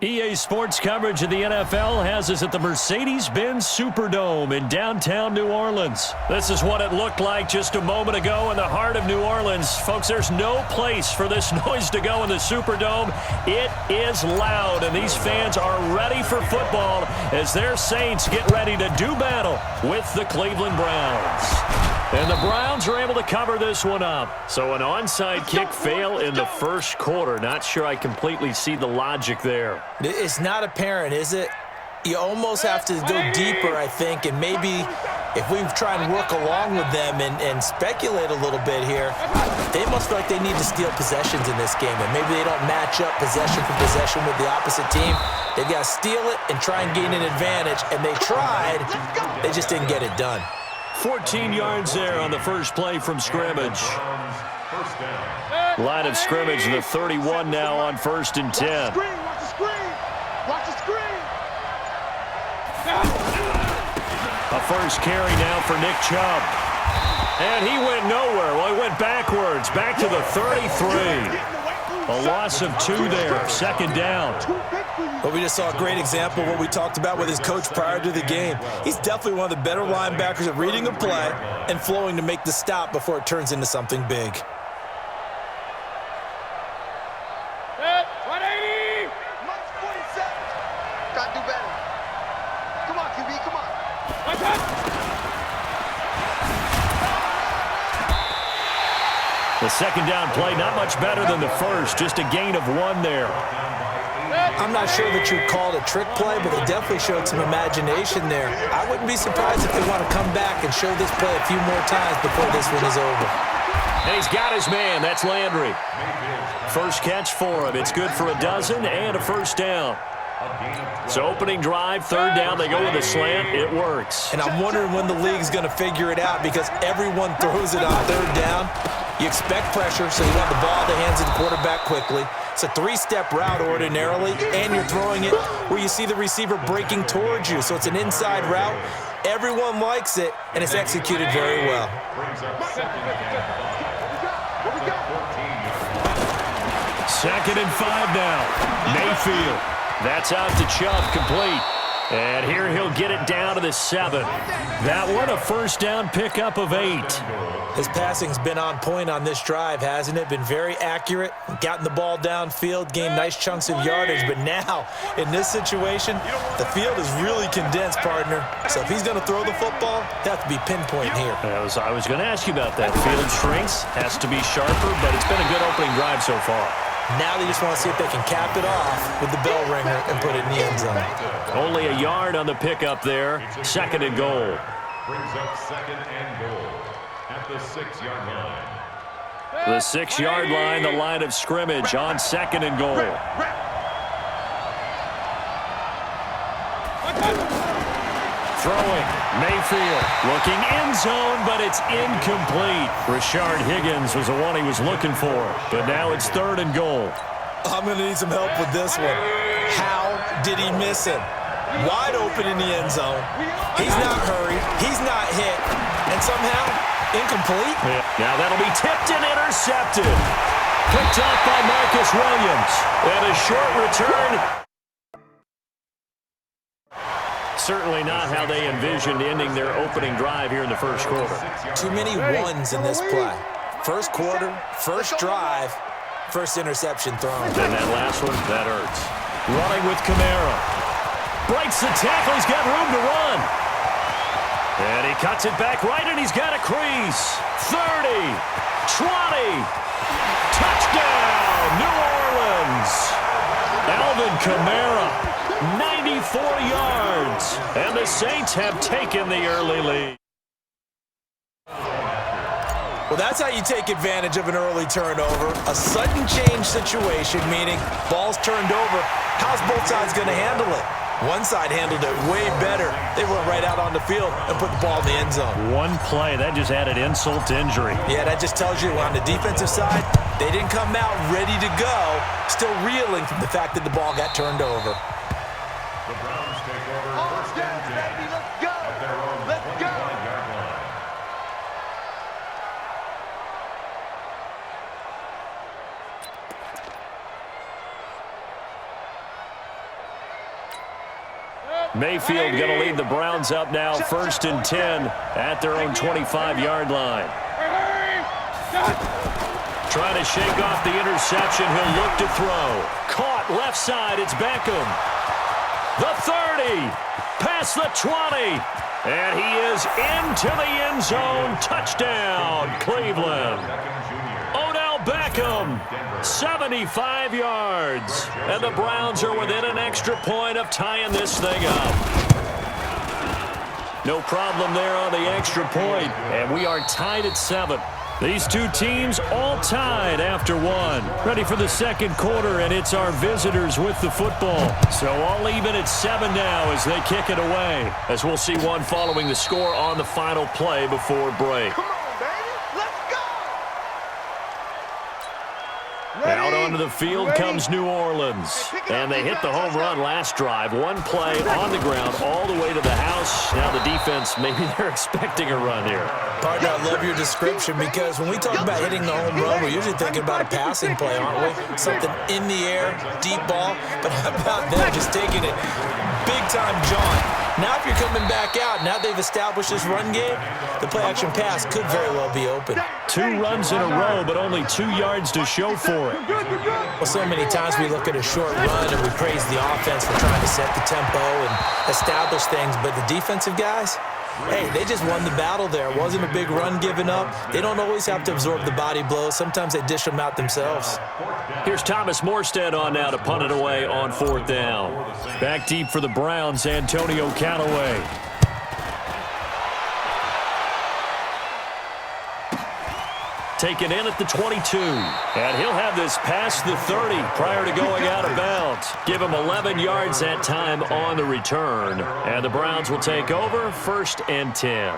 EA Sports coverage of the NFL has us at the Mercedes-Benz Superdome in downtown New Orleans. This is what it looked like just a moment ago in the heart of New Orleans. Folks, there's no place for this noise to go in the Superdome. It is loud, and these fans are ready for football as their Saints get ready to do battle with the Cleveland Browns. And the Browns are able to cover this one up. So an onside kick fail in the first quarter. Not sure I completely see the logic there. It's not apparent, is it? You almost have to go deeper, I think, and maybe if we try and work along with them and speculate a little bit here, they must feel like they need to steal possessions in this game, and maybe they don't match up possession for possession with the opposite team. They've got to steal it and try and gain an advantage, and they tried. They just didn't get it done. 14 yards there on the first play from scrimmage. Line of scrimmage, the 31 now on 1st and 10. Watch the screen! Watch the screen! A first carry now for Nick Chubb. And he went nowhere. Well, he went backwards, back to the 33. A loss of 2 there, second down. But we just saw a great example of what we talked about with his coach prior to the game. He's definitely one of the better linebackers at reading a play and flowing to make the stop before it turns into something big. Set, 180! March 47. Got to do better. Come on, QB, come on. The second down play, not much better than the first, just a gain of 1 there. I'm not sure that you'd call it a trick play, but they definitely showed some imagination there. I wouldn't be surprised if they want to come back and show this play a few more times before this one is over. And he's got his man. That's Landry. First catch for him. It's good for a dozen and a first down. So opening drive, third down, they go with a slant. It works. And I'm wondering when the league's going to figure it out because everyone throws it on third down. You expect pressure, so you want the ball in the hands of the quarterback quickly. It's a 3-step route ordinarily, and you're throwing it where you see the receiver breaking towards you. So it's an inside route. Everyone likes it, and it's executed very well. Second and 5 now. Mayfield. That's out to Chubb, complete. And here he'll get it down to the 7. That one a first down pickup of 8. His passing's been on point on this drive, hasn't it? Been very accurate, gotten the ball downfield, gained nice chunks of yardage. But now, in this situation, the field is really condensed, partner. So if he's going to throw the football, that has to be pinpoint here. I was going to ask you about that. Field shrinks, has to be sharper, but it's been a good opening drive so far. Now they just want to see if they can cap it off with the bell ringer and put it in the end zone. Only a yard on the pickup there. Second and goal. Brings up second and goal at the 6-yard line. The 6-yard line, the line of scrimmage on second and goal. Throwing, Mayfield looking end zone, but it's incomplete. Rashard Higgins was the one he was looking for, but now it's third and goal. I'm going to need some help with this one. How did he miss him? Wide open in the end zone. He's not hurried. He's not hit. And somehow, incomplete. Yeah. Now that'll be tipped and intercepted. Picked off by Marcus Williams. And a short return. Certainly not how they envisioned ending their opening drive here in the first quarter. Too many ones in this play. First quarter, first drive, first interception thrown. And that last one, that hurts. Running with Kamara. Breaks the tackle. He's got room to run. And he cuts it back right, and he's got a crease. 30, 20. Touchdown, New Orleans. Alvin Kamara. 94 yards, and the Saints have taken the early lead. Well, that's how you take advantage of an early turnover. A sudden change situation, meaning ball's turned over. How's both sides going to handle it? One side handled it way better. They went right out on the field and put the ball in the end zone. One play, that just added insult to injury. Yeah, that just tells you on the defensive side, they didn't come out ready to go, still reeling from the fact that the ball got turned over. The Browns take over first and 10 at their own 45-yard line. Mayfield going to lead the Browns up now, 1st and 10 at their own 25-yard line. Trying to shake off the interception. He'll look to throw. Caught left side. It's Beckham. The 30. Past the 20. And he is into the end zone. Touchdown, Cleveland. Odell Beckham, 75 yards. And the Browns are within an extra point of tying this thing up. No problem there on the extra point. And we are tied at 7. These two teams all tied after one. Ready for the second quarter, and it's our visitors with the football. So all even at 7 now as they kick it away. As we'll see one following the score on the final play before break. Come on, baby. Let's go. Out onto the field comes New Orleans. And they hit the home run last drive. One play on the ground all the way to the house. Now the defense, maybe they're expecting a run here. Partner, I love your description because when we talk about hitting the home run, we're usually thinking about a passing play, aren't we? Something in the air, deep ball. But how about them just taking it big-time jaunt? Now if you're coming back out, now they've established this run game, the play-action pass could very well be open. 2 runs in a row, but only 2 yards to show for it. Well, so many times we look at a short run and we praise the offense for trying to set the tempo and establish things, but the defensive guys, hey, they just won the battle there. It wasn't a big run given up. They don't always have to absorb the body blows. Sometimes they dish them out themselves. Here's Thomas Morstead on now to punt it away on 4th down. Back deep for the Browns, Antonio Callaway. Taken in at the 22. And he'll have this past the 30 prior to going out of bounds. Give him 11 yards that time on the return. And the Browns will take over, 1st and 10.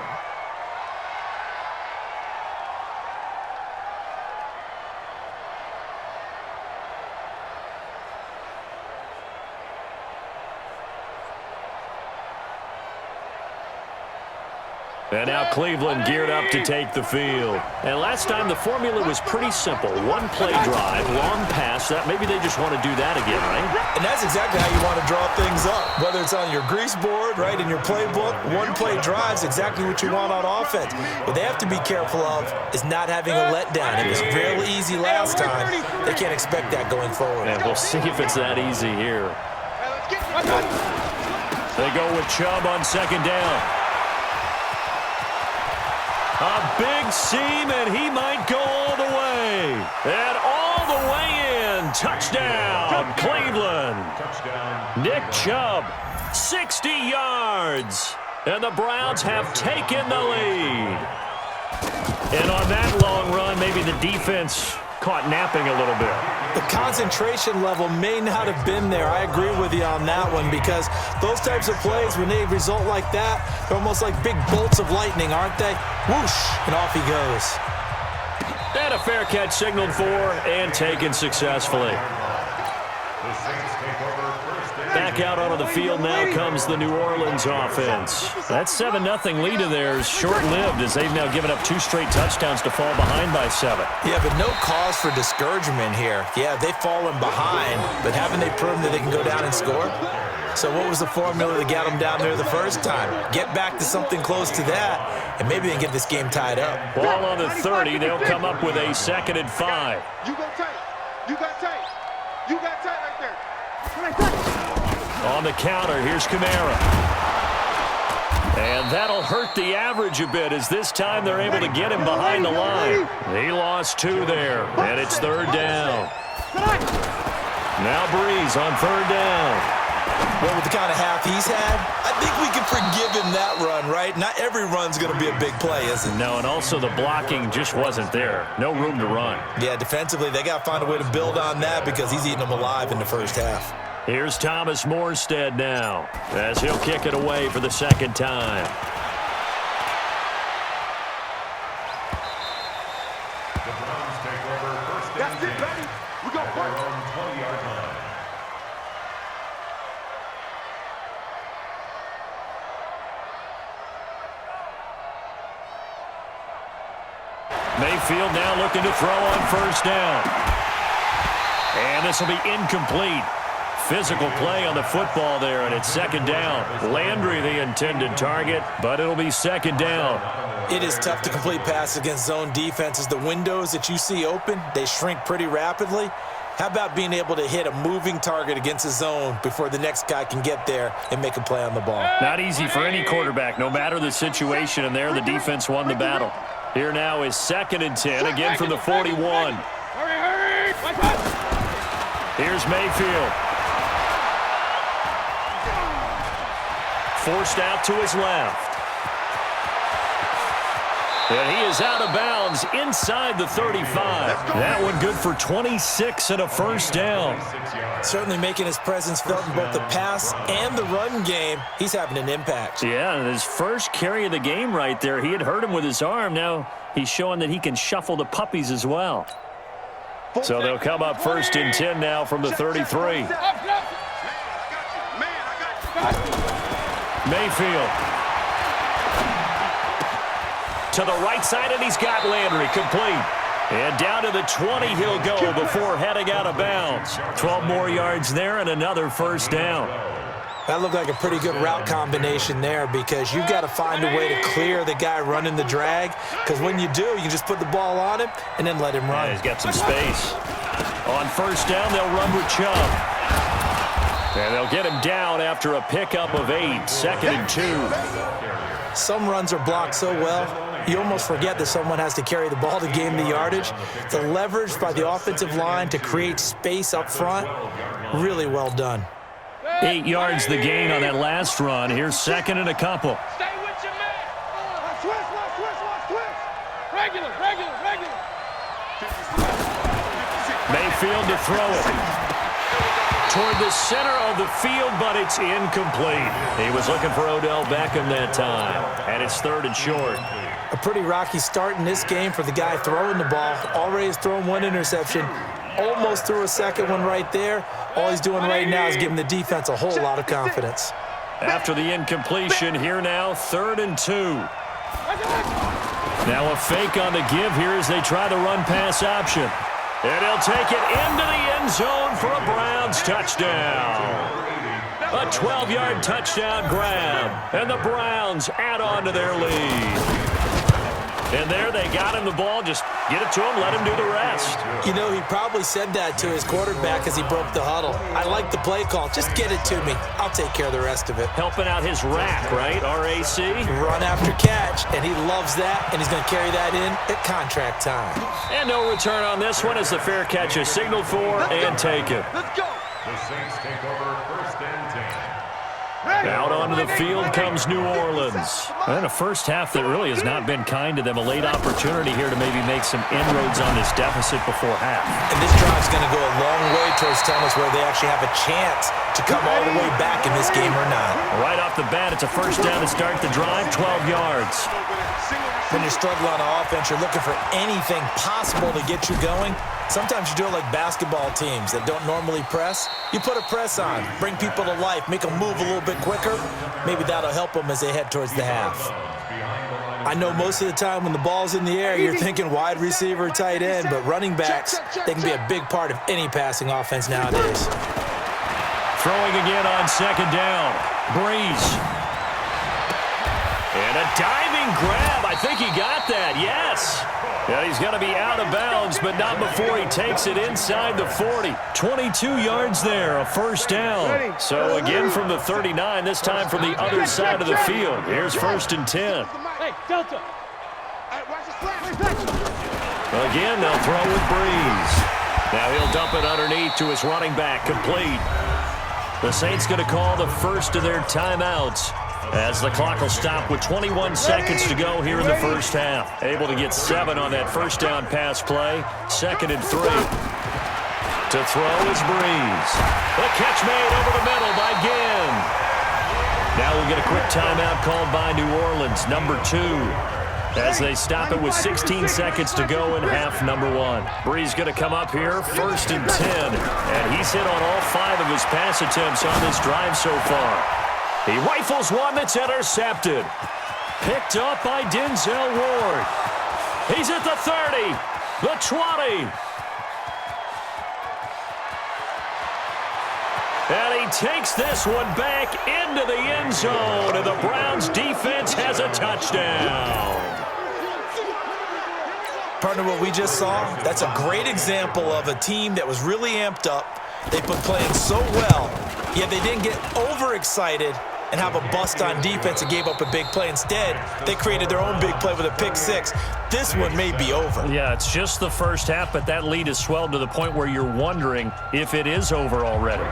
And now Cleveland geared up to take the field. And last time the formula was pretty simple. One play drive, long pass. That maybe they just want to do that again, right? And that's exactly how you want to draw things up. Whether it's on your grease board, right, in your playbook, one play drive's exactly what you want on offense. What they have to be careful of is not having a letdown. It was real easy last time. They can't expect that going forward. And we'll see if it's that easy here. They go with Chubb on 2nd down. A big seam, and he might go all the way. And all the way in. Touchdown, Cleveland. Nick Chubb, 60 yards. And the Browns have taken the lead. And on that long run, maybe the defense caught napping a little bit. The concentration level may not have been there. I agree with you on that one because those types of plays, when they result like that, they're almost like big bolts of lightning, aren't they? Whoosh, and off he goes. And a fair catch signaled for and taken successfully. Back out onto the field now comes the New Orleans offense. That 7-0 lead of theirs short-lived as they've now given up 2 straight touchdowns to fall behind by 7. Yeah, but no cause for discouragement here. Yeah, they've fallen behind, but haven't they proven that they can go down and score? So what was the formula that got them down there the first time? Get back to something close to that, and maybe they can get this game tied up. Ball on the 30. They'll come up with a 2nd and 5. You go tight. You got tight. You got tight right there. On the counter, here's Kamara. And that'll hurt the average a bit as this time they're able to get him behind the line. He lost 2 there, and it's 3rd down. Now Breeze on 3rd down. Well, with the kind of half he's had, I think we can forgive him that run, right? Not every run's going to be a big play, is it? No, and also the blocking just wasn't there. No room to run. Yeah, defensively, they got to find a way to build on that because he's eating them alive in the first half. Here's Thomas Morstead now as he'll kick it away for the 2nd time. The Browns take over 1st and 10. That's it, baby. We go at their own 20-yard line. Mayfield now looking to throw on 1st down. And this will be incomplete. Physical play on the football there, and it's second down. Landry the intended target, but it'll be second down. It is tough to complete passes against zone defenses. The windows that you see open, they shrink pretty rapidly. How about being able to hit a moving target against a zone before the next guy can get there and make a play on the ball? Not easy for any quarterback, no matter the situation, and there the defense won the battle. Here now is second and 10, again from the 41. Here's Mayfield. Forced out to his left. And he is out of bounds inside the 35. That one good for 26 and a first down. Certainly making his presence felt in both the pass and the run game. He's having an impact. Yeah, and his first carry of the game right there, he had hurt him with his arm. Now he's showing that he can shuffle the puppies as well. So they'll come up first and 10 now from the 33. Mayfield. To the right side, and he's got Landry complete. And down to the 20 he'll go before heading out of bounds. 12 more yards there and another first down. That looked like a pretty good route combination there because you've got to find a way to clear the guy running the drag, because when you do, you just put the ball on him and then let him run. Yeah, he's got some space. On first down, they'll run with Chubb. And they'll get him down after a pickup of 8, second and 2. Some runs are blocked so well, you almost forget that someone has to carry the ball to gain the yardage. The leverage by the offensive line to create space up front, really well done. 8 yards the gain on that last run. Here's second and a couple. Stay with your man. Twist. Regular. Mayfield to throw it. Toward the center of the field, but it's incomplete. He was looking for Odell Beckham that time, and it's third and short. A pretty rocky start in this game for the guy throwing the ball. Already has thrown one interception. Almost threw a second one right there. All he's doing right now is giving the defense a whole lot of confidence. After the incompletion, here now, third and 2. Now a fake on the give here as they try the run-pass option. And he'll take it into the end zone for a Browns touchdown. A 12-yard touchdown grab. And the Browns add on to their lead. And there they got him the ball. Just get it to him, let him do the rest. You know, he probably said that to his quarterback as he broke the huddle. I like the play call. Just get it to me. I'll take care of the rest of it. Helping out his rack, right? RAC. Run after catch, and he loves that, and he's going to carry that in at contract time. And no return on this one as the fair catch is signaled for and taken. Let's go. The Saints take over first and 10. Out onto the field comes New Orleans. And a first half that really has not been kind to them. A late opportunity here to maybe make some inroads on this deficit before half. And this drive's going to go a long way towards telling us whether they actually have a chance to come all the way back in this game or not. Right off the bat, it's a first down to start the drive, 12 yards. When you're struggling on offense, you're looking for anything possible to get you going. Sometimes you do it like basketball teams that don't normally press. You put a press on, bring people to life, make them move a little bit quicker. Maybe that'll help them as they head towards the half. I know most of the time when the ball's in the air, you're thinking wide receiver, tight end, but running backs, they can be a big part of any passing offense nowadays. Throwing again on second down. Breeze. And a diving grab. I think he got that. Yes. Yeah, he's going to be out of bounds, but not before he takes it inside the 40. 22 yards there, a first down. So again from the 39, this time from the other side of the field. Here's first and 10. Hey, Delta. Again, they'll throw with Breeze. Now he'll dump it underneath to his running back, complete. The Saints going to call the first of their timeouts as the clock will stop with 21 seconds to go here in the first half. Able to get 7 on that first down pass play. Second and 3. To throw is Breeze. The catch made over the middle by Ginn. Now we'll get a quick timeout called by New Orleans, number 2. As they stop it with 16 seconds to go in half number 1. Breeze going to come up here, first and 10. And he's hit on all 5 of his pass attempts on this drive so far. He rifles one that's intercepted. Picked up by Denzel Ward. He's at the 30, the 20. And he takes this one back into the end zone, and the Browns defense has a touchdown. Partner, what we just saw, that's a great example of a team that was really amped up. They've been playing so well, yet they didn't get overexcited and have a bust on defense and gave up a big play. Instead, they created their own big play with a pick six. This one may be over. Yeah, it's just the first half, but that lead has swelled to the point where you're wondering if it is over already.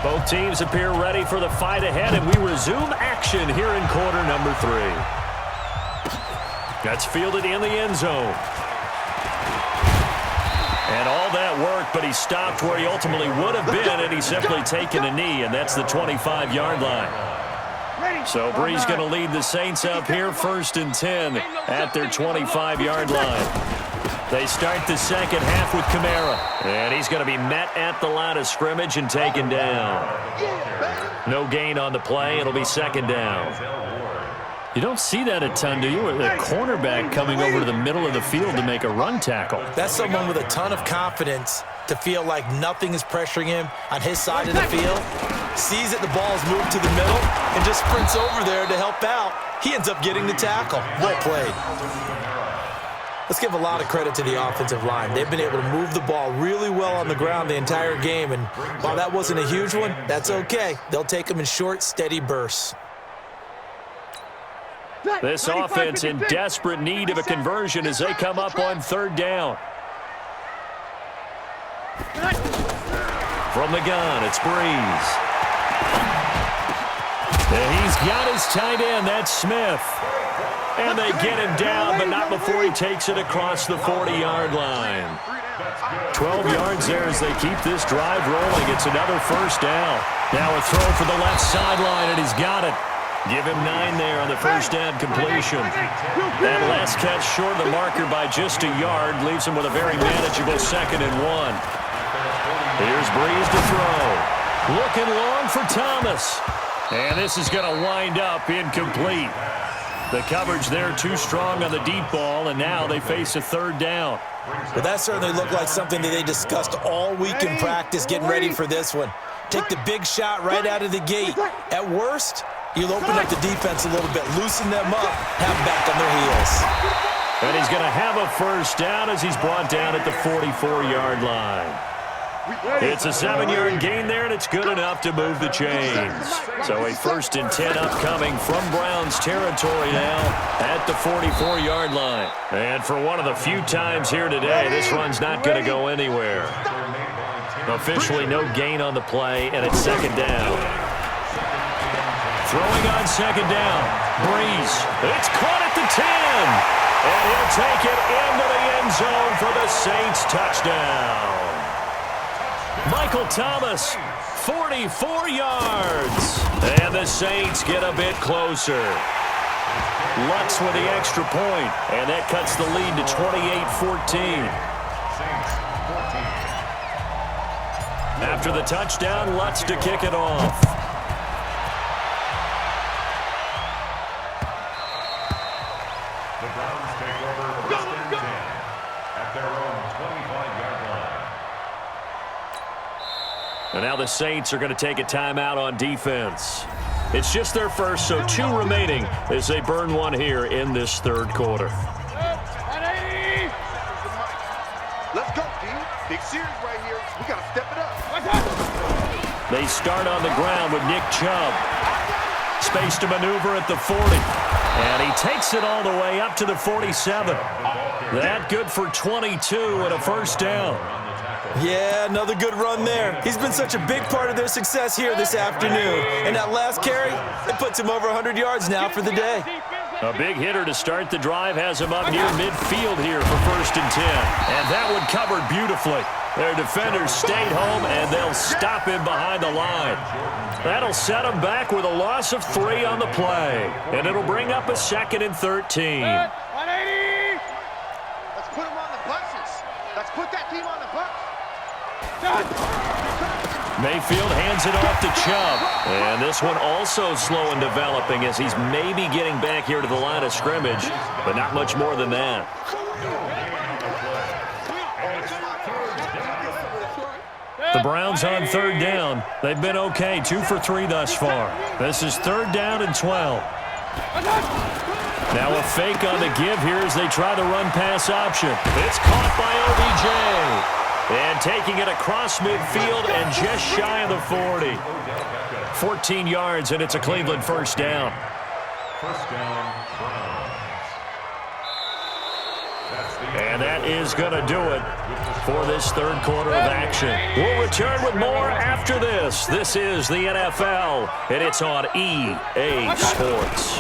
Both teams appear ready for the fight ahead, and we resume action here in quarter number 3. That's fielded in the end zone. And all that work, but he stopped where he ultimately would have been, and he's simply taken a knee, and that's the 25-yard line. So Bree's going to lead the Saints up here, 1st and 10 at their 25-yard line. They start the second half with Kamara, and he's going to be met at the line of scrimmage and taken down. No gain on the play. It'll be 2nd down. You don't see that a ton, do you? A cornerback coming over to the middle of the field to make a run tackle. That's someone with a ton of confidence to feel like nothing is pressuring him on his side of the field. Sees that the ball is moved to the middle and just sprints over there to help out. He ends up getting the tackle. Well played. Let's give a lot of credit to the offensive line. They've been able to move the ball really well on the ground the entire game, and while that wasn't a huge one, that's okay. They'll take them in short, steady bursts. This offense in desperate need of a conversion as they come up on 3rd down. From the gun, it's Breeze. And he's got his tight end, that's Smith. And they get him down, but not before he takes it across the 40-yard line. 12 yards there as they keep this drive rolling. It's another 1st down. Now a throw for the left sideline, and he's got it. Give him 9 there on the 1st down completion. That last catch short of the marker by just a yard leaves him with a very manageable 2nd and 1. Here's Breeze to throw. Looking long for Thomas. And this is going to wind up incomplete. The coverage there too strong on the deep ball, and now they face a 3rd down. Well, that certainly looked like something that they discussed all week in practice, getting ready for this one. Take the big shot right out of the gate. At worst, you'll open up the defense a little bit, loosen them up, have them back on their heels. And he's going to have a 1st down as he's brought down at the 44-yard line. It's a 7-yard gain there, and it's good enough to move the chains. So a 1st and 10 upcoming from Browns territory now at the 44-yard line. And for one of the few times here today, this run's not going to go anywhere. Officially no gain on the play, and it's 2nd down. Throwing on 2nd down. Breeze. It's caught at the 10. And he'll take it into the end zone for the Saints touchdown. Michael Thomas, 44 yards. And the Saints get a bit closer. Lutz with the extra point, and that cuts the lead to 28-14. After the touchdown, Lutz to kick it off. The Browns take over 1st and 10 at their own 25-yard line. And now the Saints are going to take a timeout on defense. It's just their first, so 2 remaining as they burn one here in this 3rd quarter. Let's go, D. Big series right here. We got to step it up. They start on the ground with Nick Chubb. Space to maneuver at the 40. And he takes it all the way up to the 47. That good for 22 and a 1st down. Yeah, another good run there. He's been such a big part of their success here this afternoon. And that last carry, it puts him over 100 yards now for the day. A big hitter to start the drive has him up near midfield here for 1st and 10. And that one covered beautifully. Their defenders stayed home, and they'll stop him behind the line. That'll set him back with a loss of 3 on the play. And it'll bring up a 2nd and 13. 180. Let's put him on the buses. Let's put that team on the bus. Mayfield hands it off to Chubb. And this one also slow in developing as he's maybe getting back here to the line of scrimmage, but not much more than that. 180. The Browns on third down. They've been okay, 2 for 3 thus far. This is 3rd down and 12. Now a fake on the give here as they try the run-pass option. It's caught by OBJ. And taking it across midfield and just shy of the 40. 14 yards, and it's a Cleveland first down. First down, Browns. And that is going to do it for this third quarter of action. We'll return with more after this. This is the NFL, and it's on EA Sports.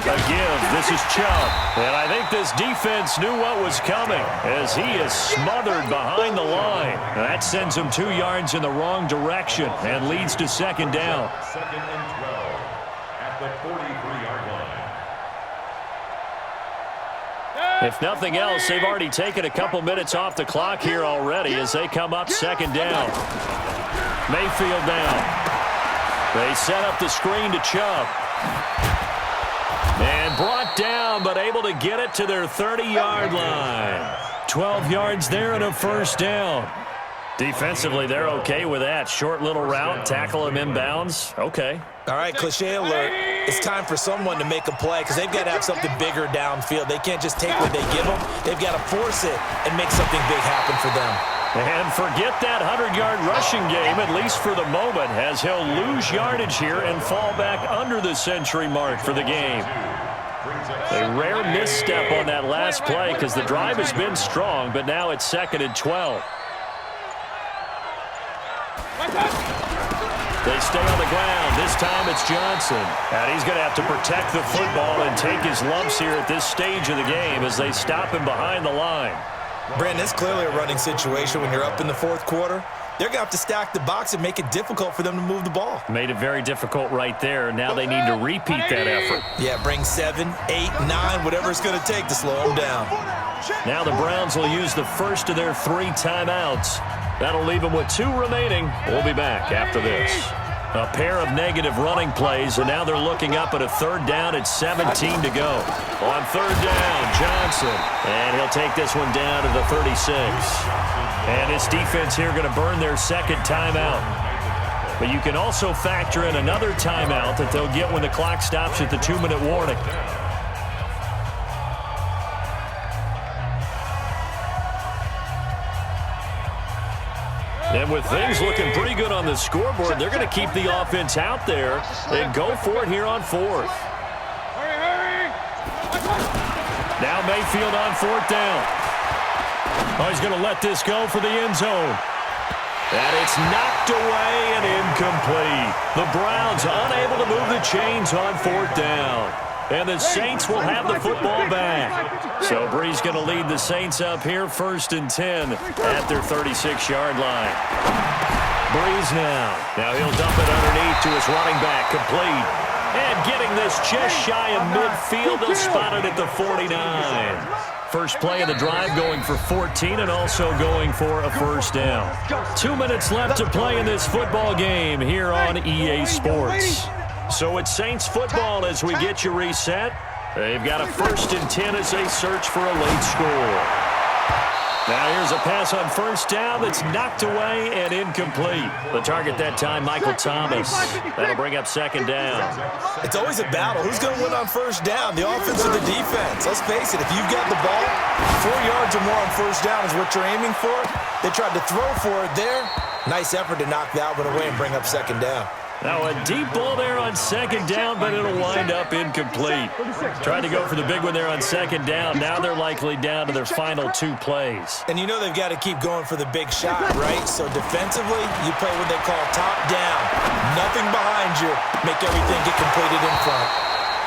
Again, this is Chubb, and I think this defense knew what was coming as he is smothered behind the line. That sends him 2 yards in the wrong direction and leads to second down. Second and 12 at the 43-yard line. If nothing else, they've already taken a couple minutes off the clock here already as they come up second down. Mayfield down. They set up the screen to Chubb. And brought down, but able to get it to their 30-yard line. 12 yards there and a first down. Defensively, they're okay with that. Short little route, tackle him inbounds. Okay. All right, cliche alert. It's time for someone to make a play because they've got to have something bigger downfield. They can't just take what they give them. They've got to force it and make something big happen for them. And forget that 100-yard rushing game, at least for the moment, as he'll lose yardage here and fall back under the century mark for the game. A rare misstep on that last play because the drive has been strong, but now it's 2nd and 12. They stay on the ground. This time it's Johnson. And he's going to have to protect the football and take his lumps here at this stage of the game as they stop him behind the line. Brandon, it's clearly a running situation when you're up in the fourth quarter. They're going to have to stack the box and make it difficult for them to move the ball. Made it very difficult right there. Now they need to repeat that effort. Yeah, bring 7, 8, 9, whatever it's going to take to slow them down. Now the Browns will use the first of their 3 timeouts. That'll leave them with 2 remaining. We'll be back after this. A pair of negative running plays, and now they're looking up at a 3rd down at 17 to go. On 3rd down, Johnson. And he'll take this one down to the 36. And this defense here going to burn their 2nd timeout. But you can also factor in another timeout that they'll get when the clock stops at the 2-minute warning. And with things looking pretty good on the scoreboard, they're going to keep the offense out there and go for it here on 4th. Now Mayfield on 4th down. Oh, he's going to let this go for the end zone. And it's knocked away and incomplete. The Browns unable to move the chains on 4th down. And the Saints will have the football back. So Brees going to lead the Saints up here, 1st and 10 at their 36-yard line. Brees now. Now he'll dump it underneath to his running back, complete. And getting this just shy of midfield, they'll spot it at the 49. First play of the drive going for 14 and also going for a first down. 2 minutes left to play in this football game here on EA Sports. So it's Saints football as we get you reset. They've got a 1st and 10 as they search for a late score. Now here's a pass on 1st down that's knocked away and incomplete. The target that time, Michael Thomas. That'll bring up 2nd down. It's always a battle. Who's going to win on 1st down, the offense or the defense? Let's face it, if you've got the ball, 4 yards or more on 1st down is what you're aiming for. They tried to throw for it there. Nice effort to knock that one away and bring up 2nd down. Now a deep ball there on 2nd down, but it'll wind up incomplete. Tried to go for the big one there on 2nd down. Now they're likely down to their final 2 plays. And you know they've got to keep going for the big shot, right? So defensively, you play what they call top down. Nothing behind you. Make everything get completed in front.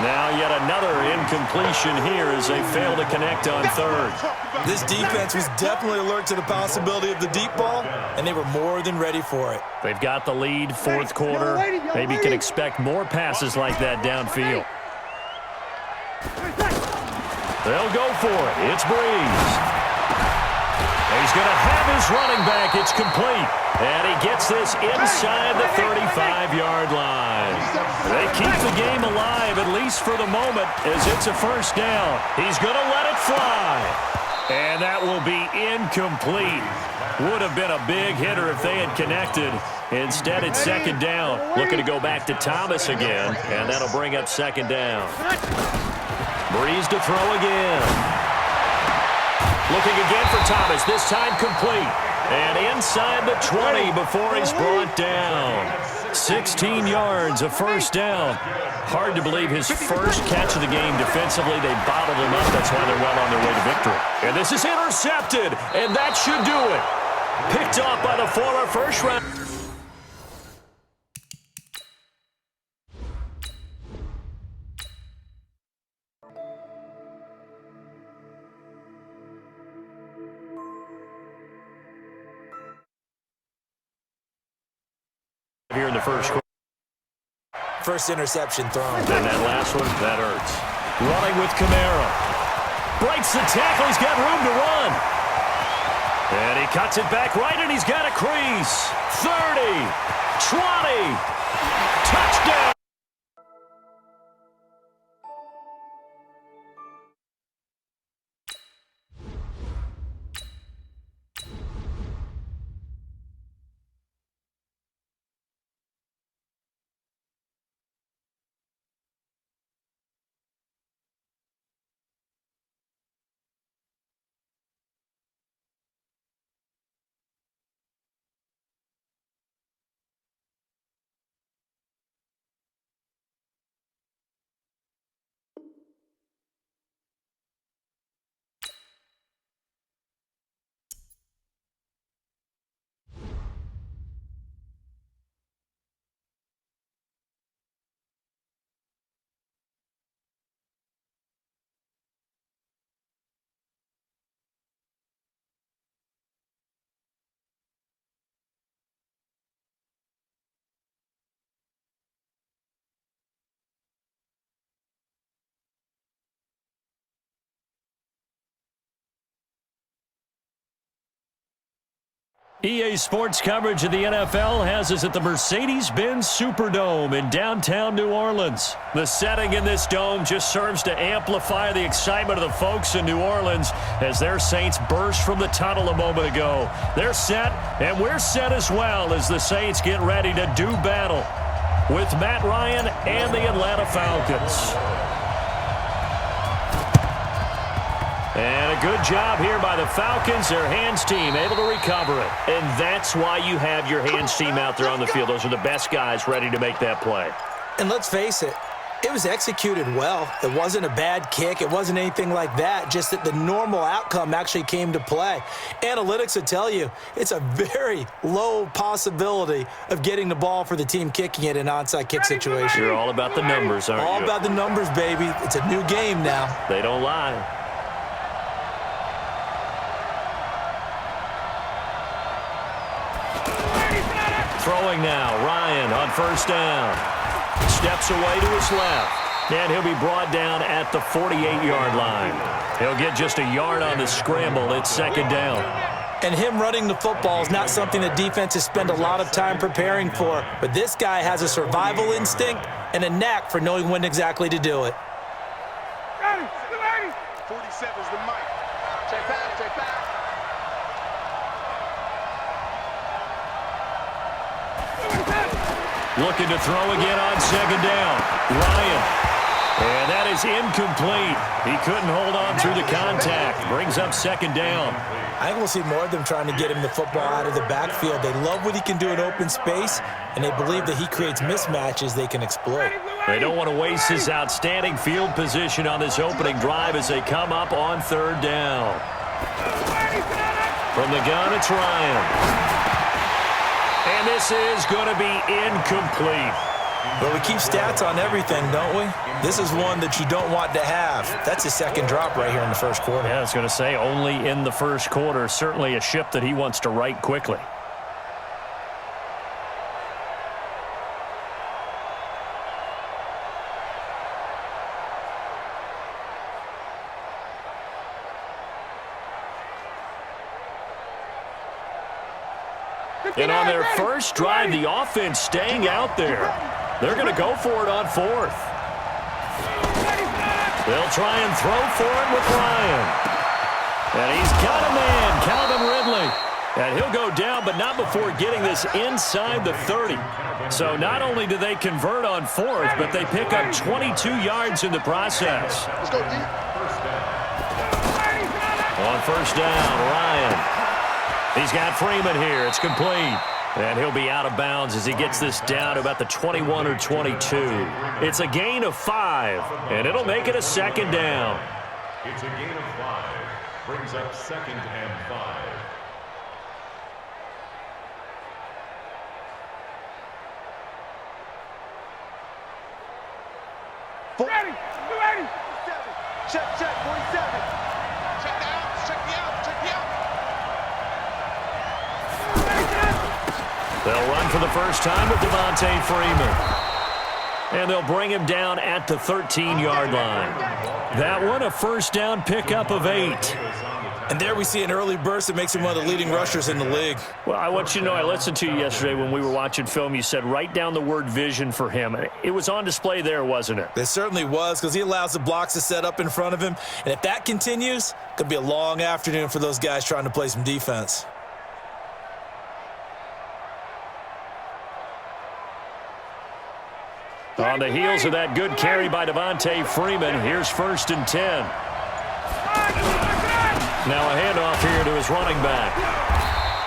Now yet another incompletion here as they fail to connect on 3rd. This defense was definitely alert to the possibility of the deep ball, and they were more than ready for it. They've got the lead, 4th quarter. Maybe can expect more passes like that downfield. They'll go for it. It's Brees. He's going to have his running back. It's complete. And he gets this inside the 35-yard line. They keep the game alive, at least for the moment, as it's a 1st down. He's going to let it fly. And that will be incomplete. Would have been a big hitter if they had connected. Instead, it's second down. Looking to go back to Thomas again, and that'll bring up second down. Breeze to throw again. Looking again for Thomas, this time complete. And inside the 20 before he's brought down. 16 yards, a first down. Hard to believe his first catch of the game defensively. They bottled him up. That's why they're well on their way to victory. And this is intercepted, and that should do it. Picked off by the former first round. Here in the first quarter. First interception thrown. And that last one, that hurts. Running with Kamara. Breaks the tackle. He's got room to run. And he cuts it back right, and he's got a crease. 30, 20, touchdown. EA Sports coverage of the NFL has us at the Mercedes-Benz Superdome in downtown New Orleans. The setting in this dome just serves to amplify the excitement of the folks in New Orleans as their Saints burst from the tunnel a moment ago. They're set, and we're set as well as the Saints get ready to do battle with Matt Ryan and the Atlanta Falcons. And a good job here by the Falcons, their hands team, able to recover it. And that's why you have your hands team out there on the field. Those are the best guys ready to make that play. And let's face it, it was executed well. It wasn't a bad kick. It wasn't anything like that, just that the normal outcome actually came to play. Analytics will tell you it's a very low possibility of getting the ball for the team kicking it in an onside kick situation. You're all about the numbers, aren't you? All about the numbers, baby. It's a new game now. They don't lie. Throwing now, Ryan on first down. Steps away to his left. And he'll be brought down at the 48-yard line. He'll get just a yard on the scramble. It's second down. And him running the football is not something that defenses spend a lot of time preparing for. But this guy has a survival instinct and a knack for knowing when exactly to do it. 47's the mic. Check back, check back. Looking to throw again on second down. Ryan. And that is incomplete. He couldn't hold on through the contact. Brings up second down. I think we'll see more of them trying to get him the football out of the backfield. They love what he can do in open space, and they believe that he creates mismatches they can exploit. They don't want to waste his outstanding field position on this opening drive as they come up on third down. From the gun, it's Ryan. And this is going to be incomplete. Well, we keep stats on everything, don't we? This is one that you don't want to have. That's his second drop right here in the first quarter. Yeah, I was going to say only in the first quarter. Certainly a ship that he wants to right quickly. And on their first drive, the offense staying out there. They're going to go for it on fourth. They'll try and throw for it with Ryan. And he's got a man, Calvin Ridley. And he'll go down, but not before getting this inside the 30. So not only do they convert on fourth, but they pick up 22 yards in the process. Let's go deep. On first down, Ryan. He's got Freeman here. It's complete. And he'll be out of bounds as he gets this down to about the 21 or 22. It's a gain of 5, and it'll make it a second down. It's a gain of 5. Brings up 2nd and 5. Ready. Check, 47. Check the outs, check the outs, check the outs. They'll run for the first time with Devontae Freeman. And they'll bring him down at the 13-yard line. That one, a first down pickup of 8. And there we see an early burst that makes him one of the leading rushers in the league. Well, I want you to know, I listened to you yesterday when we were watching film. You said write down the word vision for him. It was on display there, wasn't it? It certainly was, because he allows the blocks to set up in front of him. And if that continues, it could be a long afternoon for those guys trying to play some defense. On the heels of that good carry by Devontae Freeman, here's 1st and 10. Now a handoff here to his running back.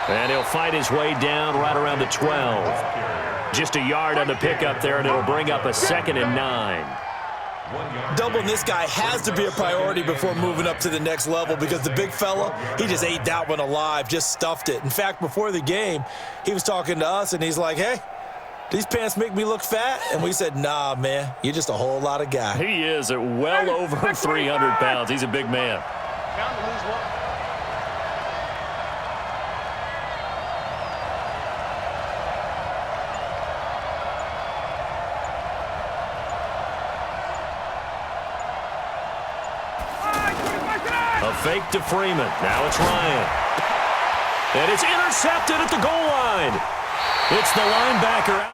And he'll fight his way down right around the 12. Just a yard on the pickup there, and it'll bring up a 2nd and 9. Doubling this guy has to be a priority before moving up to the next level, because the big fella, he just ate that one alive, just stuffed it. In fact, before the game, he was talking to us, and he's like, hey, these pants make me look fat? And we said, nah, man, you're just a whole lot of guy. He is at well over 300 pounds. He's a big man. Down to lose one. A fake to Freeman. Now it's Ryan. And it's intercepted at the goal line. It's the linebacker.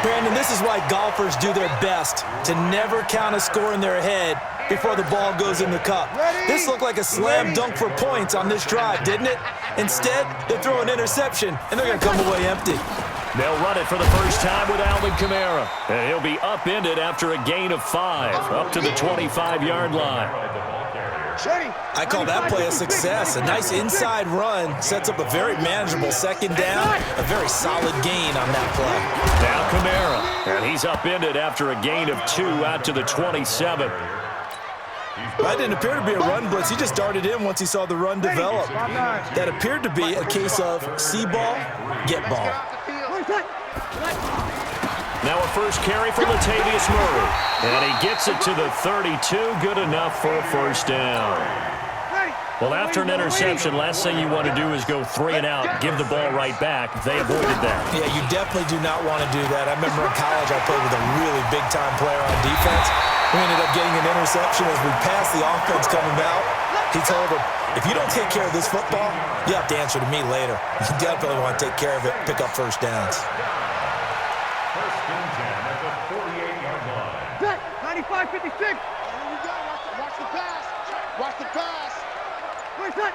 Brandon, this is why golfers do their best to never count a score in their head before the ball goes in the cup. This looked like a slam dunk for points on this drive, didn't it? Instead, they throw an interception, and they're going to come away empty. They'll run it for the first time with Alvin Kamara. And he'll be upended after a gain of 5, up to the 25-yard line. I call that play a success. A nice inside run sets up a very manageable second down, a very solid gain on that play. Now Kamara, and he's upended after a gain of 2 out to the 27. That didn't appear to be a run blitz. He just darted in once he saw the run develop. That appered to be a case of see ball, get ball. Now a first carry for Latavius Murray. And he gets it to the 32. Good enough for a first down. Well, after an interception, last thing you want to do is go 3 and out, give the ball right back. They avoided that. Yeah, you definitely do not want to do that. I remember in college I played with a really big-time player on defense. We ended up getting an interception as we passed the offense coming out. He told him, if you don't take care of this football, you have to answer to me later. You definitely want to take care of it, pick up first downs. 1st and 10 at the 48-yard line. 95-56. Here we go. Watch the pass. Watch the pass. Where's that?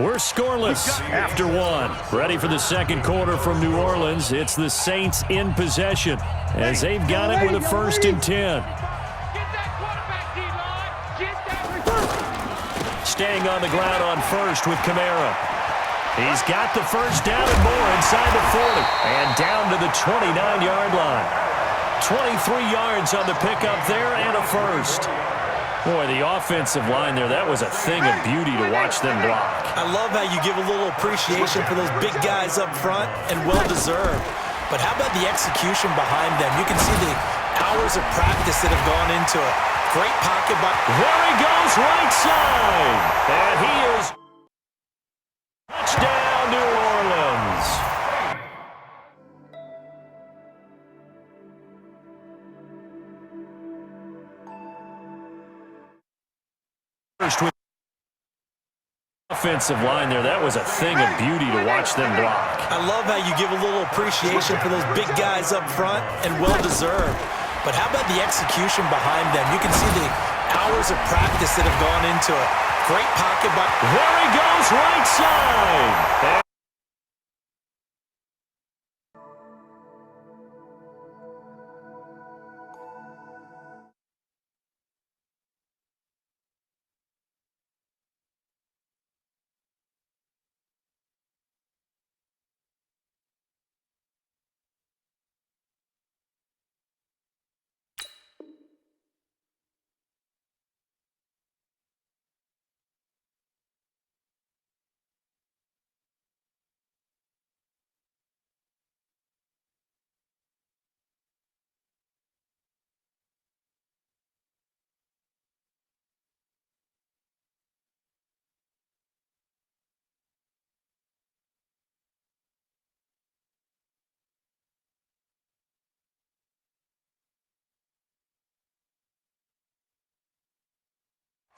We're scoreless after 1. Ready for the second quarter from New Orleans. It's the Saints in possession as they've got it with a 1st and 10. Staying on the ground on first with Kamara. He's got the first down and more inside the 40 and down to the 29-yard line. 23 yards on the pickup there and a first. Boy, the offensive line there, that was a thing of beauty to watch them block. I love how you give a little appreciation for those big guys up front, and well-deserved. But how about the execution behind them? You can see the hours of practice that have gone into it. Great pocket by... There he goes, right side. And he is... Touchdown, New Orleans. First with offensive line there, that was a thing of beauty to watch them block. I love how you give a little appreciation for those big guys up front, and well-deserved. But how about the execution behind them? You can see the hours of practice that have gone into it. Great pocket by... There he goes, right side.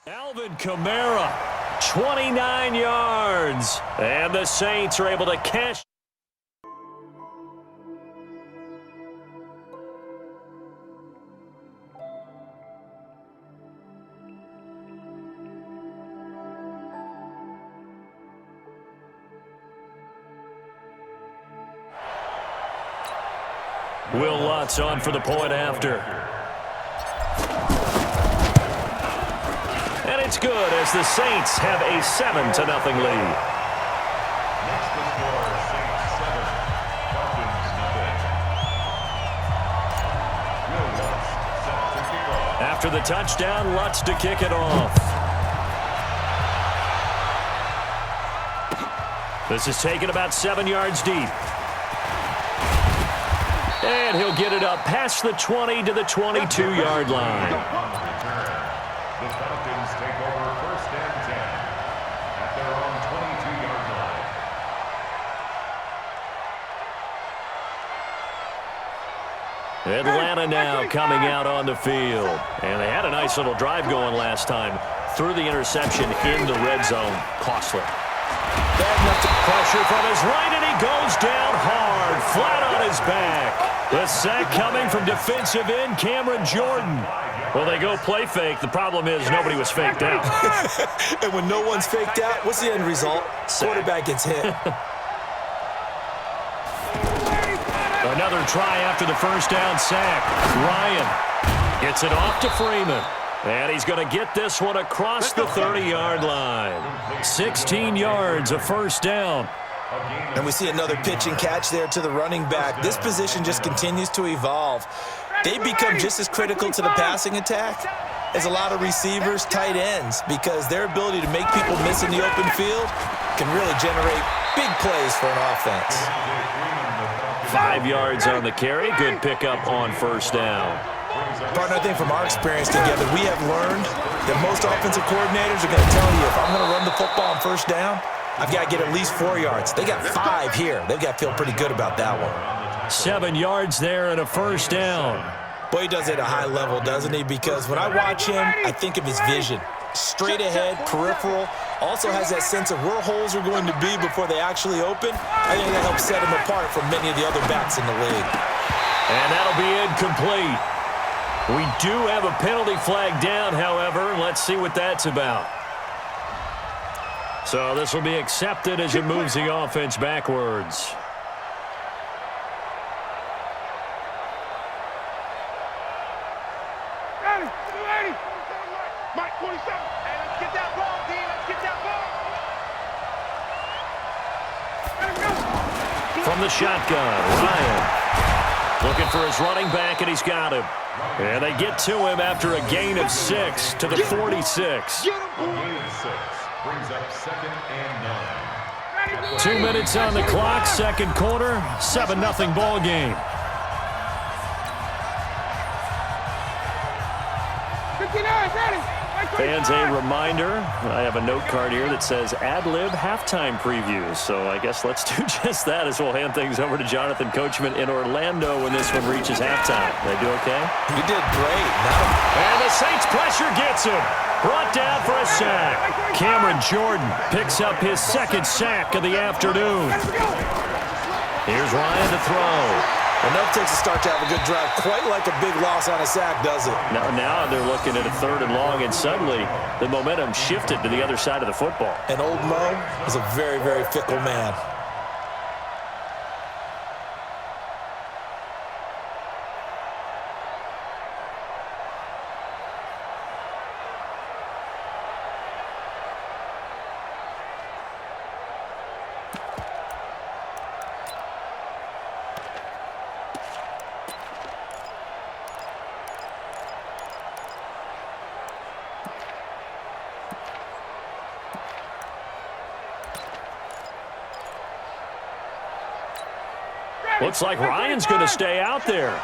Alvin Kamara, 29 yards. And the Saints are able to cash. Will Lutz on for the point after. And it's good as the Saints have a 7-0 lead. Next to score, Saints 7, Falcons 0. Will Lutz set to kick off. After the touchdown, Lutz to kick it off. This is taken about 7 yards deep. And he'll get it up past the 20 to the 22-yard line. The Falcons take over 1st and 10 at their own 22-yard line. Atlanta now coming out on the field. And they had a nice little drive going last time. Threw the interception in the red zone. Costly. Bad enough to pressure from his right, and he goes down hard, flat on his back. The sack coming from defensive end Cameron Jordan. Well, they go play fake. The problem is nobody was faked out. And when no one's faked out, what's the end result? Quarterback gets hit. Another try after the first down sack. Ryan gets it off to Freeman. And he's going to get this one across the 30-yard line. 16 yards, a first down. And we see another pitch and catch there to the running back. This position just continues to evolve. They become just as critical to the passing attack as a lot of receivers, tight ends, because their ability to make people miss in the open field can really generate big plays for an offense. 5 yards on the carry. Good pickup on first down. Partner, I think from our experience together, we have learned that most offensive coordinators are going to tell you, if I'm going to run the football on first down, I've got to get at least 4 yards. They got 5 here. They've got to feel pretty good about that one. 7 yards there and a first down. Boy, he does it at a high level, doesn't he? Because when I watch him, I think of his vision. Straight ahead, peripheral. Also has that sense of where holes are going to be before they actually open. I think that helps set him apart from many of the other backs in the league. And that'll be incomplete. We do have a penalty flag down, however. Let's see what that's about. So this will be accepted as it moves the offense backwards. Mike 27. Hey, let's get that ball, D. Let's get that ball. From the shotgun, Ryan looking for his running back, and he's got him. And they get to him after a gain of 6 to the 46. A gain of 6 brings up 2nd and 9. 2 minutes on the clock, second quarter, 7-0 ball game. Fans, a reminder, I have a note card here that says ad-lib halftime previews. So I guess let's do just that as we'll hand things over to Jonathan Coachman in Orlando when this one reaches halftime. They do okay? You did great. And the Saints pressure gets him. Brought down for a sack. Cameron Jordan picks up his 2nd sack of the afternoon. Here's Ryan to throw. Enough takes a start to have a good drive. Quite like a big loss on a sack, does it? Now they're looking at a 3rd and long, and suddenly the momentum shifted to the other side of the football. And old Mo is a very, very fickle man. Looks like Ryan's going to stay out there.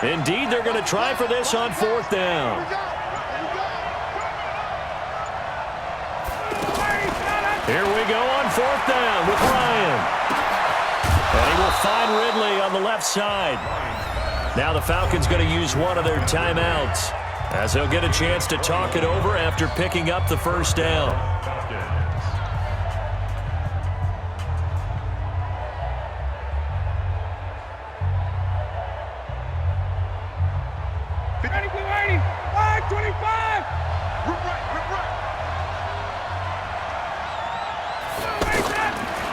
Indeed, they're going to try for this on 4th down. Here we go on 4th down with Ryan. And he will find Ridley on the left side. Now the Falcons going to use one of their timeouts, as they'll get a chance to talk it over after picking up the 1st down.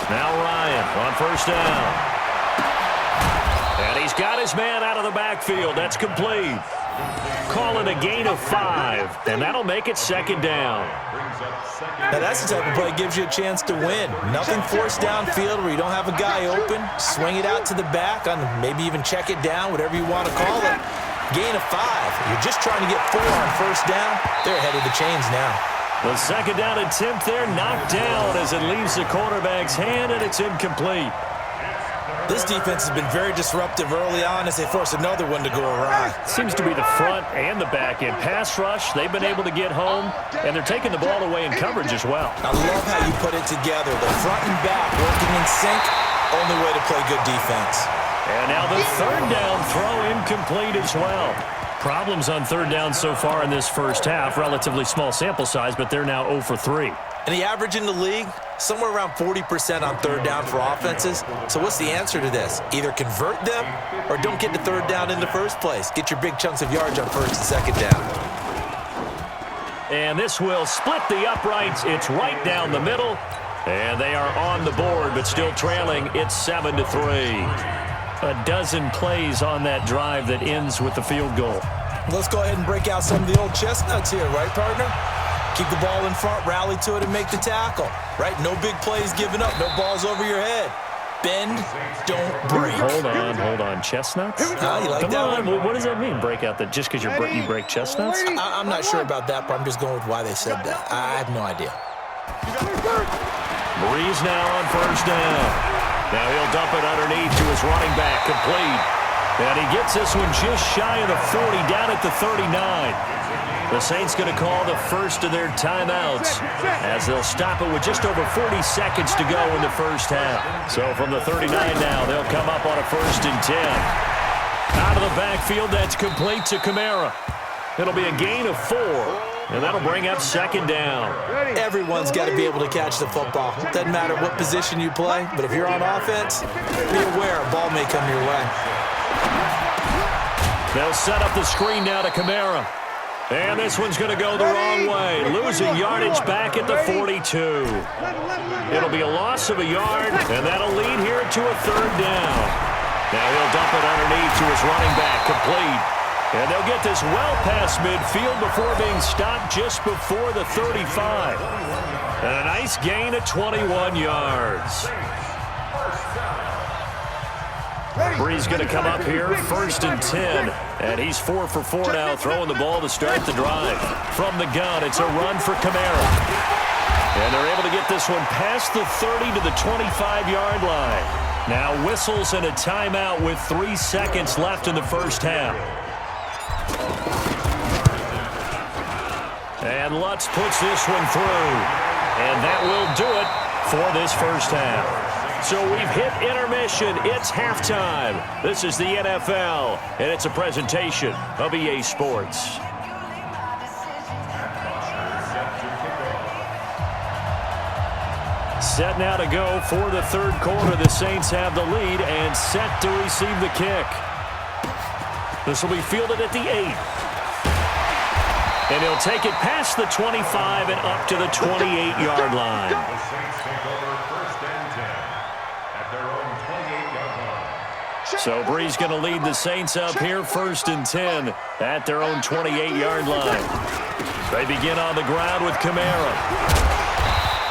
Now Ryan on 1st down. And he's got his man out of the backfield. That's complete. Call it a gain of 5, and that'll make it 2nd down. Now that's the type of play that gives you a chance to win. Nothing forced downfield where you don't have a guy open. Swing it out to the back, on maybe even check it down, whatever you want to call it. Gain of 5. You're just trying to get 4 on 1st down. They're ahead of the chains now. The 2nd down attempt there knocked down as it leaves the quarterback's hand, and it's incomplete. This defense has been very disruptive early on as they force another one to go awry. Seems to be the front and the back end. Pass rush, they've been able to get home, and they're taking the ball away in coverage as well. I love how you put it together. The front and back working in sync, only way to play good defense. And now the 3rd down throw incomplete as well. Problems on 3rd down so far in this 1st half. Relatively small sample size, but they're now 0 for 3. And the average in the league, somewhere around 40% on 3rd down for offenses. So what's the answer to this? Either convert them or don't get to 3rd down in the first place. Get your big chunks of yards on 1st and 2nd down. And this will split the uprights. It's right down the middle. And they are on the board, but still trailing. It's 7-3. A dozen plays on that drive that ends with the field goal. Let's go ahead and break out some of the old chestnuts here, right, partner? Keep the ball in front, rally to it, and make the tackle, right? No big plays given up, no balls over your head. Bend, don't break. Hold on. Chestnuts? You like Come that on, one? What does that mean, break out that just because you break chestnuts? I'm not sure about that, but I'm just going with why they said that. I have no idea. Breeze now on 1st down. Now he'll dump it underneath to his running back, complete. And he gets this one just shy of the 40, down at the 39. The Saints going to call the first of their timeouts as they'll stop it with just over 40 seconds to go in the 1st half. So from the 39 now, they'll come up on a 1st and 10. Out of the backfield, that's complete to Kamara. It'll be a gain of 4. And that'll bring up 2nd down. Everyone's got to be able to catch the football. Doesn't matter what position you play, but if you're on offense, be aware a ball may come your way. They'll set up the screen now to Kamara. And this one's going to go the wrong way. Losing yardage back at the 42. It'll be a loss of a yard, and that'll lead here to a 3rd down. Now he'll dump it underneath to his running back, complete. And they'll get this well past midfield before being stopped just before the 35. And a nice gain of 21 yards. Bree's going to come up here, 1st and 10. And he's 4 for 4 now, throwing the ball to start the drive. From the gun, it's a run for Kamara. And they're able to get this one past the 30 to the 25-yard line. Now whistles and a timeout with 3 seconds left in the 1st half. And Lutz puts this one through. And that will do it for this 1st half. So we've hit intermission. It's halftime. This is the NFL, and it's a presentation of EA Sports. Set now to go for the third quarter. The Saints have the lead and set to receive the kick. This will be fielded at the 8. And he'll take it past the 25 and up to the 28-yard line. The Saints take over first and 10 at their own 28-yard line. So Bree's going to lead the Saints up here first and 10 at their own 28-yard line. They begin on the ground with Kamara.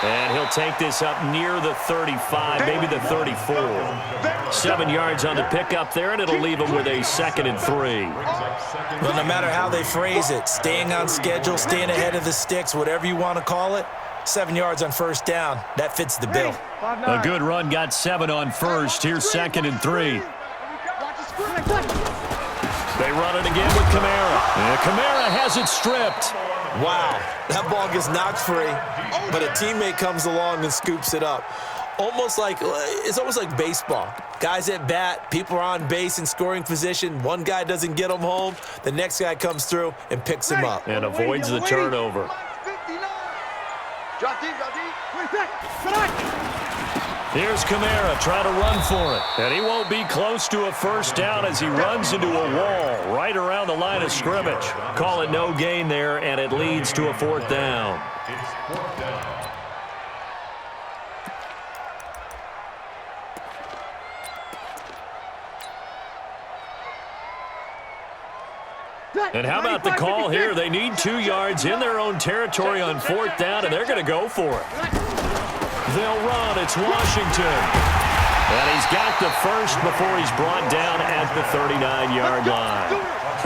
And he'll take this up near the 35, maybe the 34. 7 yards on the pickup there, and it'll leave him with a 2nd and 3. Well, no matter how they phrase it, staying on schedule, staying ahead of the sticks, whatever you want to call it, 7 yards on first down, that fits the bill. A good run got 7 on first. Here's 2nd and 3. They run it again with Kamara. And Kamara has it stripped. Wow, that ball gets knocked free, but a teammate comes along and scoops it up. It's almost like baseball. Guys at bat, people are on base in scoring position. One guy doesn't get them home. The next guy comes through and picks him up. And avoids the turnover. Here's Kamara trying to run for it. And he won't be close to a first down as he runs into a wall right around the line of scrimmage. Call it no gain there, and it leads to a 4th down. It's 4th down. And how about the call here? They need 2 yards in their own territory on 4th down, and they're going to go for it. They'll run. It's Washington. And he's got the first before he's brought down at the 39-yard line.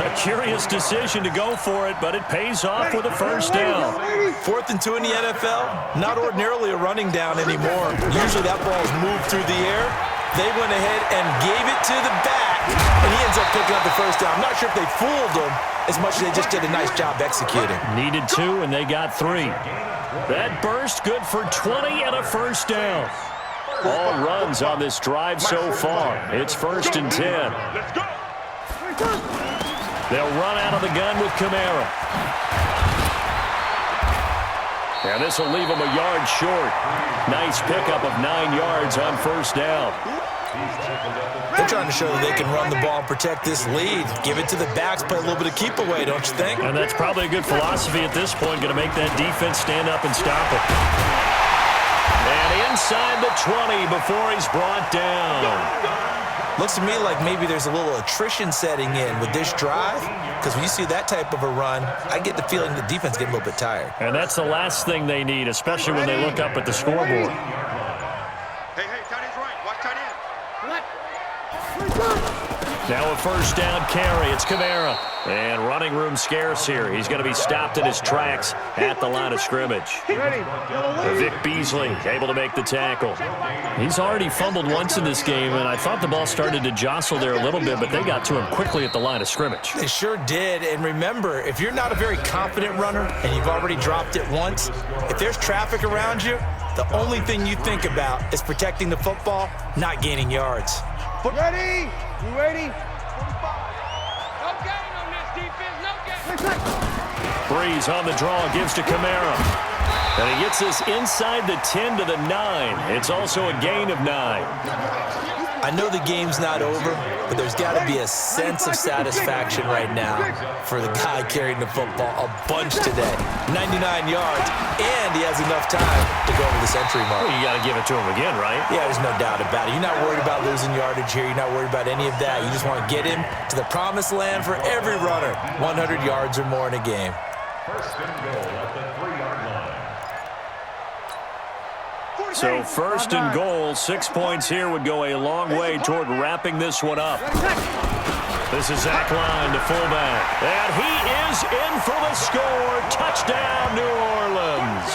A curious decision to go for it, but it pays off with a first down. 4th and 2 in the NFL, not ordinarily a running down anymore. Usually that ball's moved through the air. They went ahead and gave it to the back, and he ends up picking up the first down. I'm not sure if they fooled him as much as they just did a nice job executing. Needed 2, and they got 3. That burst good for 20 and a first down. All runs on this drive so far. It's 1st and 10. They'll run out of the gun with Kamara. And this will leave him a yard short. Nice pickup of 9 yards on first down. They're trying to show that they can run the ball and protect this lead. Give it to the backs, play a little bit of keep away, don't you think? And that's probably a good philosophy at this point, going to make that defense stand up and stop it. And inside the 20 before he's brought down. Looks to me like maybe there's a little attrition setting in with this drive, because when you see that type of a run, I get the feeling the defense getting a little bit tired. And that's the last thing they need, especially when they look up at the scoreboard. Hey, tight end's right. Watch tight end. Now a first down carry. It's Kamara. And running room scarce here. He's going to be stopped in his tracks at the line of scrimmage. Vic Beasley able to make the tackle. He's already fumbled once in this game, and I thought the ball started to jostle there a little bit, but they got to him quickly at the line of scrimmage. They sure did. And remember, if you're not a very confident runner and you've already dropped it once, if there's traffic around you, the only thing you think about is protecting the football, not gaining yards. Ready? You ready? No gain on this defense, no gain. Breeze on the draw, gives to Kamara. And he gets this inside the 10 to the 9. It's also a gain of 9. I know the game's not over, but there's got to be a sense of satisfaction right now for the guy carrying the football a bunch today. 99 yards, and he has enough time to go over the century mark. Well, you got to give it to him again, right? Yeah, there's no doubt about it. You're not worried about losing yardage here. You're not worried about any of that. You just want to get him to the promised land for every runner. 100 yards or more in a game. First and goal at the 3-yard line. So first and goal, 6 points here would go a long way toward wrapping this one up. This is Zach Line, the fullback. And he is in for the score. Touchdown, New Orleans.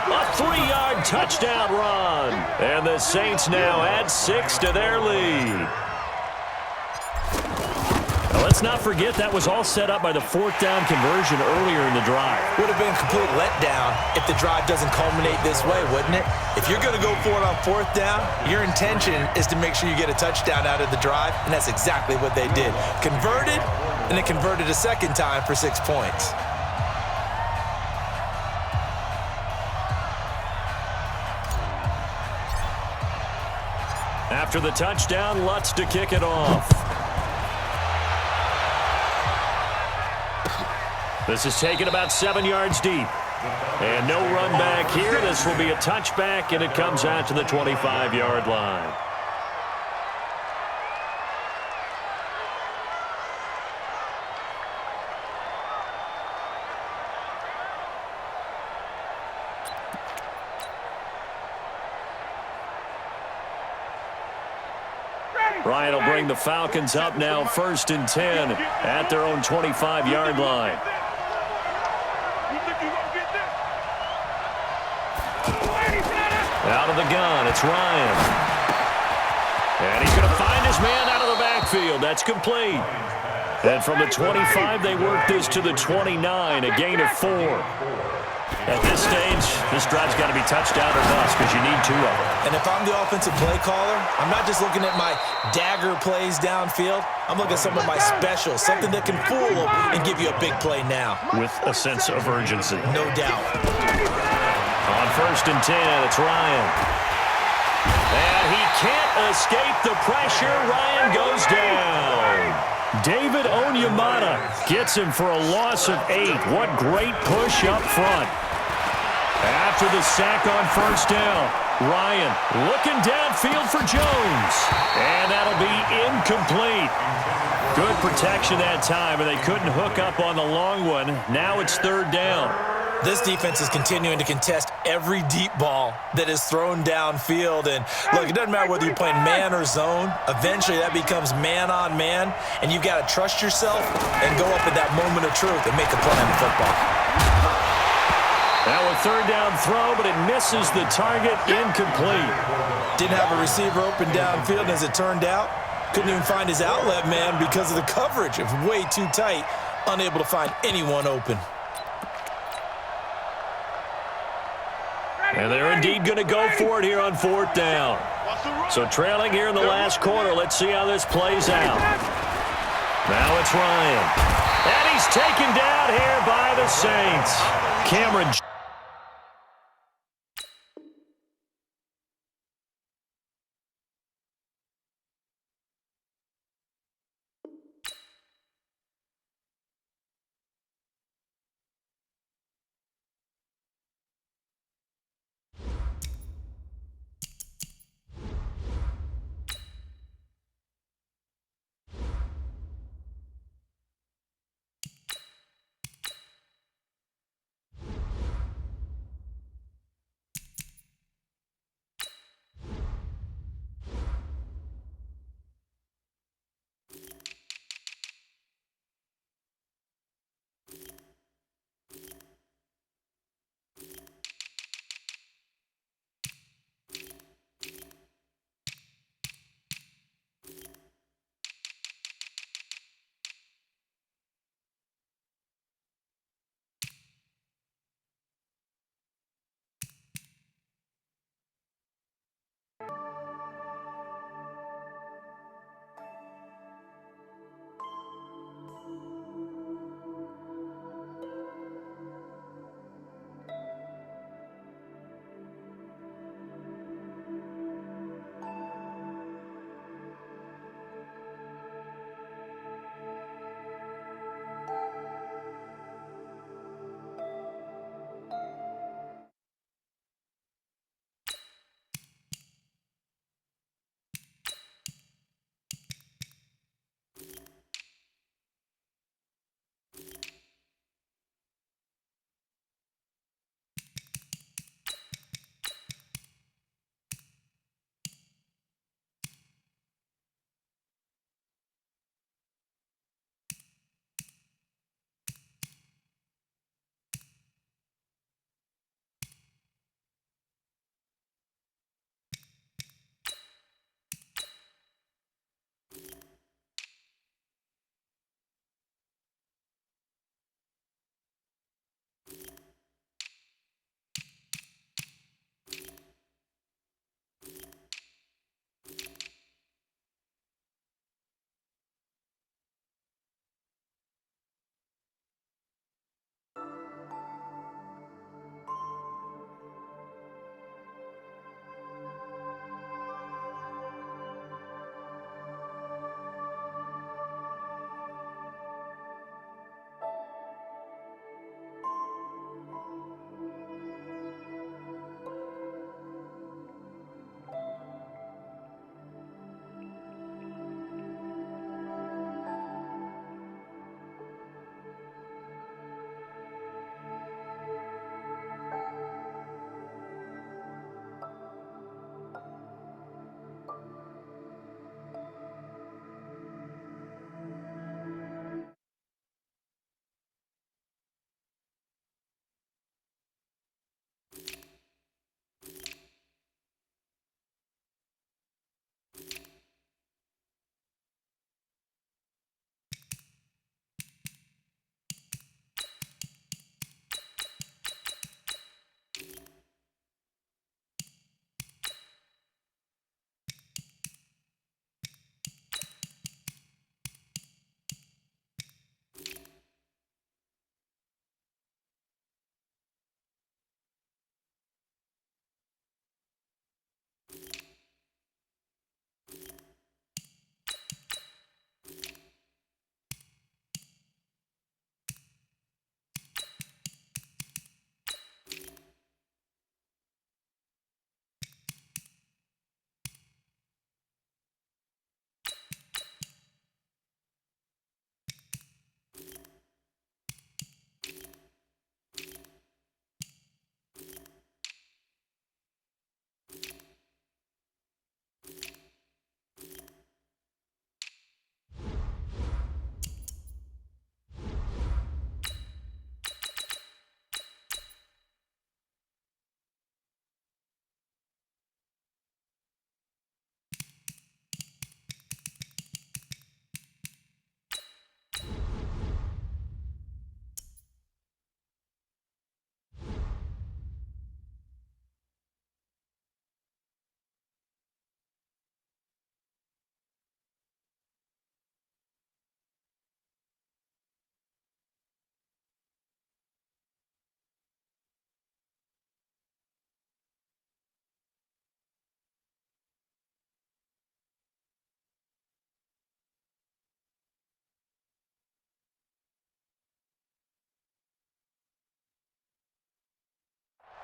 A 3-yard touchdown run. And the Saints now add 6 to their lead. Now, let's not forget that was all set up by the 4th down conversion earlier in the drive. Would have been a complete letdown if the drive doesn't culminate this way, wouldn't it? If you're going to go for it on 4th down, your intention is to make sure you get a touchdown out of the drive, and that's exactly what they did. Converted, and then converted a second time for 6 points. After the touchdown, Lutz to kick it off. This is taken about 7 yards deep. And no run back here. This will be a touchback, and it comes out to the 25-yard line. Ryan will bring the Falcons up now 1st and 10 at their own 25-yard line. Out of the gun, it's Ryan. And he's going to find his man out of the backfield. That's complete. And from the 25, they work this to the 29, a gain of 4. At this stage, this drive's got to be touchdown or bust because you need 2 of them. And if I'm the offensive play caller, I'm not just looking at my dagger plays downfield. I'm looking at some of my specials, something that can fool them and give you a big play now. With a sense of urgency. No doubt. On 1st and 10, it's Ryan. And he can't escape the pressure. Ryan goes down. David Onyemata gets him for a loss of 8. What great push up front. After the sack on 1st down, Ryan looking downfield for Jones. And that'll be incomplete. Good protection that time, and they couldn't hook up on the long one. Now it's 3rd down. This defense is continuing to contest every deep ball that is thrown downfield. And, look, it doesn't matter whether you're playing man or zone. Eventually, that becomes man-on-man, and you've got to trust yourself and go up at that moment of truth and make a play on the football. Now a 3rd down throw, but it misses the target, incomplete. Didn't have a receiver open downfield, and as it turned out, couldn't even find his outlet man because of the coverage. It was way too tight, unable to find anyone open. And they're indeed going to go for it here on 4th down. So trailing here in the last quarter. Let's see how this plays out. Now it's Ryan. And he's taken down here by the Saints. Cameron.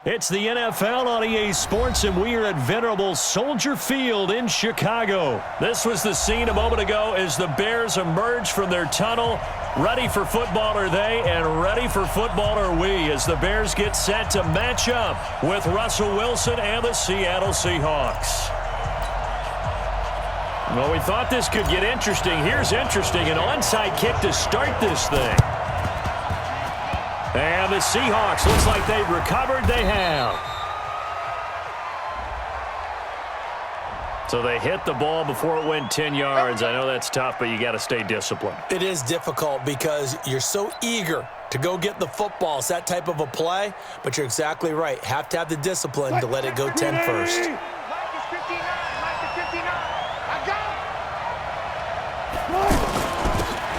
It's the NFL on EA Sports, and we are at venerable Soldier Field in Chicago. This was the scene a moment ago as the Bears emerged from their tunnel. Ready for football are they, and ready for football are we, as the Bears get set to match up with Russell Wilson and the Seattle Seahawks. Well, we thought this could get interesting. Here's interesting, an onside kick to start this thing. And the Seahawks, looks like they've recovered. They have. So they hit the ball before it went 10 yards. I know that's tough, but you got to stay disciplined. It is difficult because you're so eager to go get the football. It's that type of a play, but you're exactly right. Have to have the discipline to let it go 10 first. Mike is 59. Mike is 59. I got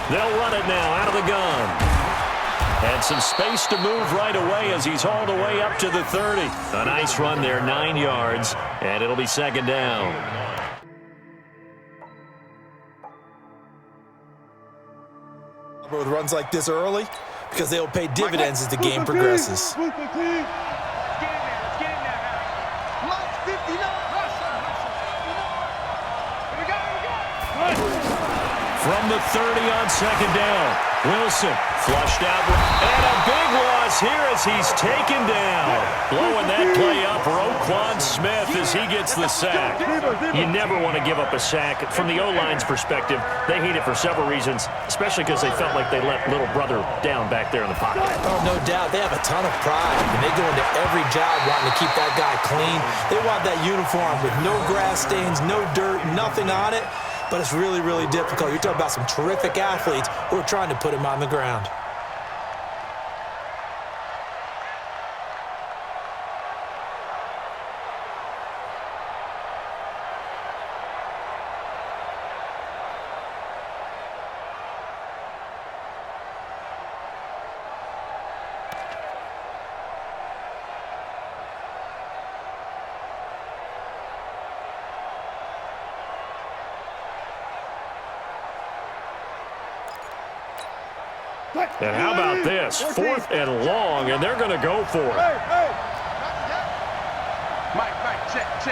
him. They'll run it now out of the gun. And some space to move right away as he's hauled away up to the 30. A nice run there, 9 yards, and it'll be second down. With runs like this early, because they'll pay dividends as the game progresses. Let's get in there. Let's get in there now. Mike 59. Here we go. From the 30 on second down, Wilson flushed out, and a big loss here as he's taken down. Blowing that play up, Roquan Smith as he gets the sack. You never want to give up a sack. From the O-line's perspective, they hate it for several reasons, especially because they felt like they let little brother down back there in the pocket. Oh, no doubt. They have a ton of pride, and they go into every job wanting to keep that guy clean. They want that uniform with no grass stains, no dirt, nothing on it. But it's really, really difficult. You're talking about some terrific athletes who are trying to put him on the ground. And how about this? 4th and long, and they're going to go for it. Mike, check, 59.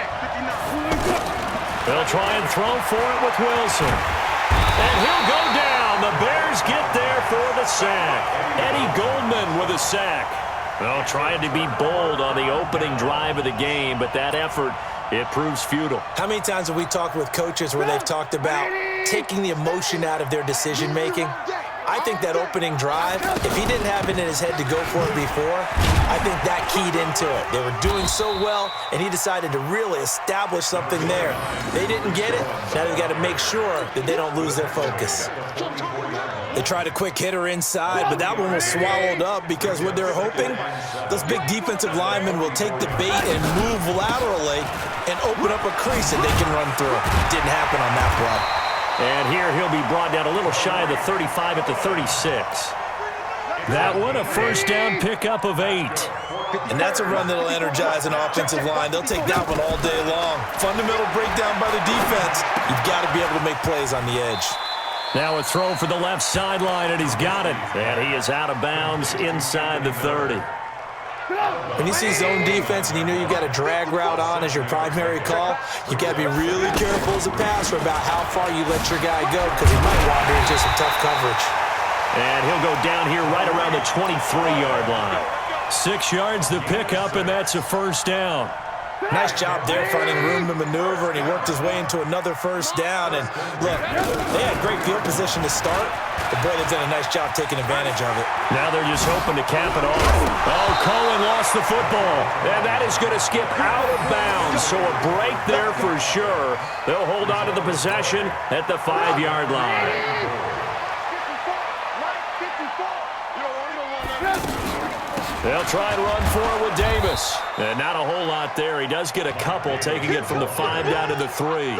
They'll try and throw for it with Wilson. And he'll go down. The Bears get there for the sack. Eddie Goldman with a sack. Well, trying to be bold on the opening drive of the game, but that effort, it proves futile. How many times have we talked with coaches where they've talked about taking the emotion out of their decision-making? I think that opening drive, if he didn't have it in his head to go for it before, I think that keyed into it. They were doing so well, and he decided to really establish something there. They didn't get it. Now they've got to make sure that they don't lose their focus. They tried a quick hitter inside, but that one was swallowed up because what they're hoping, those big defensive linemen will take the bait and move laterally and open up a crease that they can run through. Didn't happen on that play. And here he'll be brought down a little shy of the 35 at the 36. That one a first down pickup of 8. And that's a run that'll energize an offensive line. They'll take that one all day long. Fundamental breakdown by the defense. You've got to be able to make plays on the edge. Now a throw for the left sideline, and he's got it. And he is out of bounds inside the 30. When you see zone defense and you know you've got a drag route on as your primary call, you've got to be really careful as a passer about how far you let your guy go because he might wander into some tough coverage. And he'll go down here right around the 23-yard line. 6 yards the pickup, and that's a first down. Nice job there finding room to maneuver, and he worked his way into another first down. And look, they had great field position to start, but boy, they've done a nice job taking advantage of it. Now they're just hoping to cap it off. Oh, Cohen lost the football, and that is going to skip out of bounds, so a break there for sure. They'll hold on to the possession at the 5-yard line. They'll try and run for it with Davis. And not a whole lot there. He does get a couple, taking it from the 5 down to the 3.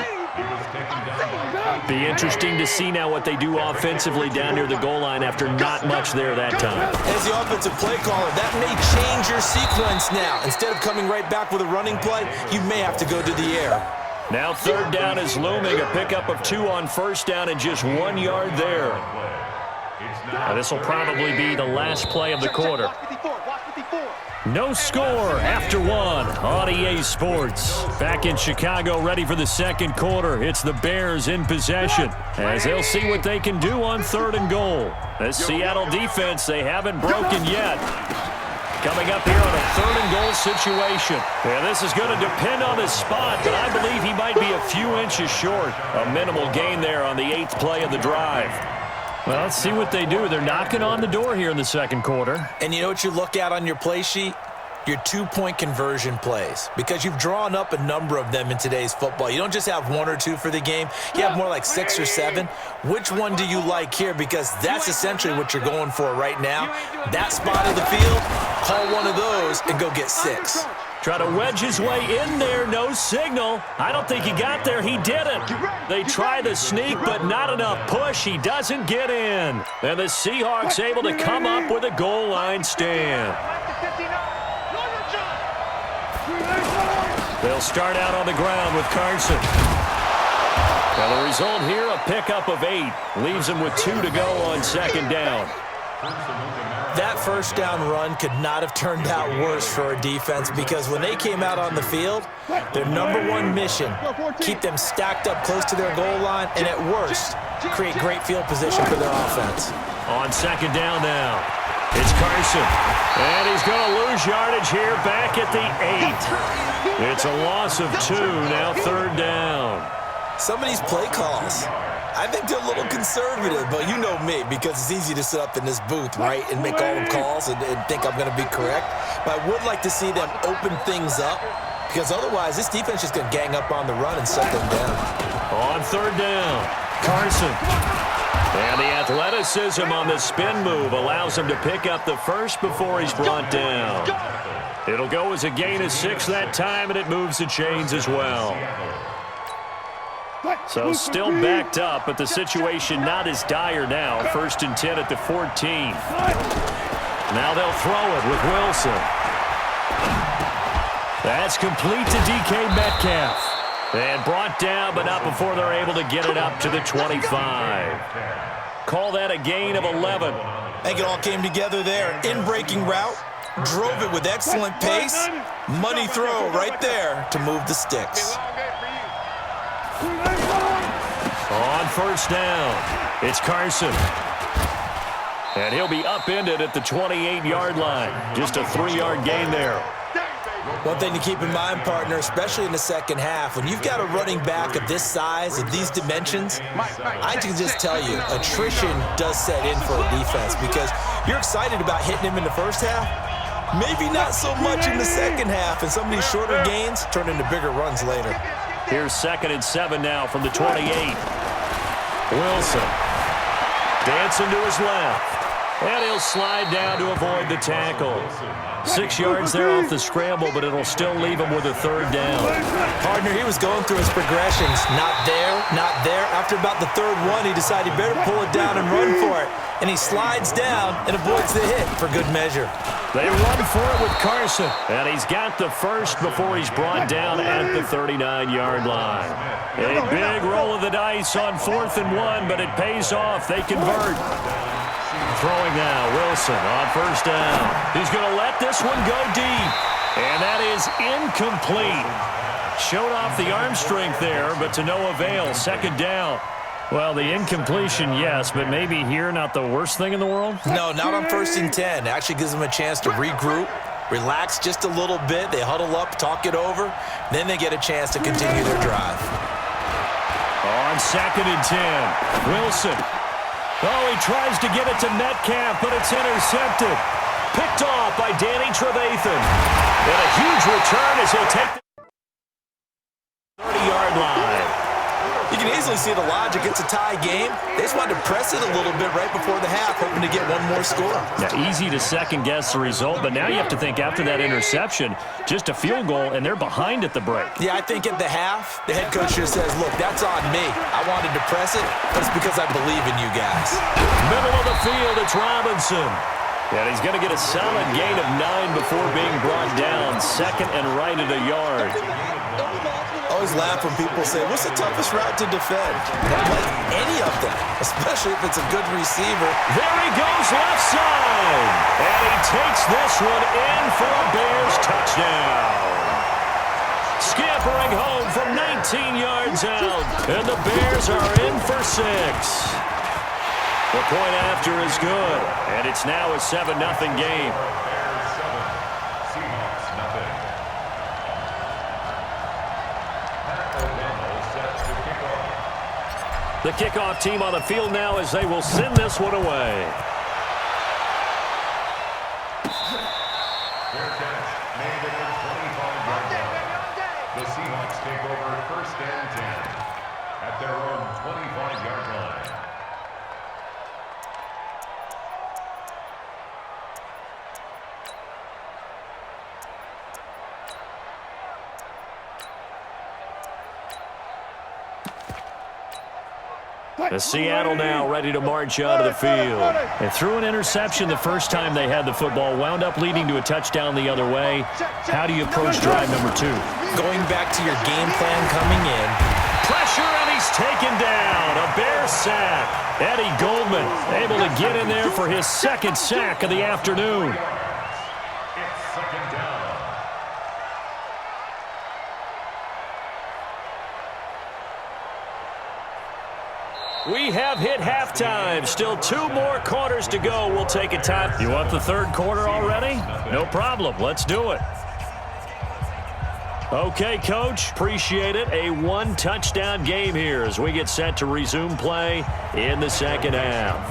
Be interesting to see now what they do offensively down near the goal line after not much there that time. As the offensive play caller, that may change your sequence now. Instead of coming right back with a running play, you may have to go to the air. Now 3rd down is looming. A pickup of 2 on first down and just 1 yard there. Now this will probably be the last play of the quarter. Watch 54. No score after one on EA Sports. Back in Chicago, ready for the second quarter. It's the Bears in possession as they'll see what they can do on 3rd and goal. This Seattle defense, they haven't broken yet. Coming up here on a 3rd and goal situation. Yeah, this is going to depend on his spot, but I believe he might be a few inches short. A minimal gain there on the 8th play of the drive. Well, let's see what they do. They're knocking on the door here in the second quarter. And you know what you look at on your play sheet? Your 2-point conversion plays, because you've drawn up a number of them in today's football. You don't just have 1 or 2 for the game. You have more like 6 or 7. Which one do you like here? Because that's essentially what you're going for right now. That spot of the field, call one of those and go get 6. Try to wedge his way in there, no signal. I don't think he got there. He didn't. They try the sneak, but not enough push. He doesn't get in. And the Seahawks able to come up with a goal line stand. They'll start out on the ground with Carson. Now the result here, a pickup of 8. Leaves him with 2 to go on 2nd down. That first down run could not have turned out worse for a defense, because when they came out on the field, their #1 mission, keep them stacked up close to their goal line, and at worst, create great field position for their offense. On 2nd down now, it's Carson. And he's going to lose yardage here back at the 8. It's a loss of 2, now 3rd down. Some of these play calls, I think they're a little conservative, but you know me, because it's easy to sit up in this booth, right, and make all the calls and think I'm going to be correct. But I would like to see them open things up, because otherwise this defense is going to gang up on the run and shut them down. On 3rd down, Carson. And the athleticism on the spin move allows him to pick up the first before he's brought down. It'll go as a gain of 6 that time, and it moves the chains as well. So still backed up, but the situation not as dire now. 1st and 10 at the 14. Now they'll throw it with Wilson. That's complete to DK Metcalf. And brought down, but not before they're able to get it up to the 25. Call that a gain of 11. I think it all came together there. In-breaking route, drove it with excellent pace. Money throw right there to move the sticks. On 1st down, it's Carson. And he'll be upended at the 28-yard line. Just a 3-yard gain there. One thing to keep in mind, partner, especially in the second half, when you've got a running back of this size, of these dimensions, I can just tell you, attrition does set in for a defense, because you're excited about hitting him in the first half, maybe not so much in the second half, and some of these shorter gains turn into bigger runs later. Here's 2nd and 7 now from the 28. Wilson dancing to his left. And he'll slide down to avoid the tackle. 6 yards there off the scramble, but it'll still leave him with a 3rd down. Partner, he was going through his progressions. Not there, not there. After about the 3rd one, he decided he better pull it down and run for it. And he slides down and avoids the hit for good measure. They run for it with Carson. And he's got the first before he's brought down at the 39-yard line. A big roll of the dice on 4th and 1, but it pays off. They convert. Throwing now, Wilson on 1st down. He's going to let this one go deep. And that is incomplete. Showed off the arm strength there, but to no avail. 2nd down. Well, the incompletion, yes, but maybe here not the worst thing in the world? No, not on 1st and 10. It actually gives them a chance to regroup, relax just a little bit. They huddle up, talk it over. Then they get a chance to continue their drive. On 2nd and 10, Wilson. Oh, he tries to get it to Metcalf, but it's intercepted. Picked off by Danny Trevathan. And a huge return as he'll take the 30-yard line. You can easily see the logic. It's a tie game. They just wanted to press it a little bit right before the half, hoping to get one more score. Yeah, easy to second-guess the result, but now you have to think after that interception, just a field goal, and they're behind at the break. Yeah, I think at the half, the head coach just says, look, that's on me. I wanted to press it, but it's because I believe in you guys. Middle of the field, it's Robinson. And he's going to get a solid gain of 9 before being brought down. second and right at a yard. I always laugh when people say, what's the toughest route to defend? Not like any of them, especially if it's a good receiver. There he goes left side. And he takes this one in for a Bears touchdown. Scampering home from 19 yards out. And the Bears are in for 6. The point after is good. And it's now a 7-0 game. The kickoff team on the field now as they will send this one away. Fair catch made at the 25-yard line. The Seahawks take over 1st and 10 at their own 25-yard line. As Seattle now ready to march out of the field. They threw an interception the first time they had the football, wound up leading to a touchdown the other way. How do you approach drive number 2? Going back to your game plan coming in. Pressure, and he's taken down. A Bear sack. Eddie Goldman able to get in there for his 2nd sack of the afternoon. It's 2nd down. We have hit halftime. Still 2 more quarters to go. We'll take a time. You want the 3rd quarter already? No problem. Let's do it. Okay, Coach. Appreciate it. A 1-touchdown game here as we get set to resume play in the 2nd half.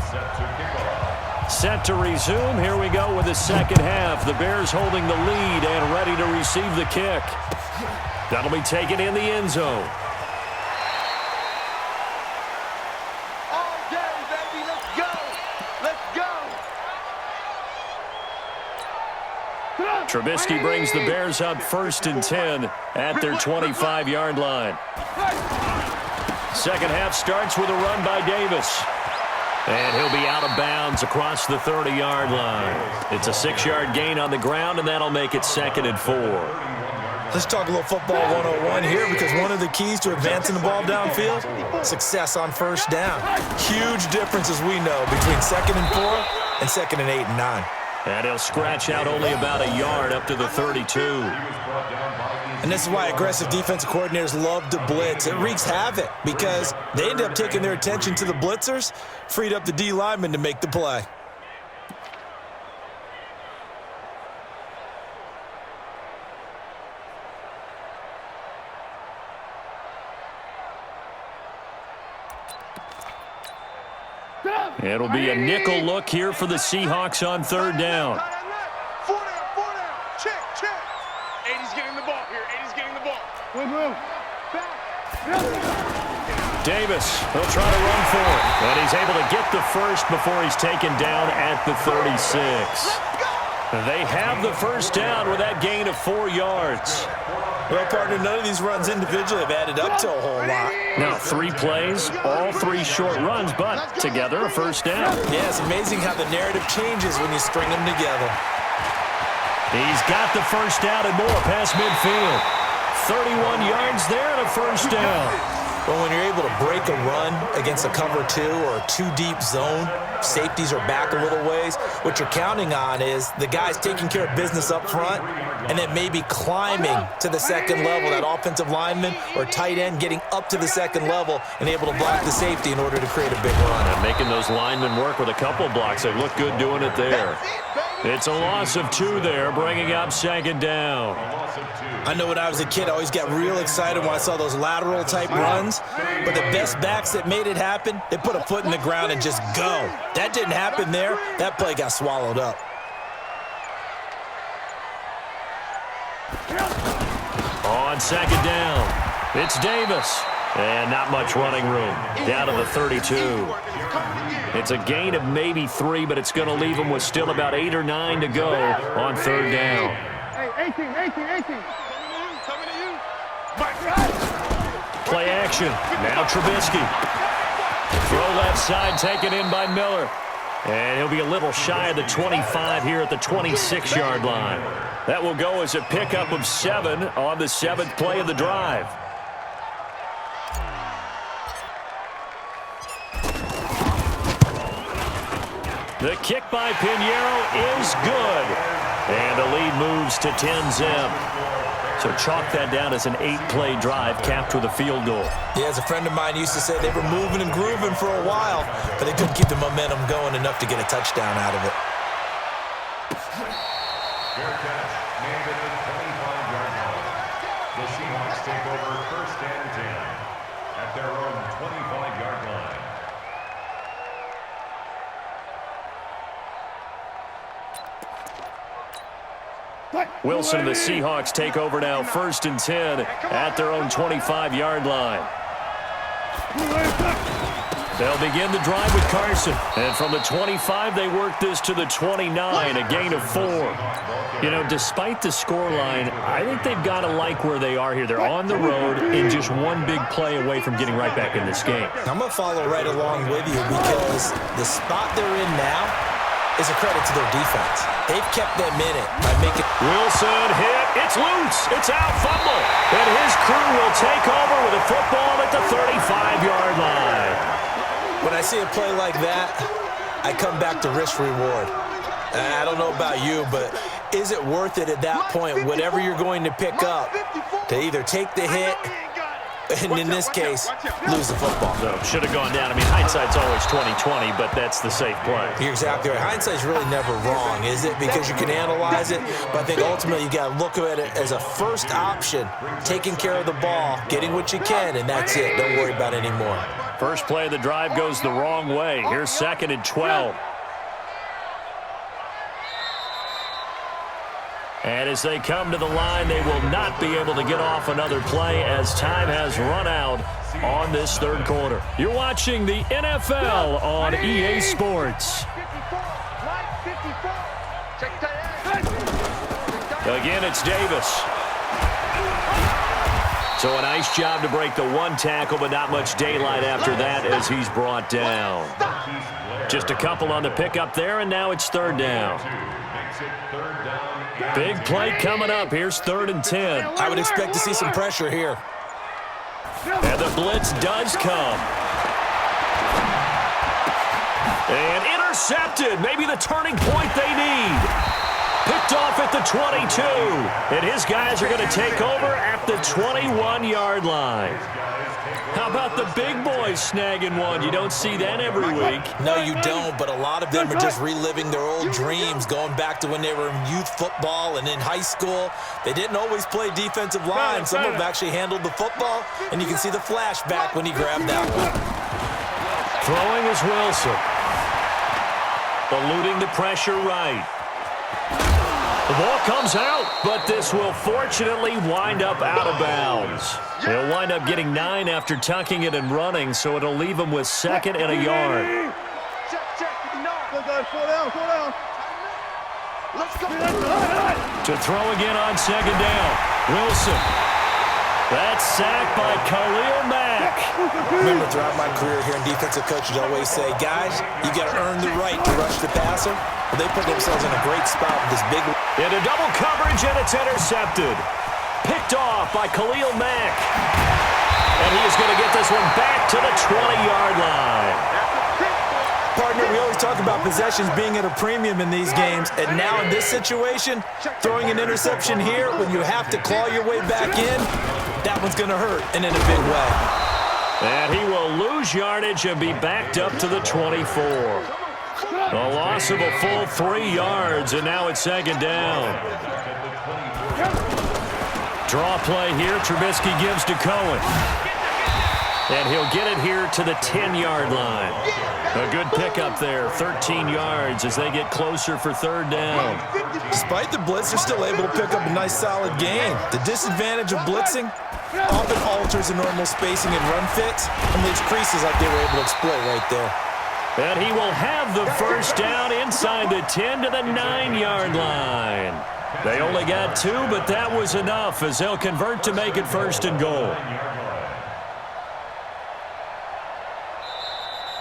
Set to resume. Here we go with the 2nd half. The Bears holding the lead and ready to receive the kick. That'll be taken in the end zone. Trubisky brings the Bears up 1st and 10 at their 25-yard line. 2nd half starts with a run by Davis. And he'll be out of bounds across the 30-yard line. It's a 6-yard gain on the ground, and that'll make it 2nd and 4. Let's talk a little football 101 here, because one of the keys to advancing the ball downfield, success on 1st down. Huge difference, as we know, between 2nd and 4 and 2nd and 8 and 9. And he'll scratch out only about a yard up to the 32. And this is why aggressive defensive coordinators love to blitz. It wreaks havoc because they end up taking their attention to the blitzers, freed up the D lineman to make the play. It'll be a nickel look here for the Seahawks on 3rd down. 4 down. Check. 80's getting the ball here. 80's getting the ball. Move. Davis, he'll try to run for it. And he's able to get the first before he's taken down at the 36. They have the 1st down with that gain of 4 yards. Well, partner, none of these runs individually have added up to a whole lot. Now 3 plays, all 3 short runs, but together a 1st down. Yeah, it's amazing how the narrative changes when you string them together. He's got the 1st down and more past midfield. 31 yards there and a 1st down. But when you're able to break a run against a cover 2 or a 2-deep zone, safeties are back a little ways. What you're counting on is the guys taking care of business up front and then maybe climbing to the 2nd level, that offensive lineman or tight end getting up to the 2nd level and able to block the safety in order to create a big run. And making those linemen work with a couple blocks. They look good doing it there. It's a loss of 2 there, bringing up 2nd down. I know when I was a kid, I always got real excited when I saw those lateral-type runs. But the best backs that made it happen, they put a foot in the ground and just go. That didn't happen there. That play got swallowed up. On 2nd down, it's Davis. And not much running room. Down to the 32. It's a gain of maybe 3, but it's going to leave him with still about 8 or 9 to go on 3rd down. Hey, 18. Coming to you. Play action. Now Trubisky. Throw left side taken in by Miller. And he'll be a little shy of the 25 here at the 26-yard line. That will go as a pickup of 7 on the 7th play of the drive. The kick by Pinheiro is good. And the lead moves to 10-zip. So chalk that down as an 8-play drive capped with a field goal. Yeah, as a friend of mine used to say, they were moving and grooving for a while, but they couldn't keep the momentum going enough to get a touchdown out of it. Fair catch, made at the 25-yard line. The Seahawks take over 1st and 10 at their own 25-yard line. Wilson and the Seahawks take over now 1st and 10 at their own 25-yard line. They'll begin the drive with Carson. And from the 25, they work this to the 29, a gain of 4. You know, despite the scoreline, I think they've got to like where they are here. They're on the road and just one big play away from getting right back in this game. I'm going to follow right along with you because the spot they're in now is a credit to their defense. They've kept them in it by making... Wilson hit. It's loose. It's out. Fumble. And his crew will take over with a football at the 35-yard line. When I see a play like that, I come back to risk-reward. I don't know about you, but is it worth it at that point, whatever you're going to pick up, to either take the hit and in this case, lose the football? No, should have gone down. I mean, hindsight's always 20/20, but that's the safe play. You're exactly right. Hindsight's really never wrong, is it? Because you can analyze it, but I think ultimately you got to look at it as a first option, taking care of the ball, getting what you can, and that's it. Don't worry about it anymore. First play of the drive goes the wrong way. Here's 2nd and 12. And as they come to the line, they will not be able to get off another play as time has run out on this 3rd quarter. You're watching the NFL on EA Sports. Again, it's Davis. So a nice job to break the 1 tackle, but not much daylight after that as he's brought down. Just a couple on the pickup there, and now it's 3rd down. Big play coming up. Here's 3rd and 10. I would expect to see some pressure here. And the blitz does come. And intercepted. Maybe the turning point they need. Picked off at the 22. And his guys are going to take over at the 21-yard line. How about the big boys snagging one? You don't see that every week. No, you don't, but a lot of them are just reliving their old dreams, going back to when they were in youth football and in high school. They didn't always play defensive line. Some of them actually handled the football, and you can see the flashback when he grabbed that one. Throwing is Wilson. Eluding the pressure right. The ball comes out, but this will fortunately wind up out of bounds. He'll wind up getting 9 after tucking it and running, so it'll leave him with 2nd and a yard. To throw again on 2nd down. Wilson. That's sacked by Khalil Mack. Remember, throughout my career here in defensive coaches always say, guys, you got to earn the right to rush the passer. Well, they put themselves in a great spot with this big... Into double coverage, and it's intercepted. Picked off by Khalil Mack. And he is going to get this one back to the 20-yard line. Partner, we always talk about possessions being at a premium in these games, and now in this situation, throwing an interception here when you have to claw your way back in, that one's going to hurt, and in a big way. And he will lose yardage and be backed up to the 24. A loss of a full 3 yards, and now it's 2nd down. Draw play here. Trubisky gives to Cohen. And he'll get it here to the 10-yard line. A good pickup there, 13 yards as they get closer for 3rd down. Despite the blitz, they're still able to pick up a nice solid gain. The disadvantage of blitzing often alters the normal spacing and run fits and leaves creases like they were able to exploit right there. And he will have the 1st down inside the 10 to the 9-yard line. They only got 2, but that was enough as they'll convert to make it 1st and goal.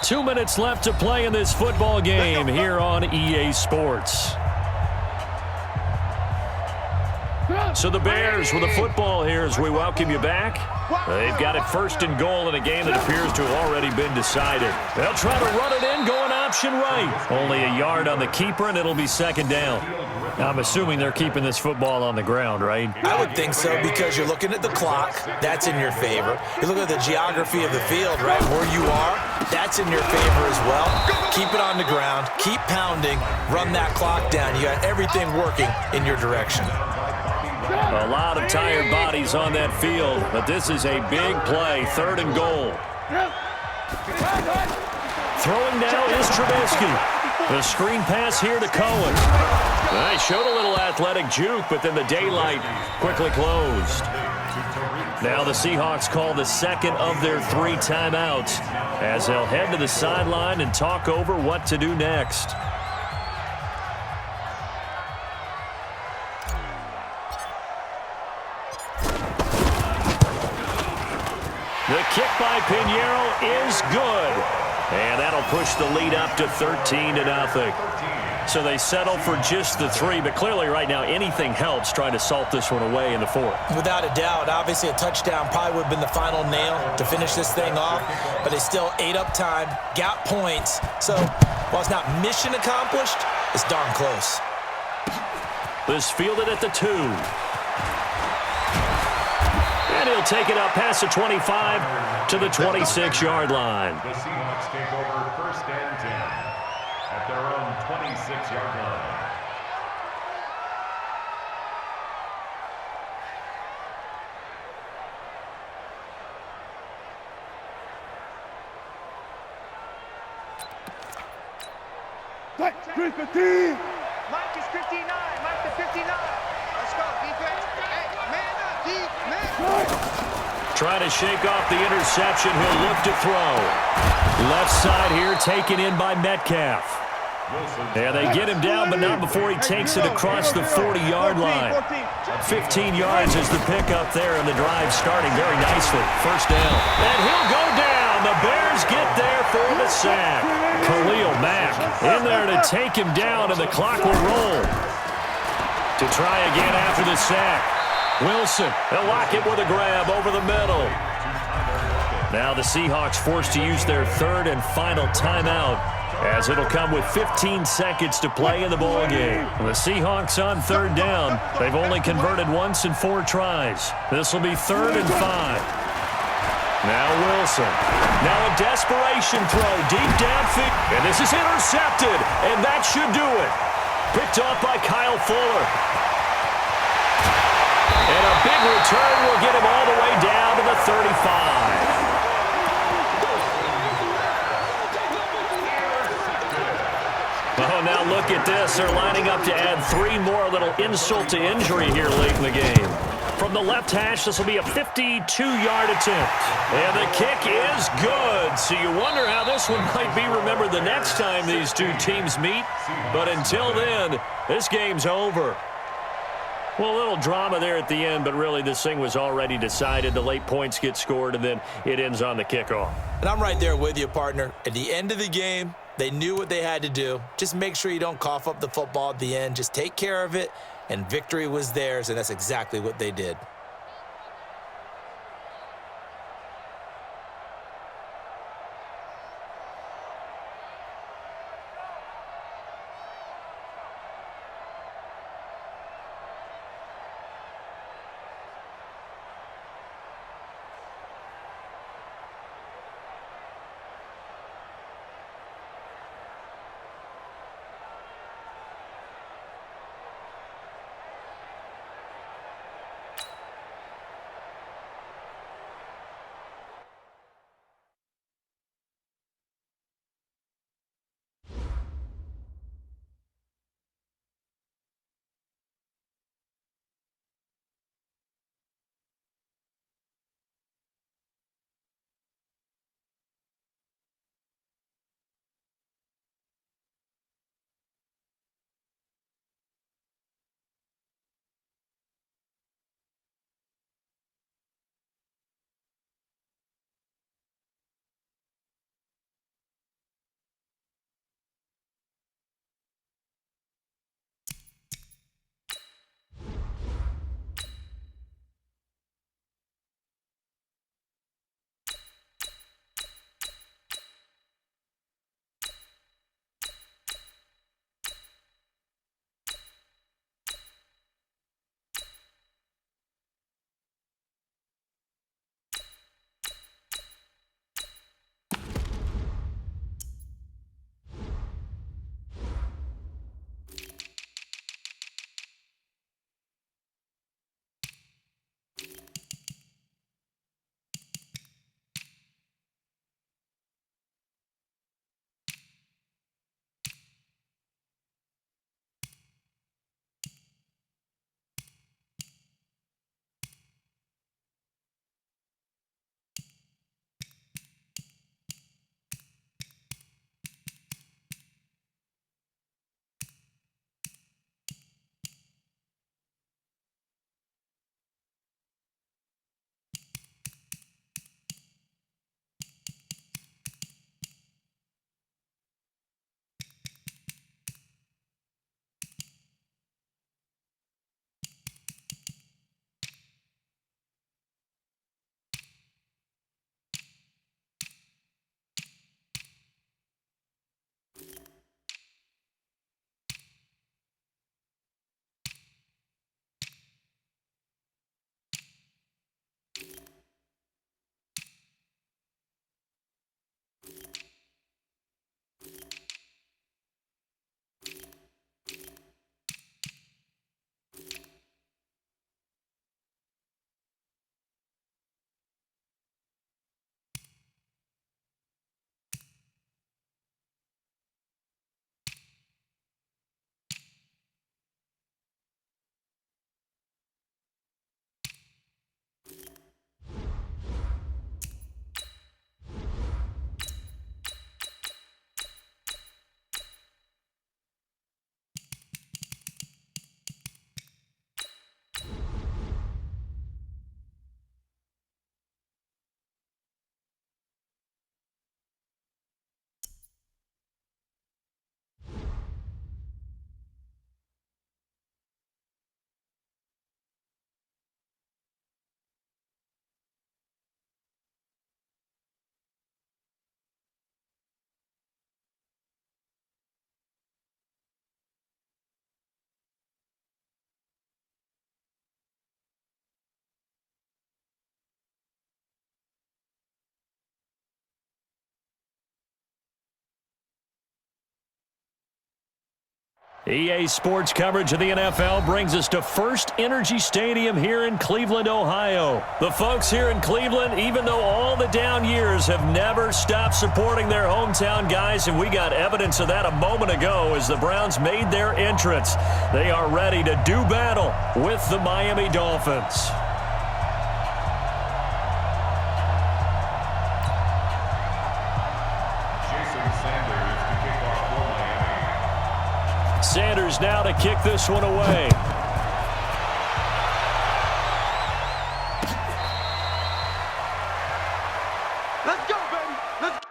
2 minutes left to play in this football game here on EA Sports. So the Bears with the football here as we welcome you back. They've got it 1st and goal in a game that appears to have already been decided. They'll try to run it in, going option right. Only a yard on the keeper, and it'll be 2nd down. Now, I'm assuming they're keeping this football on the ground, right? I would think so because you're looking at the clock. That's in your favor. You look at the geography of the field, right, where you are. That's in your favor as well. Keep it on the ground. Keep pounding. Run that clock down. You got everything working in your direction. A lot of tired bodies on that field, but this is a big play, 3rd and goal. Throwing now is Trubisky. The screen pass here to Cohen. They showed a little athletic juke, but then the daylight quickly closed. Now the Seahawks call the 2nd of their 3 timeouts as they'll head to the sideline and talk over what to do next. The kick by Pinheiro is good. And that'll push the lead up to 13-0. So they settle for just the 3, but clearly right now anything helps trying to salt this one away in the 4th. Without a doubt, obviously a touchdown probably would have been the final nail to finish this thing off, but they still ate up time, got points. So while it's not mission accomplished, it's darn close. This fielded at the 2. And he'll take it up past the 25 to the 26-yard line. The Seahawks take over 1st and 10 at their own 26-yard line. Mike is 59. Mike the 59. Let's go, defense. Hey, man up, man. Trying to shake off the interception. He'll look to throw. Left side here taken in by Metcalf. Yeah, they get him down, but not before he takes it across the 40-yard line. 15 yards is the pickup there, and the drive starting very nicely. 1st down. And he'll go down. The Bears get there for the sack. Khalil Mack in there to take him down, and the clock will roll. To try again after the sack. Wilson, they'll lock it with a grab over the middle. Now the Seahawks forced to use their 3rd and final timeout as it'll come with 15 seconds to play in the ball game. The Seahawks on 3rd down. They've only converted once in 4 tries. This will be 3rd and 5. Now Wilson. Now a desperation throw deep downfield. And this is intercepted, and that should do it. Picked off by Kyle Fuller. And a big return will get him all the way down to the 35. Oh, now look at this. They're lining up to add 3 more, a little insult to injury here late in the game. From the left hash, this will be a 52-yard attempt. And the kick is good. So you wonder how this one might be remembered the next time these 2 teams meet. But until then, this game's over. Well, a little drama there at the end, but really this thing was already decided. The late points get scored, and then it ends on the kickoff. And I'm right there with you, partner. At the end of the game, they knew what they had to do. Just make sure you don't cough up the football at the end. Just take care of it, and victory was theirs, and that's exactly what they did. EA Sports coverage of the NFL brings us to First Energy Stadium here in Cleveland, Ohio. The folks here in Cleveland, even though all the down years, have never stopped supporting their hometown guys, and we got evidence of that a moment ago as the Browns made their entrance. They are ready to do battle with the Miami Dolphins. Sanders now to kick this one away. Let's go, baby. Let's go.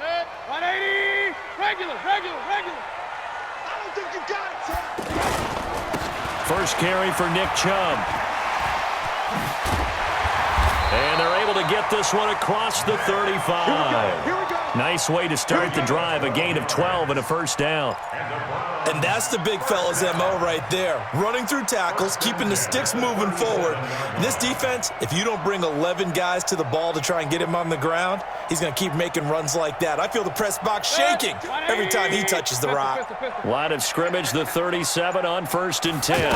Set, 180, regular. I don't think you got it, sir. First carry for Nick Chubb. And they're able to get this one across the 35. Here we go. Nice way to start the drive, a gain of 12 and a first down. And that's the big fella's MO right there. Running through tackles, keeping the sticks moving forward. This defense, if you don't bring 11 guys to the ball to try and get him on the ground, he's going to keep making runs like that. I feel the press box shaking every time he touches the rock. Line of scrimmage, the 37 on 1st and 10.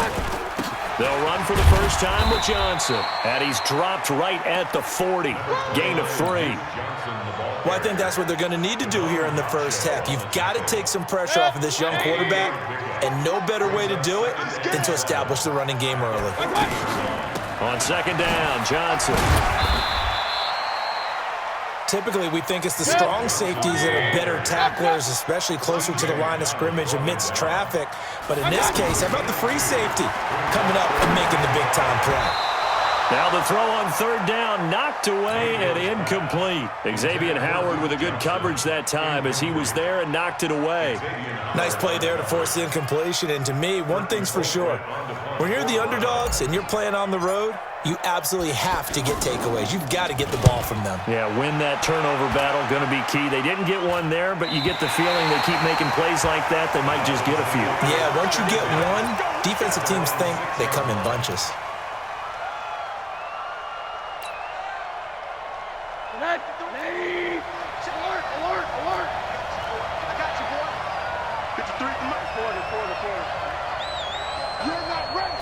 They'll run for the first time with Johnson. And he's dropped right at the 40. Gain of 3. Well, I think that's what they're going to need to do here in the first half. You've got to take some pressure off of this young quarterback, and no better way to do it than to establish the running game early. On 2nd down, Johnson. Typically, we think it's the strong safeties that are better tacklers, especially closer to the line of scrimmage amidst traffic. But in this case, how about the free safety coming up and making the big-time play? Now the throw on 3rd down, knocked away and incomplete. Xavier Howard with a good coverage that time as he was there and knocked it away. Nice play there to force the incompletion. And to me, one thing's for sure. When you're the underdogs and you're playing on the road, you absolutely have to get takeaways. You've got to get the ball from them. Yeah, win that turnover battle, going to be key. They didn't get one there, but you get the feeling they keep making plays like that, they might just get a few. Yeah, once you get one, defensive teams think they come in bunches. Alert. I got you, boy. 53 from my quarter. You're not ready.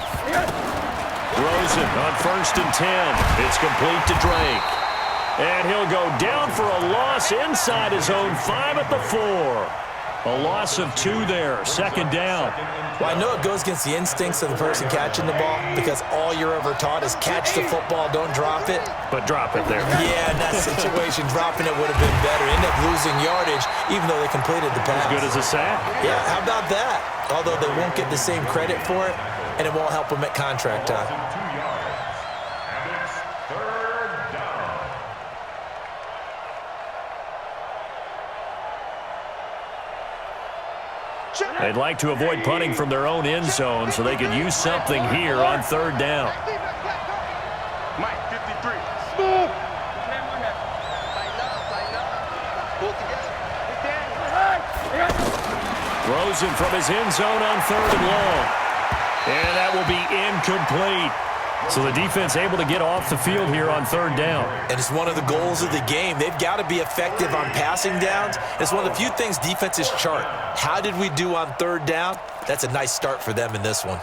Throws it on 1st and 10. It's complete to Drake. And he'll go down for a loss inside his own 5 at the 4. A loss of 2 there, 2nd down. Well, I know it goes against the instincts of the person catching the ball because all you're ever taught is catch the football, don't drop it. But drop it there. Yeah, in that situation, dropping it would have been better. End up losing yardage, even though they completed the pass. As good as a sack. Yeah, how about that? Although they won't get the same credit for it, and it won't help them at contract time. They'd like to avoid punting from their own end zone so they could use something here on third down. Mike, 53. Smooth. Pull together. Throws it from his end zone on third and long. And that will be incomplete. So the defense able to get off the field here on third down. And it's one of the goals of the game. They've got to be effective on passing downs. It's one of the few things defenses chart. How did we do on third down? That's a nice start for them in this one.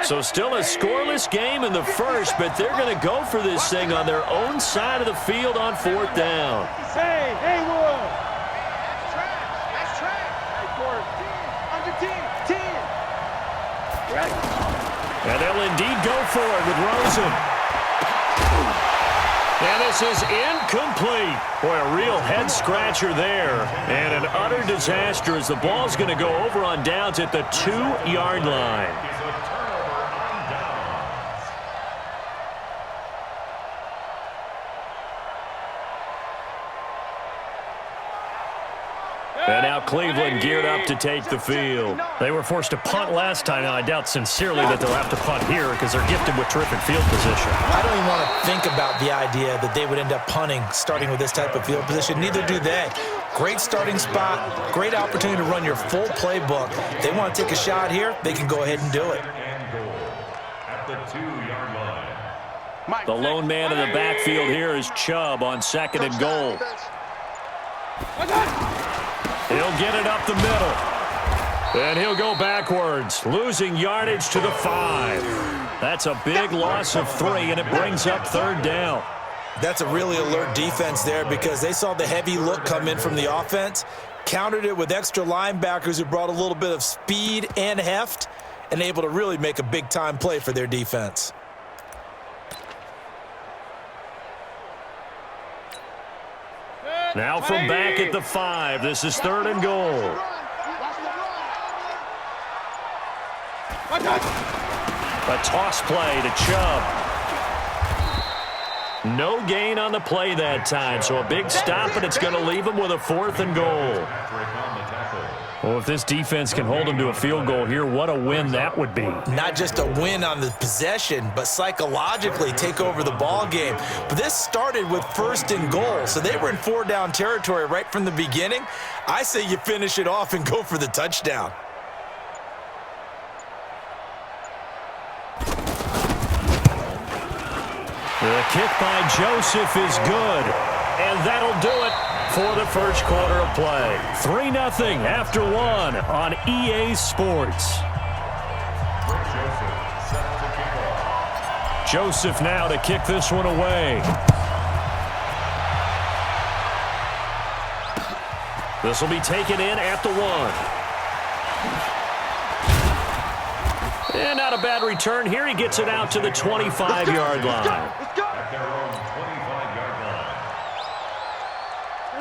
So still a scoreless game in the first, but they're going to go for this thing on their own side of the field on fourth down. Hey, Haywood. That's trash. That's trash. Under 10. 10. And they'll indeed go for it with Rosen. And this is incomplete. Boy, a real head-scratcher there. And an utter disaster as the ball's going to go over on downs at the 2-yard line. And now Cleveland geared up to take the field. They were forced to punt last time. Now, I doubt sincerely that they'll have to punt here because they're gifted with terrific field position. I don't even want to think about the idea that they would end up punting starting with this type of field position. Neither do they. Great starting spot, great opportunity to run your full playbook. They want to take a shot here, they can go ahead and do it. At the 2-yard line. The lone man in the backfield here is Chubb on second and goal. He'll get it up the middle. And he'll go backwards, losing yardage to the 5. That's a big loss of 3, and it brings up third down. That's a really alert defense there because they saw the heavy look come in from the offense, countered it with extra linebackers who brought a little bit of speed and heft, and able to really make a big-time play for their defense. Now from back at the 5, this is third and goal. A toss play to Chubb. No gain on the play that time, so a big stop, and it's going to leave him with a 4th and goal. Well, if this defense can hold them to a field goal here, what a win that would be. Not just a win on the possession, but psychologically take over the ball game. But this started with 1st and goal, so they were in 4-down territory right from the beginning. I say you finish it off and go for the touchdown. The kick by Joseph is good, and that'll do it for the first quarter of play. 3-0 after 1 on EA Sports. Joseph now to kick this one away. This will be taken in at the 1. And not a bad return here. He gets it out to the 25-yard line.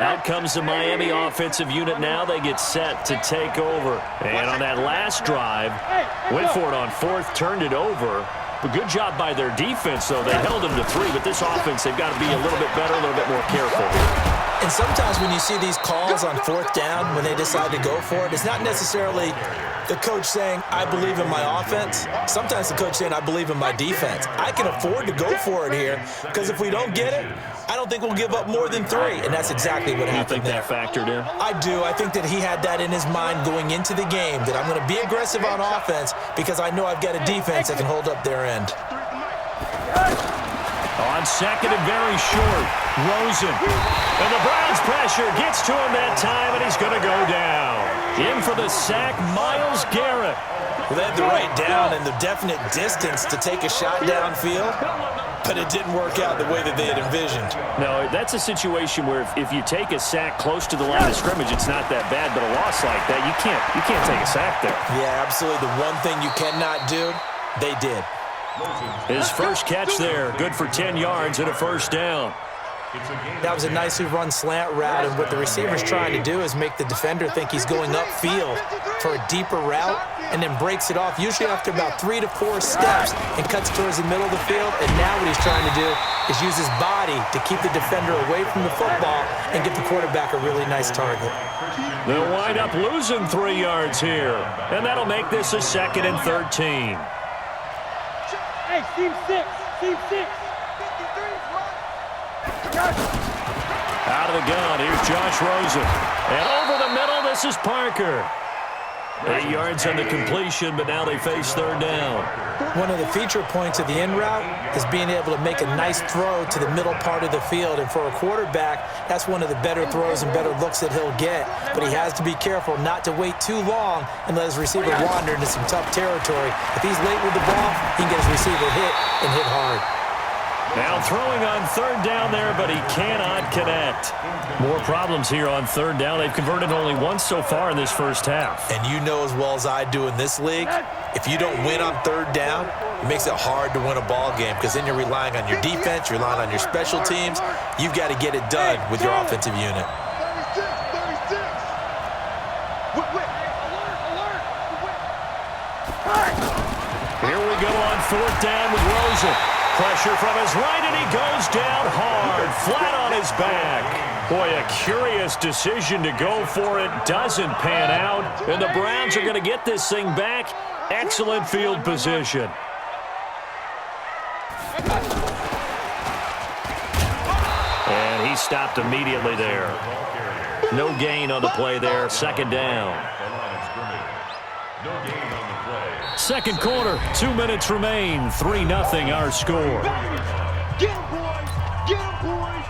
Out comes the Miami offensive unit now. They get set to take over. And on that last drive, went for it on 4th, turned it over. But good job by their defense, though. They held them to 3, but this offense, they've got to be a little bit better, a little bit more careful. And sometimes when you see these calls on 4th down, when they decide to go for it, it's not necessarily the coach saying, I believe in my offense. Sometimes the coach saying, I believe in my defense. I can afford to go for it here because if we don't get it, I don't think we'll give up more than 3. And that's exactly what happened there. You think that factored in? I do. I think that he had that in his mind going into the game, that I'm going to be aggressive on offense because I know I've got a defense that can hold up their end. On second and very short, Rosen. And the Browns pressure gets to him that time, and he's going to go down. In for the sack, Myles Garrett. Well, they had the right down and the definite distance to take a shot downfield, but it didn't work out the way that they had envisioned. No, that's a situation where if you take a sack close to the line of scrimmage, it's not that bad, but a loss like that, you can't take a sack there. Yeah, absolutely. The one thing you cannot do, they did. His first catch there, good for 10 yards and a first down. That was a nicely run slant route, and what the receiver's trying to do is make the defender think he's going upfield for a deeper route and then breaks it off, usually after about 3 to 4 steps, and cuts towards the middle of the field. And now what he's trying to do is use his body to keep the defender away from the football and give the quarterback a really nice target. They'll wind up losing 3 yards here, and that'll make this a 2nd and 13. Hey, team 6, team 6. Out of the gun, here's Josh Rosen. And over the middle, this is Parker. 8 yards on the completion, but now they face 3rd down. One of the feature points of the in route is being able to make a nice throw to the middle part of the field. And for a quarterback, that's one of the better throws and better looks that he'll get. But he has to be careful not to wait too long and let his receiver wander into some tough territory. If he's late with the ball, he can get his receiver hit and hit hard. Now throwing on 3rd down there, but he cannot connect. More problems here on 3rd down. They've converted only once so far in this first half. And you know as well as I do in this league, if you don't win on 3rd down, it makes it hard to win a ball game because then you're relying on your defense, you're relying on your special teams. You've got to get it done with your offensive unit. 36. Here we go on 4th down with Rosen. Pressure from his right, and he goes down hard, flat on his back. Boy, a curious decision to go for it. Doesn't pan out, and the Browns are going to get this thing back. Excellent field position. And he stopped immediately there. No gain on the play there. 2nd down. Second quarter, 2 minutes remain. 3-0 our score. Get him, boys. Get him, boys.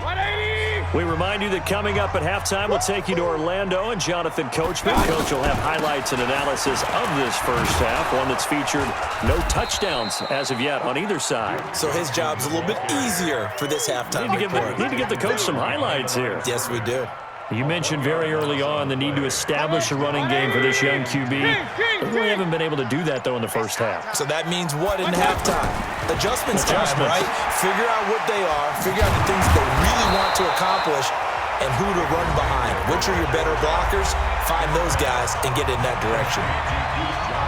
180. We remind you that coming up at halftime, we'll take you to Orlando and Jonathan Coachman. Coach will have highlights and analysis of this first half, one that's featured no touchdowns as of yet on either side. So his job's a little bit easier for this halftime report. Need to give the coach some highlights here. Yes, we do. You mentioned very early on the need to establish a running game for this young QB. They really haven't been able to do that, though, in the first half. So that means what in halftime? Adjustments time, right? Figure out what they are, figure out the things they really want to accomplish, and who to run behind. Which are your better blockers? Find those guys and get in that direction.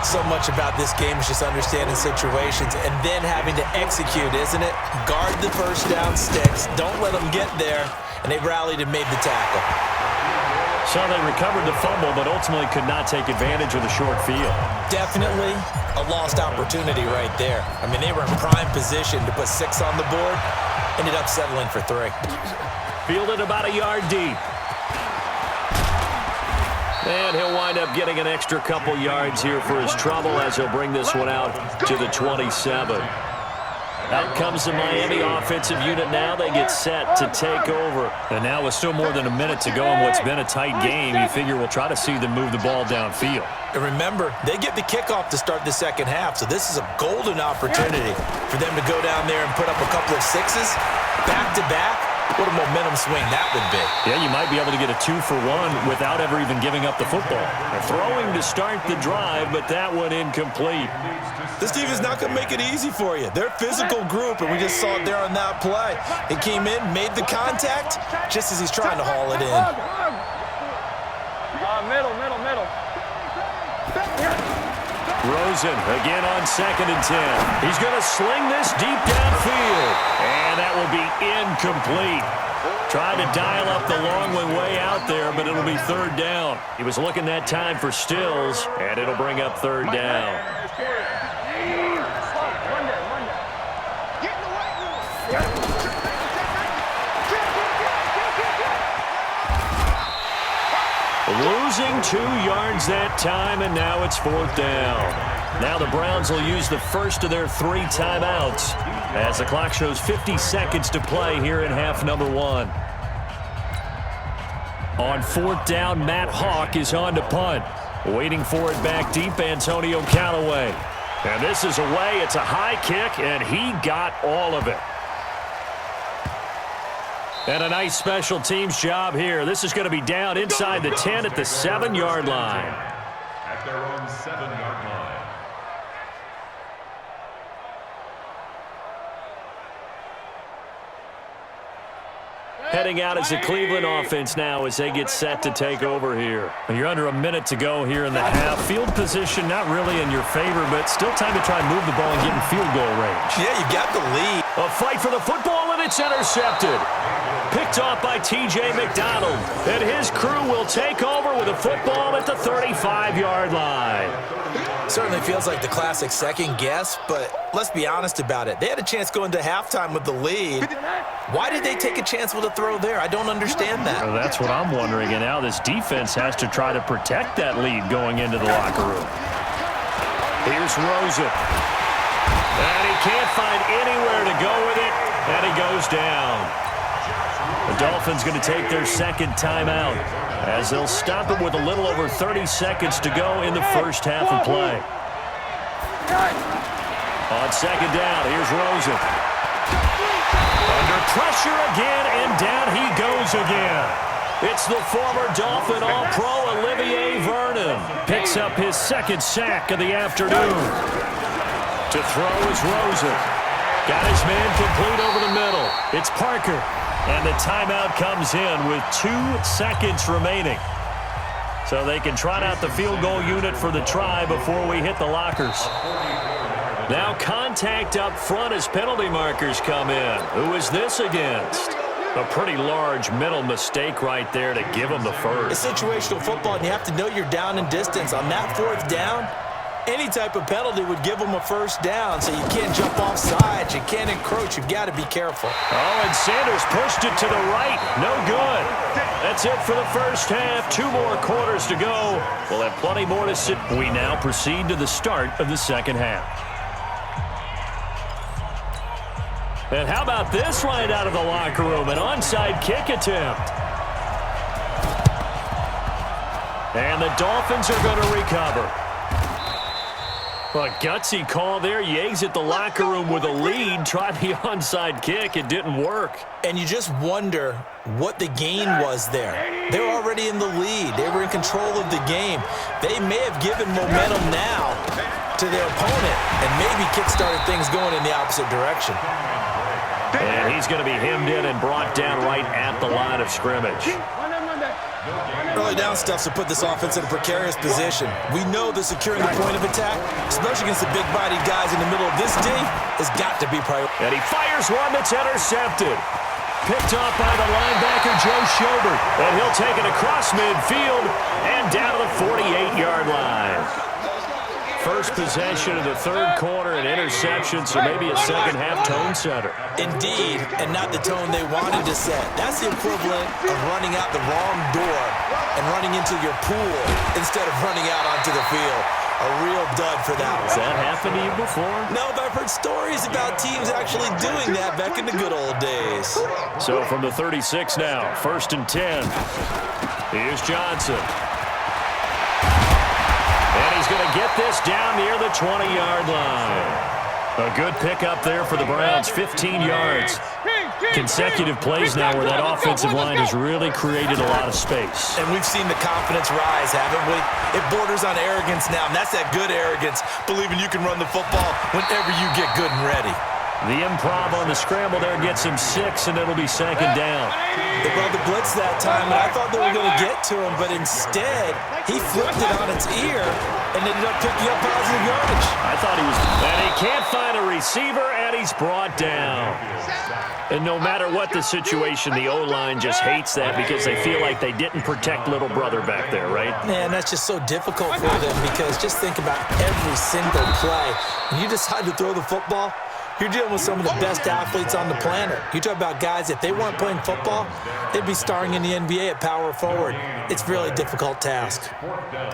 So much about this game is just understanding situations and then having to execute, isn't it? Guard the first down sticks. Don't let them get there. And they rallied and made the tackle. So they recovered the fumble, but ultimately could not take advantage of the short field. Definitely a lost opportunity right there. I mean, they were in prime position to put 6 on the board. Ended up settling for 3. Fielded about a yard deep. And he'll wind up getting an extra couple yards here for his trouble as he'll bring this one out to the 27. Out comes the Miami offensive unit now. They get set to take over. And now with still more than a minute to go in what's been a tight game, you figure we'll try to see them move the ball downfield. And remember, they get the kickoff to start the second half, so this is a golden opportunity for them to go down there and put up a couple of 6s back-to-back. What a momentum swing that would be. Yeah, you might be able to get a 2-for-1 without ever even giving up the football. They're throwing to start the drive, but that one incomplete. This team is not going to make it easy for you. They're a physical group, and we just saw it there on that play. He came in, made the contact, just as he's trying to haul it in. Middle. Rosen again on 2nd and 10. He's going to sling this deep downfield, and that will be incomplete. Trying to dial up the long one way out there, but it'll be 3rd down. He was looking that time for Stills, and it'll bring up 3rd down. Get in the white room. Losing 2 yards that time, and now it's 4th down. Now the Browns will use the first of their 3 timeouts as the clock shows 50 seconds to play here in half number 1. On 4th down, Matt Hawk is on to punt. Waiting for it back deep, Antonio Callaway. And this is away. It's a high kick, and he got all of it. And a nice special teams job here. This is going to be down inside the 10 at the 7-yard line. At their own 7-yard line. heading out as a Cleveland offense now as they get set to take over here. You're under a minute to go here in the half. Field position not really in your favor, but still time to try and move the ball and get in field goal range. Yeah, you got the lead. A fight for the football, and it's intercepted. Picked off by T.J. McDonald. And his crew will take over with a football at the 35-yard line. Certainly feels like the classic second guess, but let's be honest about it. They had a chance going to halftime with the lead. Why did they take a chance with a throw there? I don't understand that. Well, that's what I'm wondering, and now this defense has to try to protect that lead going into the locker room. Here's Rosen. And he can't find anywhere to go with it, and he goes down. The Dolphins going to take their second timeout as they'll stop it with a little over 30 seconds to go in the first half of play. On second down, here's Rosen. Under pressure again, and down he goes again. It's the former Dolphin All-Pro Olivier Vernon. Picks up his second sack of the afternoon. To throw is Rosen. Got his man complete over the middle. It's Parker. And the timeout comes in with 2 seconds remaining. So they can trot out the field goal unit for the try before we hit the lockers. Now contact up front as penalty markers come in. Who is this against? A pretty large mental mistake right there to give him the first. It's situational football, and you have to know you're down in distance. On that fourth down, any type of penalty would give them a first down, so you can't jump off sides. You can't encroach. You've got to be careful. Oh, and Sanders pushed it to the right. No good. That's it for the first half. 2 more quarters to go. We'll have plenty more to see. We now proceed to the start of the second half. And how about this right out of the locker room? An onside kick attempt. And the Dolphins are going to recover. A gutsy call there. You exit the locker room with a lead. Tried the onside kick. It didn't work. And you just wonder what the gain was there. They were already in the lead. They were in control of the game. They may have given momentum now to their opponent and maybe kick-started things going in the opposite direction. And he's going to be hemmed in and brought down right at the line of scrimmage. Early down stuff to put this offense in a precarious position. We know that securing the point of attack, especially against the big-bodied guys in the middle of this D, has got to be priority. And he fires one that's intercepted. Picked off by the linebacker, Joe Schobert. And he'll take it across midfield and down to the 48-yard line. First possession of the third quarter, an interception, so maybe a second-half tone setter. Indeed, and not the tone they wanted to set. That's the equivalent of running out the wrong door and running into your pool instead of running out onto the field. A real dud for that one. Has that happened to you before? No, but I've heard stories about teams actually doing that back in the good old days. So from the 36 now, 1st and 10. Here's Johnson. And he's going to get this down near the 20-yard line. A good pickup there for the Browns, 15 yards. Consecutive plays now where that offensive line has really created a lot of space. And we've seen the confidence rise, haven't we? It borders on arrogance now, and that's that good arrogance, believing you can run the football whenever you get good and ready. The improv on the scramble there gets him 6, and it'll be second down. They brought the blitz that time, and I thought they were going to get to him, but instead, he flipped it on its ear and ended up picking up positive yardage. I thought he was... And he can't find a receiver, and he's brought down. And no matter what the situation, the O-line just hates that because they feel like they didn't protect little brother back there, right? Man, that's just so difficult for them because just think about every single play. When you decide to throw the football, you're dealing with some of the best athletes on the planet. You talk about guys, if they weren't playing football, they'd be starring in the NBA at power forward. It's a really difficult task.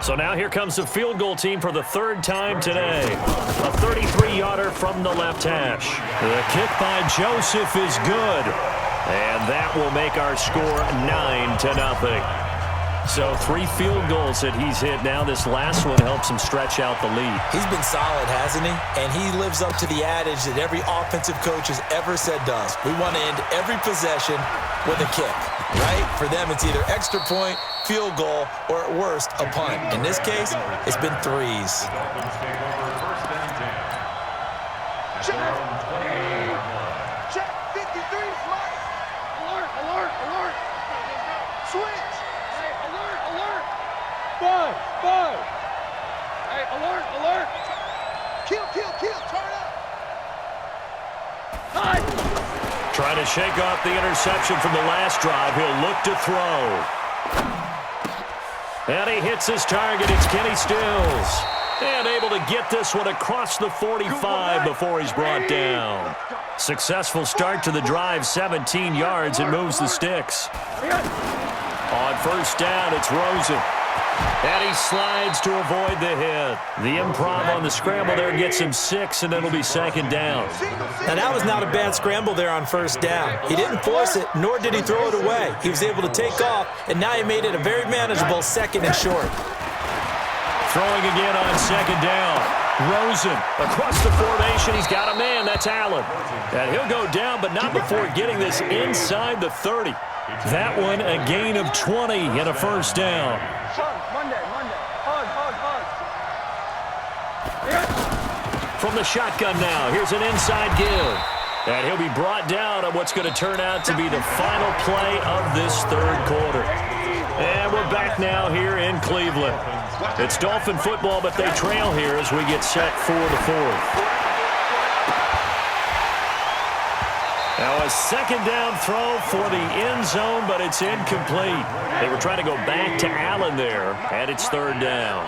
So now here comes the field goal team for the 3rd time today. A 33-yarder from the left hash. The kick by Joseph is good. And that will make our score 9-0. So 3 field goals that he's hit now. This last one helps him stretch out the lead. He's been solid, hasn't he? And he lives up to the adage that every offensive coach has ever said to us. We want to end every possession with a kick, right? For them, it's either extra point, field goal, or at worst, a punt. In this case, it's been 3s. Check 53, Mike. Alert, alert, alert. Switch. Hey, alert, alert. Buzz. Hey, alert, alert. Kill. Turn up. Trying to shake off the interception from the last drive. He'll look to throw. And he hits his target. It's Kenny Stills. And able to get this one across the 45 before he's brought down. Successful start to the drive, 17 yards, and moves the sticks. On first down, it's Rosen. And he slides to avoid the hit. The improv on the scramble there gets him 6, and it'll be second down. Now, that was not a bad scramble there on first down. He didn't force it, nor did he throw it away. He was able to take off, and now he made it a very manageable second and short. Throwing again on second down. Rosen across the formation. He's got a man. That's Allen. And he'll go down, but not before getting this inside the 30. That one a gain of 20 and a first down. Monday. Hug. From the shotgun now, here's an inside give. And he'll be brought down on what's going to turn out to be the final play of this third quarter. And we're back now here in Cleveland. It's Dolphin football, but they trail here as we get set for the fourth. Now a second down throw for the end zone, but it's incomplete. They were trying to go back to Allen there, and it's third down.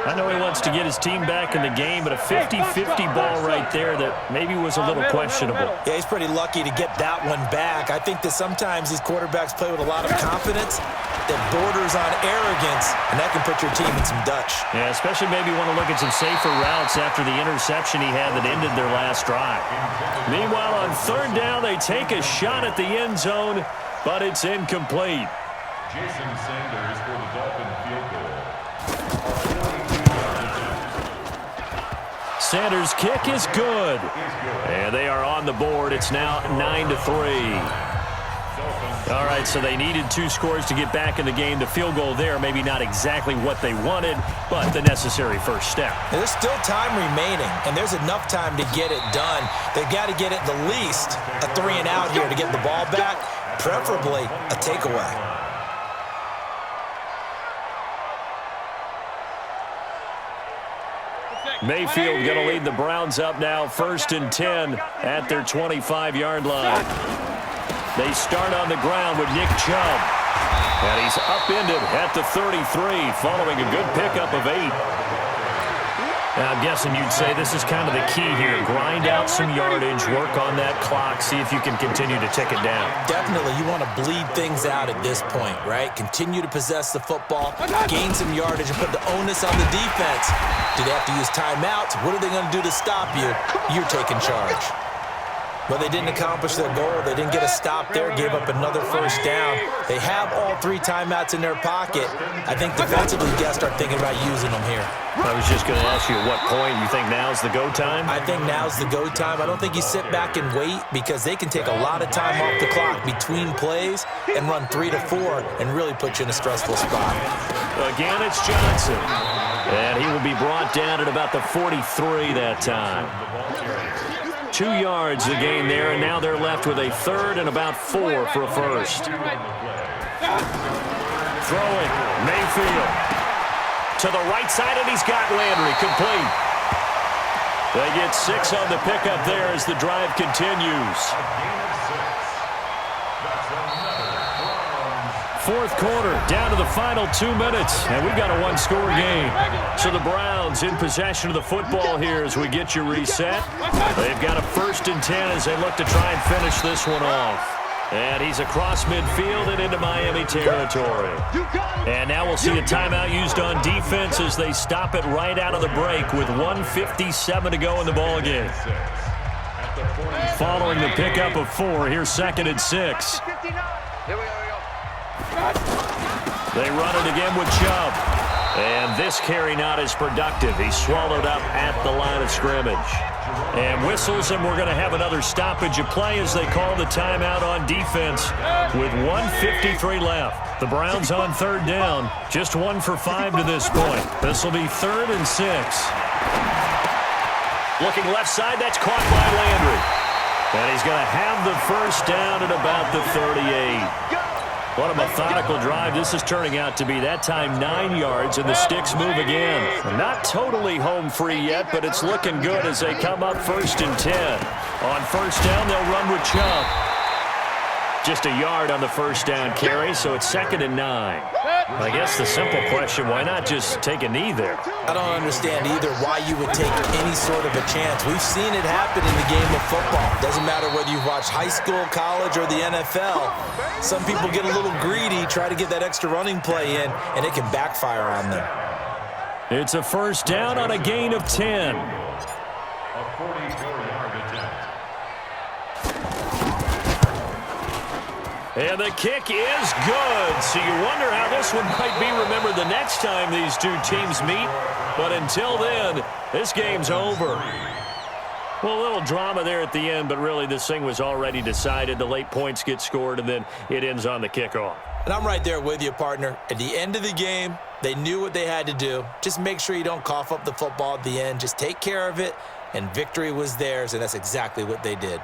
I know he wants to get his team back in the game, but a 50-50 ball right there that maybe was a little questionable. Yeah, he's pretty lucky to get that one back. I think that sometimes these quarterbacks play with a lot of confidence that borders on arrogance, and that can put your team in some Dutch. Yeah, especially maybe want to look at some safer routes after the interception he had that ended their last drive. Meanwhile, on third down, they take a shot at the end zone, but it's incomplete. Jason Sanders for the Dolphin field goal. Sanders' kick is good. And they are on the board. It's now 9-3. All right, so they needed 2 scores to get back in the game. The field goal there, maybe not exactly what they wanted, but the necessary first step. There's still time remaining, and there's enough time to get it done. They've got to get at the least a 3-and-out here to get the ball back, preferably a takeaway. Mayfield going to lead the Browns up now, 1st and 10 at their 25-yard line. They start on the ground with Nick Chubb. And he's upended at the 33, following a good pickup of 8. Now, I'm guessing you'd say this is kind of the key here. Grind out some yardage, work on that clock, see if you can continue to tick it down. Definitely, you want to bleed things out at this point, right? Continue to possess the football, gain some yardage, and put the onus on the defense. Do they have to use timeouts? What are they going to do to stop you? You're taking charge. But they didn't accomplish their goal. They didn't get a stop there, gave up another first down. They have all 3 timeouts in their pocket. I think defensively, you got to start thinking about using them here. I was just going to ask you at what point you think now's the go time? I think now's the go time. I don't think you sit back and wait because they can take a lot of time off the clock between plays and run 3 to 4 and really put you in a stressful spot. Again, it's Johnson. And he will be brought down at about the 43 that time. 2 yards the gain there, and now they're left with a 3rd and about 4 for a first. Throwing, Mayfield. To the right side, and he's got Landry complete. They get 6 on the pickup there as the drive continues. Fourth quarter, down to the final 2 minutes, and we've got a 1-score game. So the Browns in possession of the football here as we get you reset. They've got a 1st and 10 as they look to try and finish this one off. And he's across midfield and into Miami territory. And now we'll see a timeout used on defense as they stop it right out of the break with 1:57 to go in the ballgame. Following the pickup of 4, here's 2nd and 6. Here we go. They run it again with Chubb. And this carry not as productive. He's swallowed up at the line of scrimmage. And whistles, and we're going to have another stoppage of play as they call the timeout on defense with 1:53 left. The Browns on 3rd down, just 1 for 5 to this point. This will be 3rd and 6. Looking left side, that's caught by Landry. And he's going to have the first down at about the 38. What a methodical drive. This is turning out to be that time 9 yards, and the sticks move again. Not totally home free yet, but it's looking good as they come up 1st and 10. On 1st down, they'll run with Chubb. Just a yard on the 1st down carry, so it's 2nd and 9. I guess the simple question, why not just take a knee there? I don't understand either why you would take any sort of a chance. We've seen it happen in the game of football. Doesn't matter whether you've watched high school, college, or the NFL. Some people get a little greedy, try to get that extra running play in, and it can backfire on them. It's a 1st down on a gain of 10. A 44-yard attempt. And the kick is good. So you wonder how this one might be remembered the next time these two teams meet. But until then, this game's over. Well, a little drama there at the end, but really this thing was already decided. The late points get scored, and then it ends on the kickoff. And I'm right there with you, partner. At the end of the game, they knew what they had to do. Just make sure you don't cough up the football at the end. Just take care of it, and victory was theirs, and that's exactly what they did.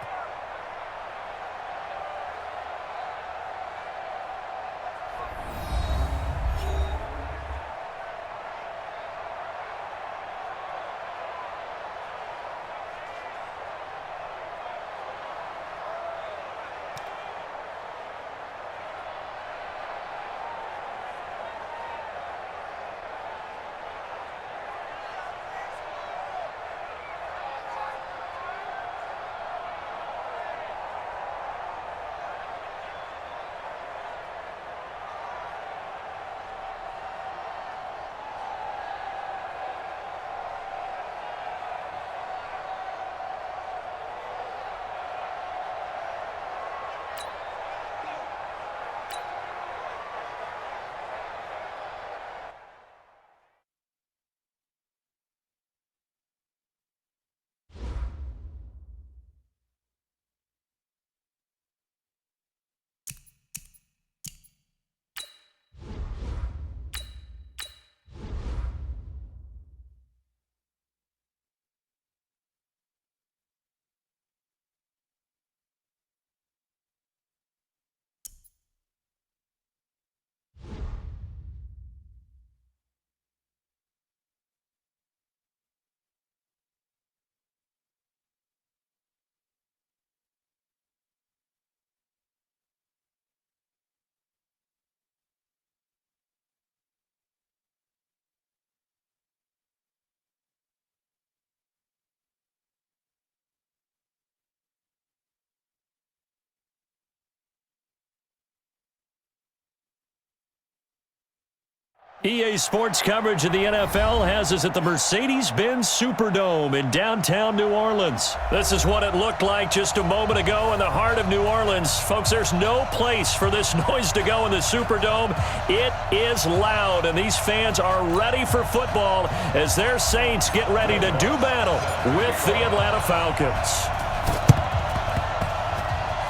EA Sports coverage of the NFL has us at the Mercedes-Benz Superdome in downtown New Orleans. This is what it looked like just a moment ago in the heart of New Orleans. Folks, there's no place for this noise to go in the Superdome. It is loud, and these fans are ready for football as their Saints get ready to do battle with the Atlanta Falcons.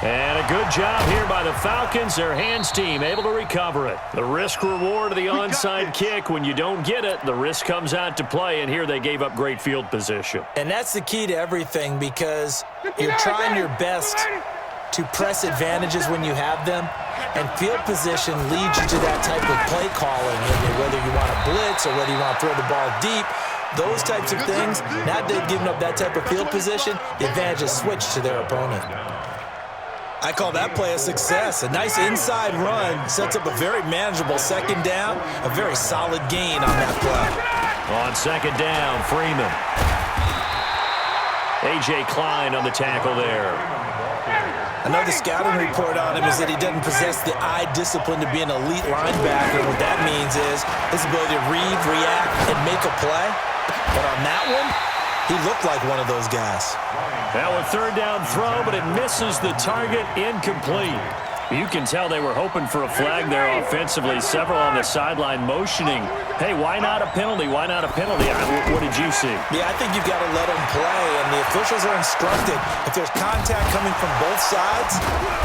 And a good job here by the Falcons. Their hands team able to recover it. The risk reward of the onside kick. When you don't get it, the risk comes out to play, and here they gave up great field position. And that's the key to everything, because you're trying your best to press advantages when you have them, and field position leads you to that type of play calling, whether you want to blitz or whether you want to throw the ball deep. Those types of things, now they've given up that type of field position, the advantage is switched to their opponent. I call that play a success. A nice inside run sets up a very manageable 2nd down, a very solid gain on that play. On 2nd down, Freeman. A.J. Klein on the tackle there. Another scouting report on him is that he doesn't possess the eye discipline to be an elite linebacker. What that means is his ability to read, react, and make a play. But on that one, he looked like one of those guys. Now a 3rd down throw, but it misses the target, incomplete. You can tell they were hoping for a flag there offensively. Several on the sideline motioning. Hey, why not a penalty? Why not a penalty? What did you see? Yeah, I think you've got to let them play, and the officials are instructed. If there's contact coming from both sides,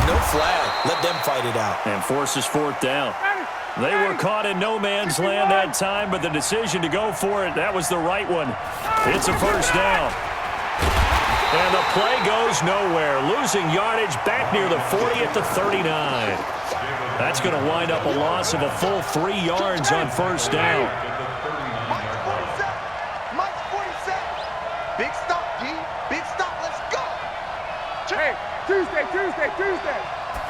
no flag. Let them fight it out. And forces 4th down. They were caught in no man's land that time, but the decision to go for it, that was the right one. It's a 1st down. And the play goes nowhere. Losing yardage back near the 40 at the 39. That's going to wind up a loss of a full 3 yards on first down. Mike's 47. Mike's 47. Big stop, G. Big stop. Let's go. Hey, Tuesday.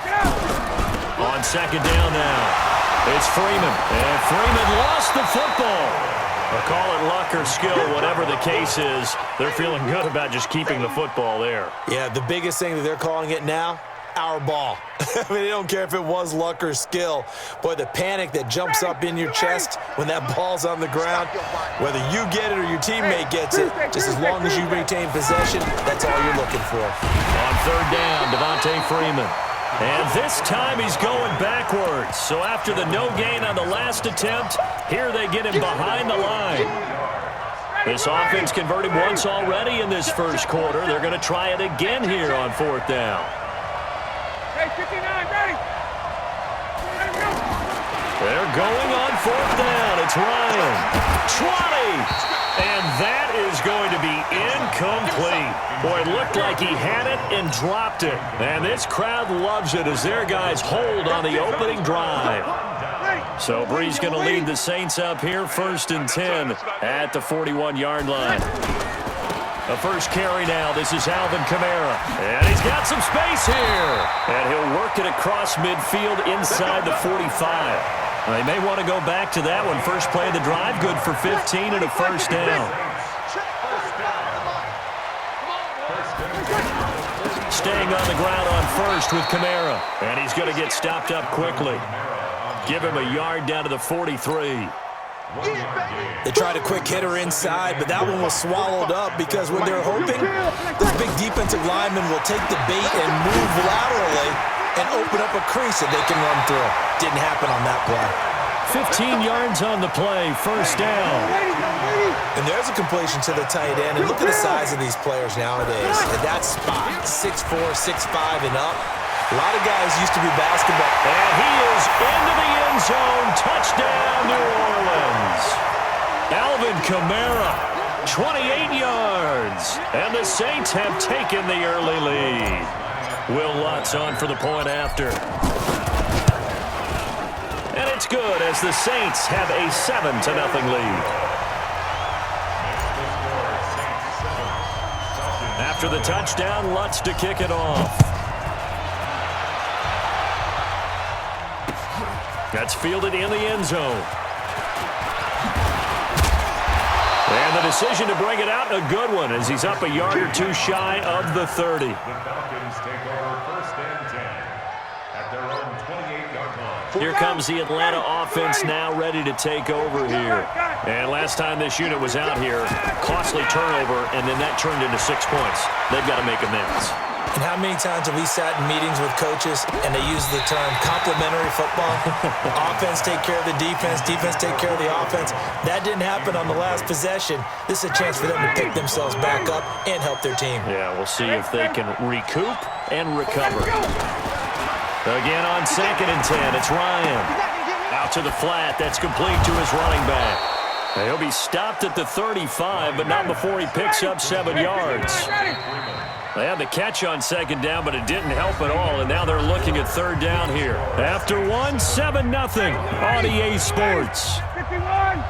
Get out. On second down now, it's Freeman. And Freeman lost the football. Or call it luck or skill, whatever the case is. They're feeling good about just keeping the football there. Yeah, the biggest thing that they're calling it now, our ball. I mean, they don't care if it was luck or skill. Boy, the panic that jumps up in your chest when that ball's on the ground, whether you get it or your teammate gets it, just as long as you retain possession, that's all you're looking for. On third down, Devontae Freeman. And this time he's going backwards. So after the no gain on the last attempt, here they get him behind the line. This offense converted once already in this first quarter. They're going to try it again here on fourth down. Hey, 59, ready. They're going on fourth down. It's Ryan. 20. And that is going to be incomplete. Boy, it looked like he had it and dropped it. And this crowd loves it as their guys hold on the opening drive. So Bree's going to lead the Saints up here, 1st and 10 at the 41-yard line. The first carry now. This is Alvin Kamara. And he's got some space here. And he'll work it across midfield inside the 45. They may want to go back to that one. First play of the drive, good for 15 and a first down. Staying on the ground on first with Kamara. And he's going to get stopped up quickly. Give him a yard down to the 43. They tried a quick hitter inside, but that one was swallowed up because when they're hoping, this big defensive lineman will take the bait and move laterally and open up a crease that they can run through. Didn't happen on that play. 15 yards on the play, first down. And there's a completion to the tight end. And look at the size of these players nowadays. At that spot, 6'4", 6'5", and up. A lot of guys used to be basketball. And he is into the end zone. Touchdown, New Orleans. Alvin Kamara, 28 yards. And the Saints have taken the early lead. Will Lutz on for the point after. And it's good as the Saints have a 7-0 lead. After the touchdown, Lutz to kick it off. That's fielded in the end zone. And the decision to bring it out, a good one, as he's up a yard or two shy of the 30. The Falcons take over 1st and 10 at their own 28-yard line. Here comes the Atlanta offense now ready to take over here. And last time this unit was out here, costly turnover, and then that turned into 6 points. They've got to make amends. And how many times have we sat in meetings with coaches and they use the term complementary football? Offense take care of the defense, defense take care of the offense. That didn't happen on the last possession. This is a chance for them to pick themselves back up and help their team. Yeah, we'll see if they can recoup and recover. Again on 2nd and 10, it's Ryan. Out to the flat, that's complete to his running back. He'll be stopped at the 35, but not before he picks up 7 yards. They had the catch on 2nd down, but it didn't help at all, and now they're looking at 3rd down here. After 1, 7-0 on EA Sports. 51. I'm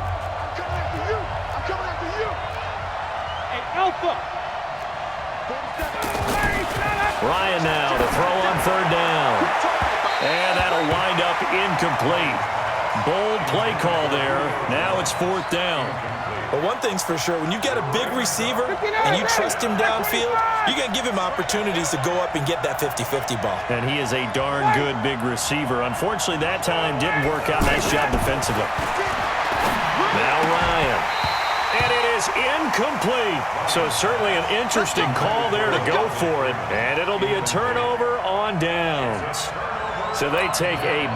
coming after you. I'm coming after you. Hey, Alpha. Ryan now to throw on 3rd down. And that'll wind up incomplete. Bold play call there. Now it's 4th down. But one thing's for sure, when you get a big receiver and you trust him downfield, you're going to give him opportunities to go up and get that 50-50 ball. And he is a darn good big receiver. Unfortunately, that time didn't work out. Nice job defensively. Now Ryan. And it is incomplete. So certainly an interesting call there to go for it. And it'll be a turnover on downs. So they take a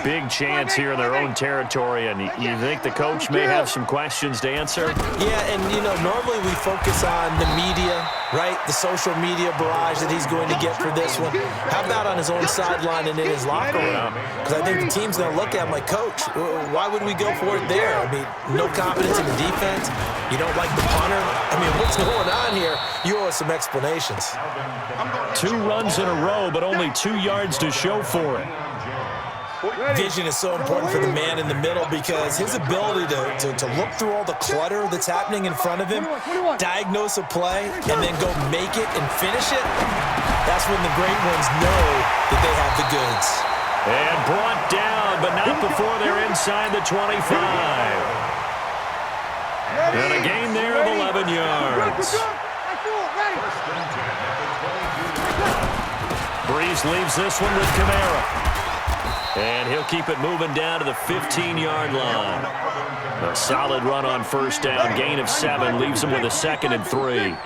big chance here in their own territory, and you think the coach may have some questions to answer? Yeah, and, you know, normally we focus on the media, right? The social media barrage that he's going to get for this one. How about on his own sideline and in his locker room? Because I think the team's going to look at him like, Coach, why would we go for it there? I mean, no confidence in the defense. You don't like the punter. I mean, what's going on here? You owe us some explanations. 2 runs in a row, but only 2 yards to show for it. Vision is so important for the man in the middle because his ability to look through all the clutter that's happening in front of him, diagnose a play, and then go make it and finish it, that's when the great ones know that they have the goods. And brought down, but not before they're inside the 25. And a gain there of 11 yards. Breeze leaves this one with Kamara. And he'll keep it moving down to the 15-yard line. A solid run on first down. Gain of 7 leaves him with a 2nd and 3.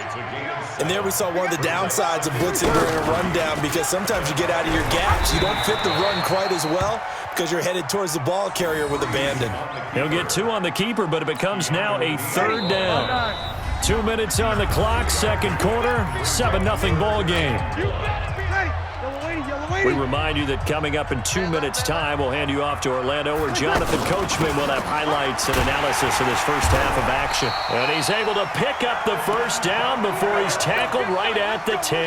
And there we saw one of the downsides of blitzing during a rundown because sometimes you get out of your gaps. You don't fit the run quite as well because you're headed towards the ball carrier with abandon. He'll get 2 on the keeper, but it becomes now a 3rd down. 2 minutes on the clock, second quarter, 7-0 ball game. We remind you that coming up in 2 minutes' time, we'll hand you off to Orlando, where Jonathan Coachman will have highlights and analysis of this first half of action. And he's able to pick up the first down before he's tackled right at the 10.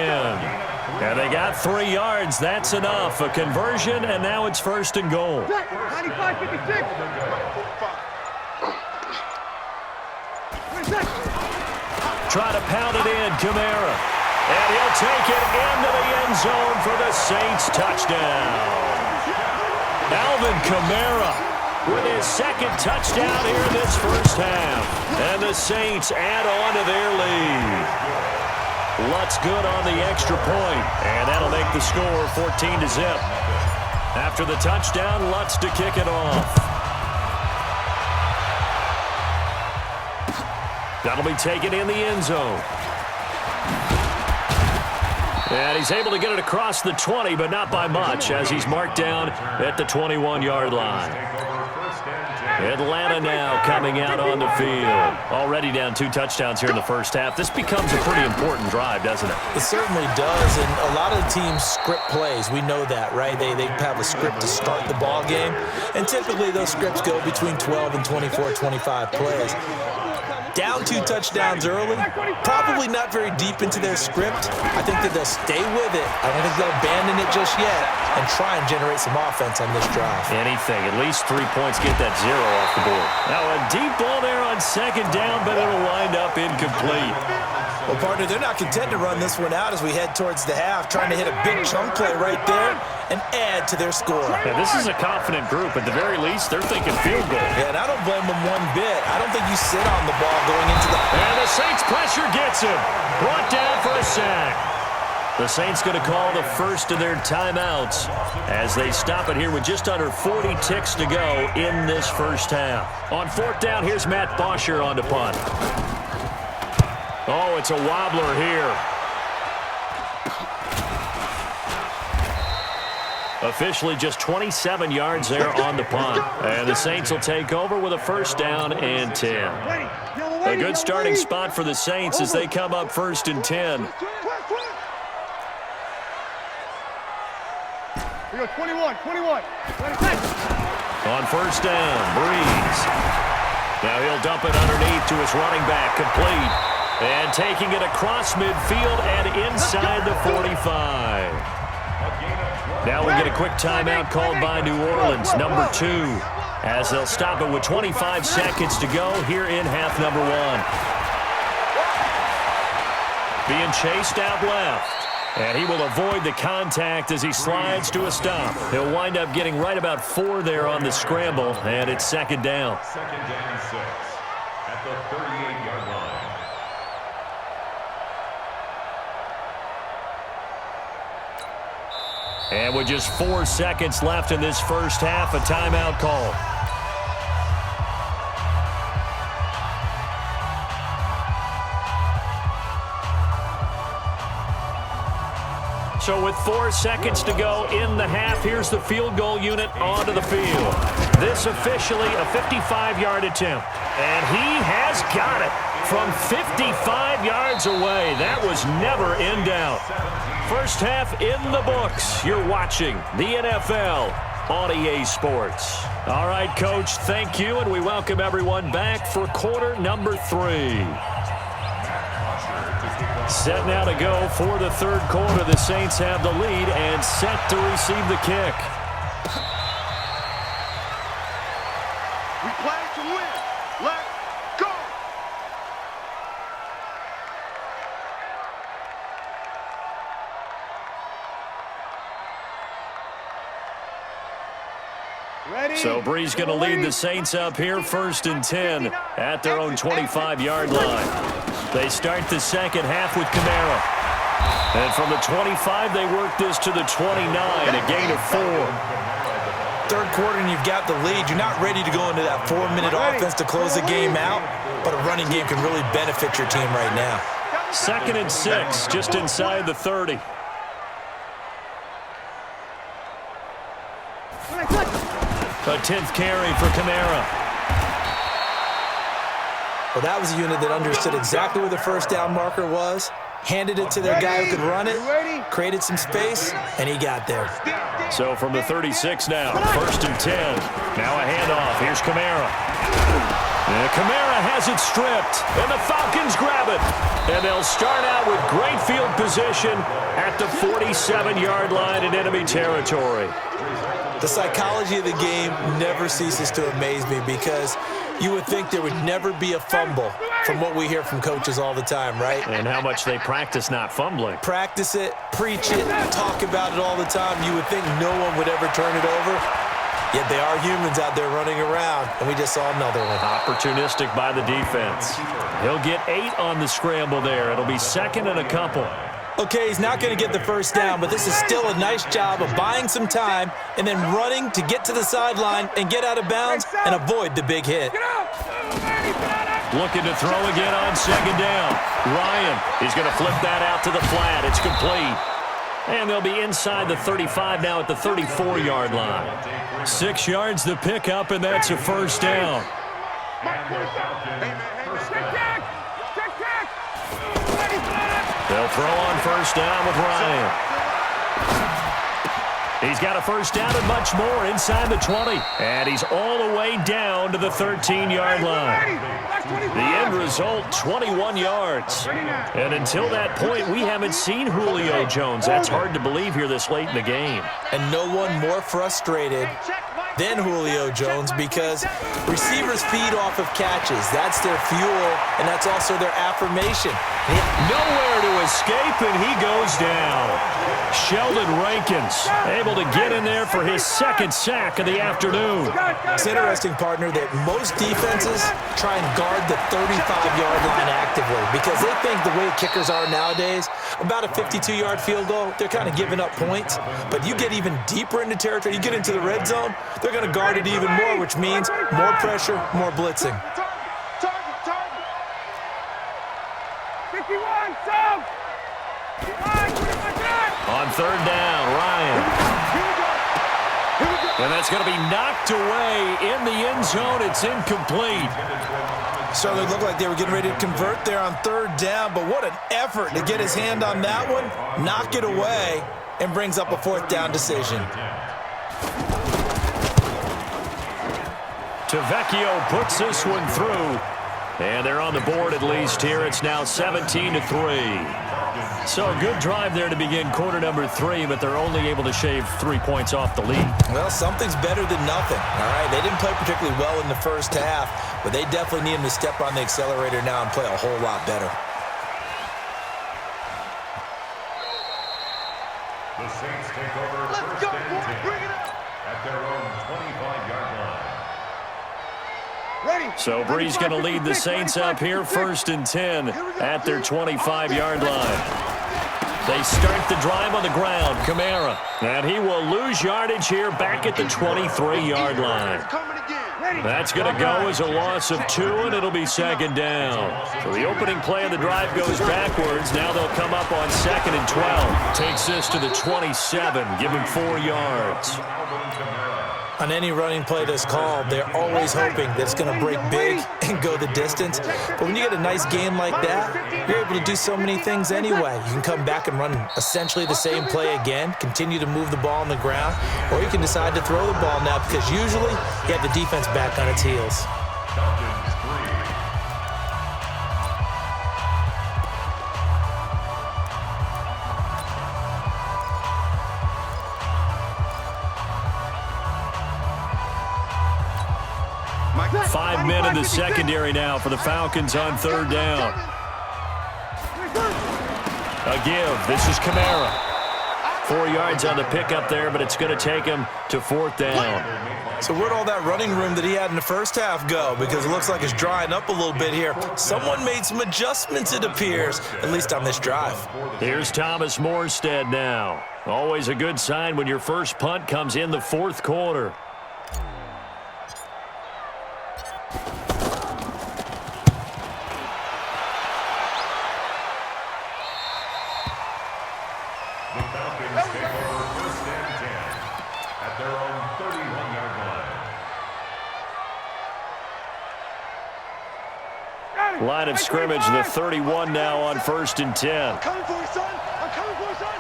And they got 3 yards. That's enough. A conversion, and now it's 1st and goal. 95-56. Try to pound it in, Kamara. And he'll take it into the end zone for the Saints touchdown. Alvin Kamara with his 2nd touchdown here in this first half. And the Saints add on to their lead. Lutz good on the extra point, and that'll make the score 14-0. After the touchdown, Lutz to kick it off. That'll be taken in the end zone. And he's able to get it across the 20, but not by much, as he's marked down at the 21-yard line. Atlanta now coming out on the field. Already down 2 touchdowns here in the first half. This becomes a pretty important drive, doesn't it? It certainly does, and a lot of teams script plays. We know that, right? They have a script to start the ball game, and typically those scripts go between 12 and 24, 25 plays. Down 2 touchdowns early, probably not very deep into their script. I think that they'll stay with it. I don't think they'll abandon it just yet and try and generate some offense on this drive. Anything, at least 3 points, get that 0 off the board. Now a deep ball there on 2nd down, but it'll wind up incomplete. Well, partner, they're not content to run this one out as we head towards the half, trying to hit a big chunk play right there and add to their score. Yeah, this is a confident group. At the very least, they're thinking field goal. Yeah, and I don't blame them one bit. I don't think you sit on the ball going into the... And the Saints pressure gets him. Brought down for a sack. The Saints going to call the first of their timeouts as they stop it here with just under 40 ticks to go in this first half. On 4th down, here's Matt Bosher on the punt. Oh, it's a wobbler here. Officially just 27 yards there on the punt. And the Saints will take over with a 1st down and 10. A good starting spot for the Saints as they come up 1st and 10. We go 21. On 1st down, Breeze. Now he'll dump it underneath to his running back, complete. And taking it across midfield and inside the 45. Now we get a quick timeout called by New Orleans, number 2, as they'll stop it with 25 seconds to go here in half number 1. Being chased out left. And he will avoid the contact as he slides to a stop. He'll wind up getting right about 4 there on the scramble, and it's 2nd down. 2nd and 6 at the 38-yard line. And with just 4 seconds left in this first half, a timeout call. So with 4 seconds to go in the half, here's the field goal unit onto the field. This officially a 55-yard attempt. And he has got it from 55 yards away. That was never in doubt. First half in the books. You're watching the NFL on EA Sports. All right, Coach, thank you, and we welcome everyone back for quarter number 3. Set now to go for the 3rd quarter. The Saints have the lead and set to receive the kick. Play to win. Let's go. Ready? So Bree's going to lead the Saints up here 1st and 10 at their own 25-yard line. They start the second half with Kamara. And from the 25, they work this to the 29, a gain of 4. Third quarter and you've got the lead. You're not ready to go into that 4-minute offense to close the game out, but a running game can really benefit your team right now. 2nd and 6, just inside the 30. A 10th carry for Kamara. Well, that was a unit that understood exactly where the first down marker was, handed it to their guy who could run it, created some space, and he got there. So from the 36 now, 1st and 10. Now a handoff. Here's Kamara. And Kamara has it stripped, and the Falcons grab it. And they'll start out with great field position at the 47-yard line in enemy territory. The psychology of the game never ceases to amaze me because you would think there would never be a fumble from what we hear from coaches all the time, right? And how much they practice not fumbling. Practice it, preach it, talk about it all the time. You would think no one would ever turn it over. Yet they are humans out there running around, and we just saw another one. Opportunistic by the defense. He'll get 8 on the scramble there. It'll be 2nd and a couple. Okay, he's not going to get the first down, but this is still a nice job of buying some time and then running to get to the sideline and get out of bounds and avoid the big hit. Looking to throw again on 2nd down. Ryan, he's going to flip that out to the flat. It's complete. And they'll be inside the 35 now at the 34-yard line. 6 yards the pickup, and that's a first down. They'll throw on first down with Ryan. He's got a first down and much more inside the 20. And he's all the way down to the 13-yard line. The end result, 21 yards. And until that point, we haven't seen Julio Jones. That's hard to believe here this late in the game. And no one more frustrated than Julio Jones because receivers feed off of catches. That's their fuel, and that's also their affirmation. Nowhere to escape, and he goes down. Sheldon Rankins able to get in there for his 2nd sack of the afternoon. It's interesting, partner, that most defenses try and guard the 35-yard line actively because they think the way kickers are nowadays, about a 52-yard field goal, they're kind of giving up points. But you get even deeper into territory, you get into the red zone, they're going to guard it even more, which means more pressure, more blitzing. Target. 51, sub. On 3rd down, Ryan. And that's going to be knocked away in the end zone. It's incomplete. Certainly looked like they were getting ready to convert there on 3rd down, but what an effort to get his hand on that one, knock it away, and brings up a 4th down decision. Tavecchio puts this one through. And they're on the board at least here. It's now 17-3. So a good drive there to begin quarter number 3, but they're only able to shave 3 points off the lead. Well, something's better than nothing, all right? They didn't play particularly well in the first half, but they definitely need him to step on the accelerator now and play a whole lot better. The Saints take over first and 10 at their own 25-yard line. So Bree's going to lead the Saints up here 1st and 10 at their 25-yard line. They start the drive on the ground. Kamara. And he will lose yardage here back at the 23-yard line. That's going to go as a loss of 2, and it'll be 2nd down. So the opening play of the drive goes backwards. Now they'll come up on 2nd and 12. Takes this to the 27. Give him 4 yards. On any running play that's called, they're always hoping that it's going to break big and go the distance. But when you get a nice game like that, you're able to do so many things anyway. You can come back and run essentially the same play again, continue to move the ball on the ground, or you can decide to throw the ball now because usually you have the defense back on its heels. 5 men in the secondary now for the Falcons on third down. A give. This is Kamara. 4 yards on the pickup there, but it's going to take him to fourth down. So where'd all that running room that he had in the first half go? Because it looks like it's drying up a little bit here. Someone made some adjustments, it appears, at least on this drive. Here's Thomas Morstead now. Always a good sign when your first punt comes in the fourth quarter. The Falcons take over first and 10 at their own 31-yard line. Line of scrimmage, the 31 now on first and 10. I'm coming for you, son. I'm coming for you, son.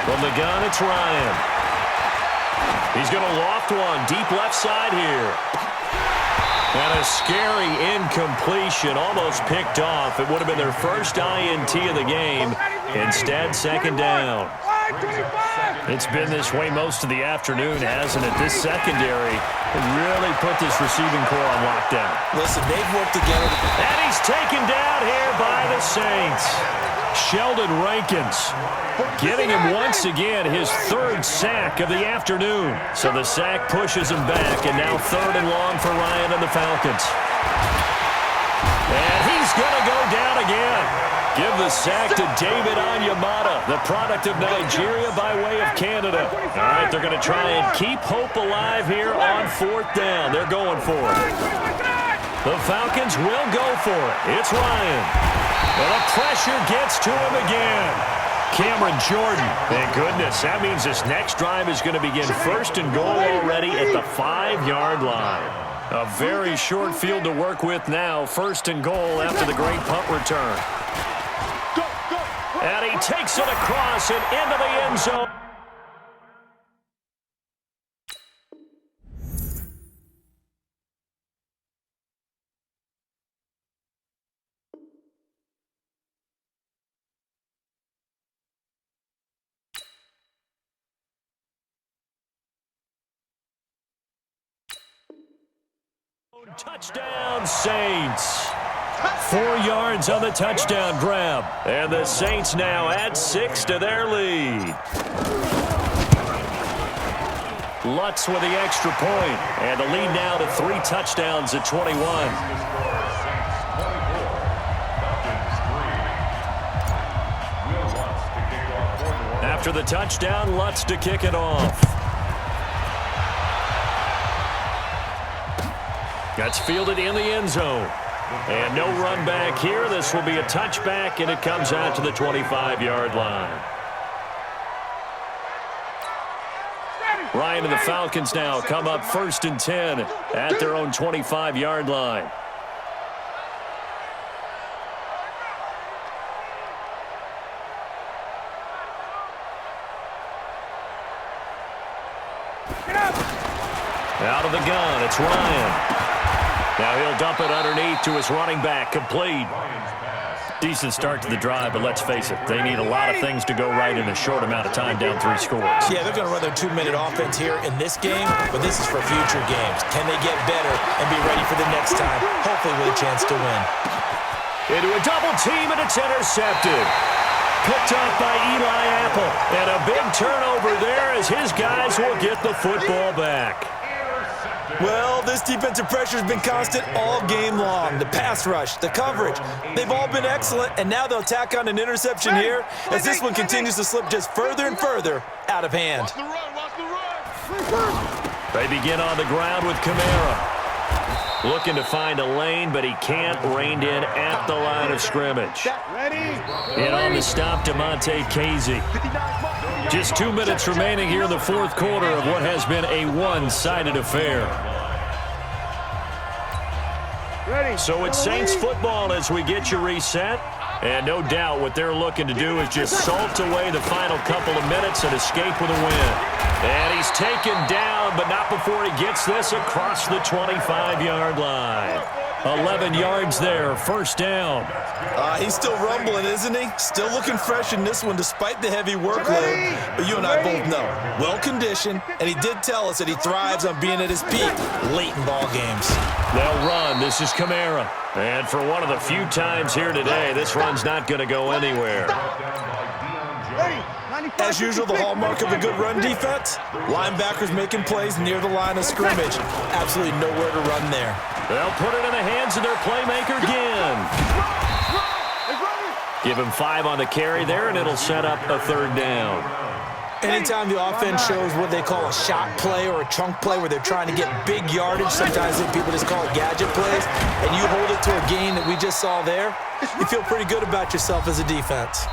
From the gun, it's Ryan. He's going to loft one, deep left side here. And a scary incompletion, almost picked off. It would have been their first INT of the game. Instead, second down. It's been this way most of the afternoon, hasn't it? This secondary really put this receiving core on lockdown. Listen, they've worked together. And he's taken down here by the Saints. Sheldon Rankins getting him once again his third sack of the afternoon. So the sack pushes him back, and now third and long for Ryan and the Falcons. And he's going to go down again. Give the sack to David Onyemata, the product of Nigeria by way of Canada. All right, they're going to try and keep hope alive here on fourth down. They're going for it. The Falcons will go for it. It's Ryan. And the pressure gets to him again. Cameron Jordan. Thank goodness. That means this next drive is going to begin first and goal already at the 5-yard line. A very short field to work with now. First and goal after the great punt return. And he takes it across and into the end zone. Touchdown, Saints. 4 yards on the touchdown grab. And the Saints now add 6 to their lead. Lutz with the extra point. And the lead now to 3 touchdowns at 21. After the touchdown, Lutz to kick it off. That's fielded in the end zone. And no run back here. This will be a touchback, and it comes out to the 25-yard line. Ryan and the Falcons now come up first and 10 at their own 25-yard line. Out of the gun, it's Ryan. Now he'll dump it underneath to his running back, complete. Decent start to the drive, but let's face it, they need a lot of things to go right in a short amount of time, down 3 scores. Yeah, they're going to run their 2-minute offense here in this game, but this is for future games. Can they get better and be ready for the next time, hopefully with a chance to win? Into a double team, and it's intercepted. Picked off by Eli Apple. And a big turnover there as his guys will get the football back. Well, this defensive pressure has been constant all game long. The pass rush, the coverage, they've all been excellent, and now they'll tack on an interception here as this one continues to slip just further and further out of hand. They begin on the ground with Kamara. Looking to find a lane, but he can't. Reined in at the line of scrimmage. And on the stop, DeMonte Casey. Just 2 minutes remaining here in the fourth quarter of what has been a one-sided affair. So it's Saints football as we get you reset. And no doubt what they're looking to do is just salt away the final couple of minutes and escape with a win. And he's taken down, but not before he gets this across the 25-yard line. 11 yards there, first down. He's still rumbling, isn't he? Still looking fresh in this one despite the heavy workload. But you and I both know, well-conditioned, and he did tell us that he thrives on being at his peak late in ball games. They'll run. This is Kamara. And for one of the few times here today, this run's not going to go anywhere. As usual, the hallmark of a good run defense, linebackers making plays near the line of scrimmage. Absolutely nowhere to run there. They'll put it in the hands of their playmaker again. Give him 5 on the carry there, and it'll set up a third down. Anytime the offense shows what they call a shot play or a chunk play where they're trying to get big yardage, sometimes people just call it gadget plays, and you hold it to a gain that we just saw there, you feel pretty good about yourself as a defense.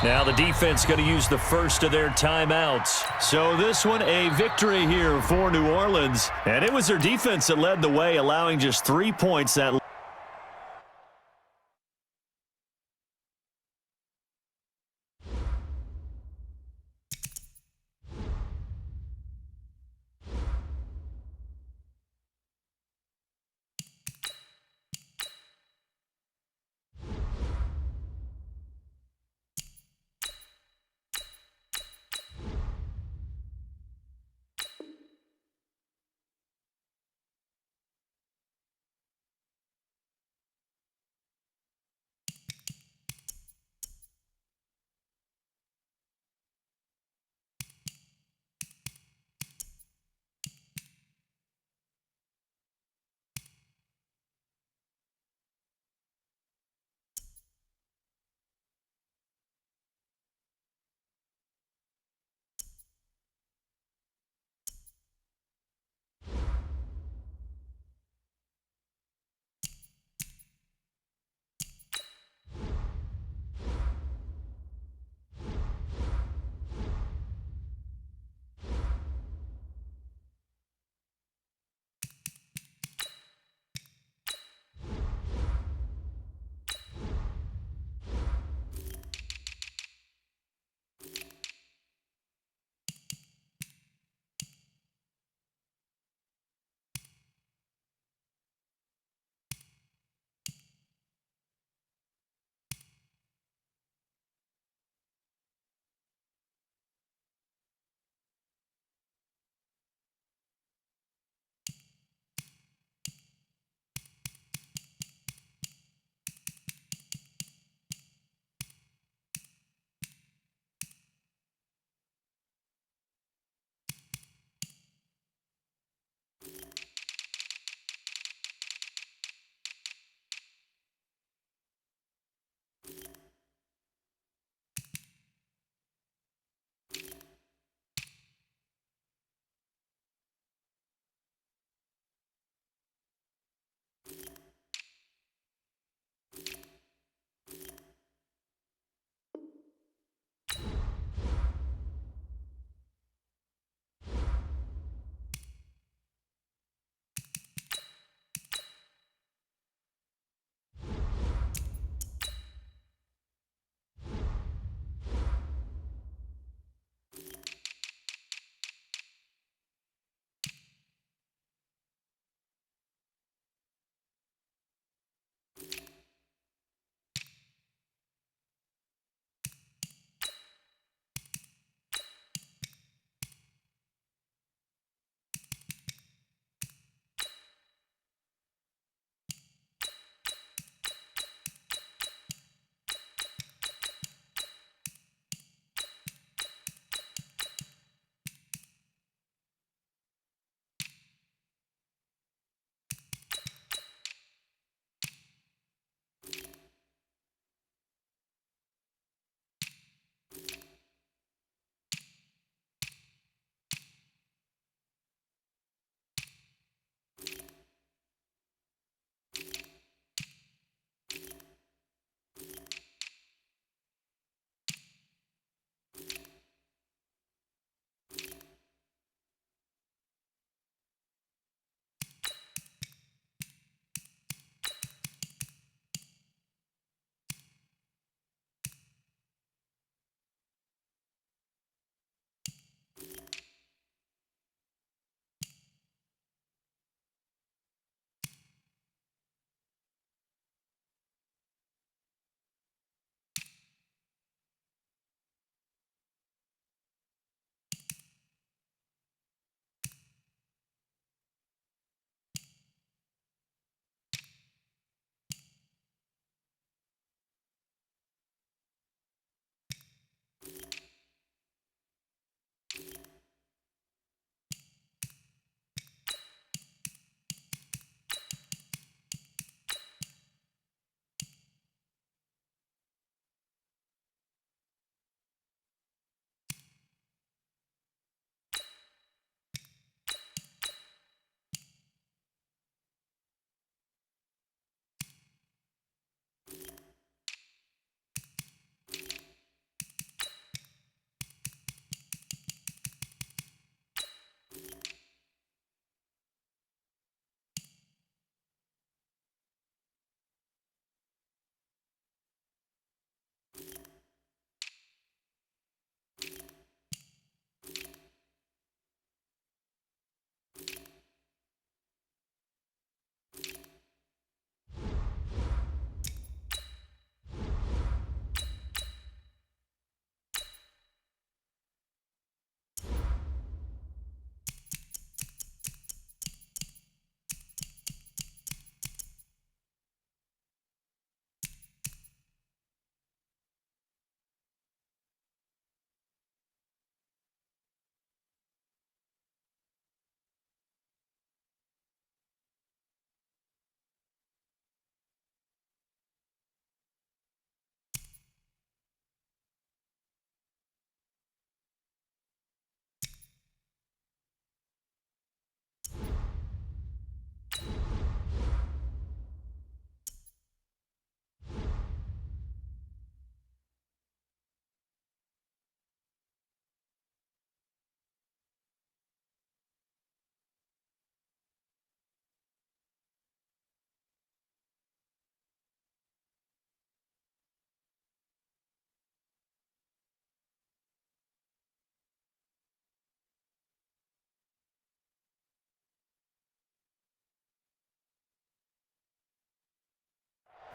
Now the defense going to use the first of their timeouts. So this one a victory here for New Orleans. And it was their defense that led the way, allowing just 3 points that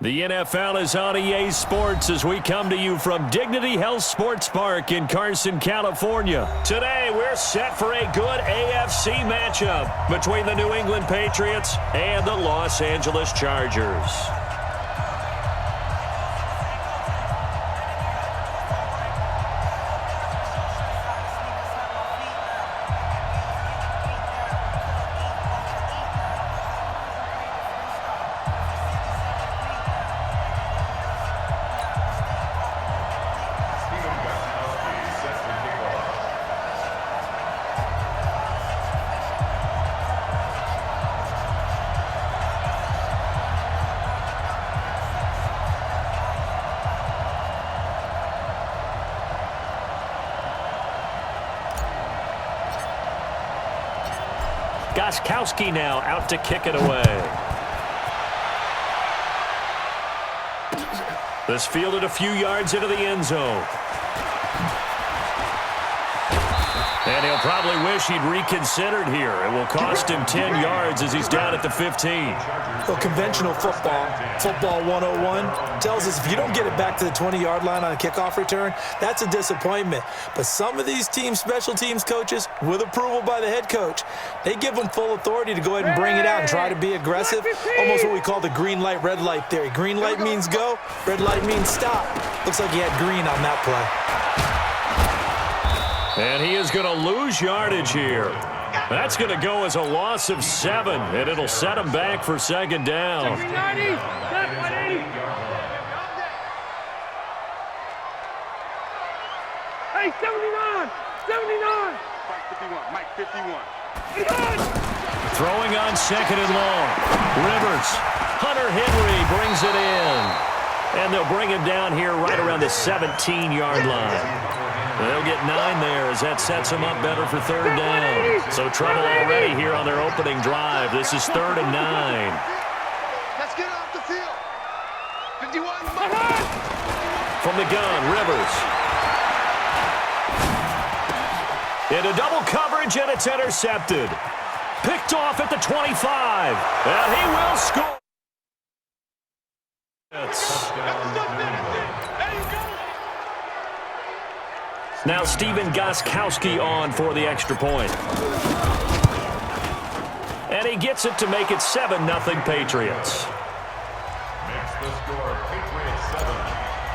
The NFL is on EA Sports as we come to you from Dignity Health Sports Park in Carson, California. Today, we're set for a good AFC matchup between the New England Patriots and the Los Angeles Chargers. Goskowski now out to kick it away. This fielded a few yards into the end zone. And he'll probably wish he'd reconsidered here. It will cost him 10 yards as he's down at the 15. Well, conventional football 101, tells us if you don't get it back to the 20-yard line on a kickoff return, that's a disappointment. But some of these special teams coaches, with approval by the head coach, they give them full authority to go ahead and bring it out and try to be aggressive. Almost what we call the green light, red light theory. Green light means go, red light means stop. Looks like he had green on that play. And he is going to lose yardage here. That's going to go as a loss of 7, and it'll set him back for second down. Hey, 79! 79! Mike 51. Throwing on second and long. Rivers. Hunter Henry brings it in. And they'll bring him down here right around the 17-yard line. They'll get 9 there as that sets them up better for third down. So trouble already here on their opening drive. This is 3rd and 9. Let's get off the field. 51. From the gun, Rivers. Into double coverage, and it's intercepted. Picked off at the 25. And he will score. Now Stephen Goskowski on for the extra point. And he gets it to make it 7-0 Patriots. Makes the score Patriots 7,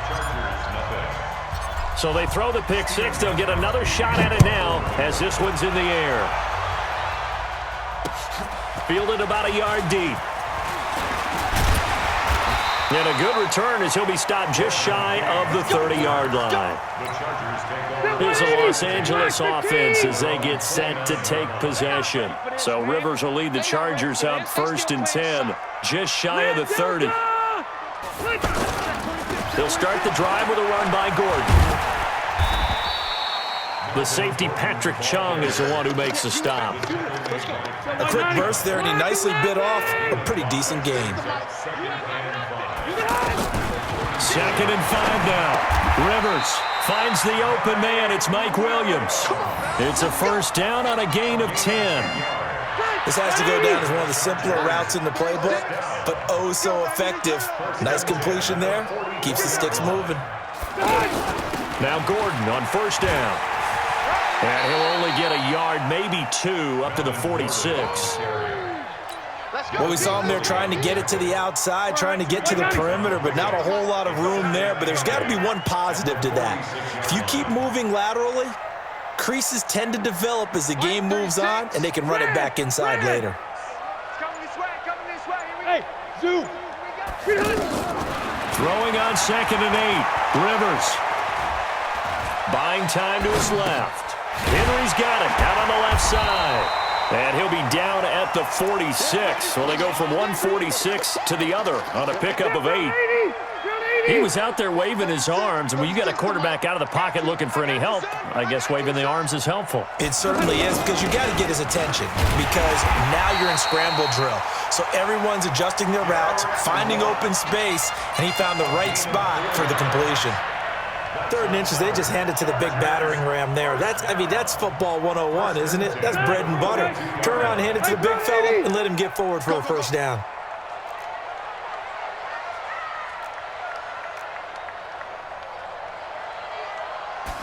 Chargers 0. So they throw the pick six. They'll get another shot at it now as this one's in the air. Fielded about a yard deep. And a good return as he'll be stopped just shy of the 30-yard line. Here's the Los Angeles offense as they get set to take possession. So Rivers will lead the Chargers up 1st and 10, just shy of the 30. They'll start the drive with a run by Gordon. The safety, Patrick Chung, is the one who makes the stop. A quick burst there, and he nicely bit off a pretty decent gain. 2nd and 5 now. Rivers finds the open man. It's Mike Williams. It's a first down on a gain of 10. This has to go down as one of the simpler routes in the playbook, but oh so effective. Nice completion there. Keeps the sticks moving. Now Gordon on 1st down. And he'll only get a yard, maybe 2, up to the 46. Well, we saw him there trying to get it to the outside, trying to get to the perimeter, but not a whole lot of room there. But there's got to be one positive to that. If you keep moving laterally, creases tend to develop as the game moves on, and they can run it back inside later. Coming this way, coming this way. Hey, Zoo. Throwing on 2nd and 8. Rivers. Buying time to his left. Henry's got it out on the left side. And he'll be down at the 46. Well, they go from 146 to the other on a pickup of 8. He was out there waving his arms, and when you got a quarterback out of the pocket looking for any help, I guess waving the arms is helpful. It certainly is, because you got to get his attention, because now you're in scramble drill. So everyone's adjusting their routes, finding open space, and he found the right spot for the completion. 3rd and inches, they just hand it to the big battering ram there. That's football 101, isn't it? That's bread and butter. Turn around, hand it to the big fella, and let him get forward for a first down.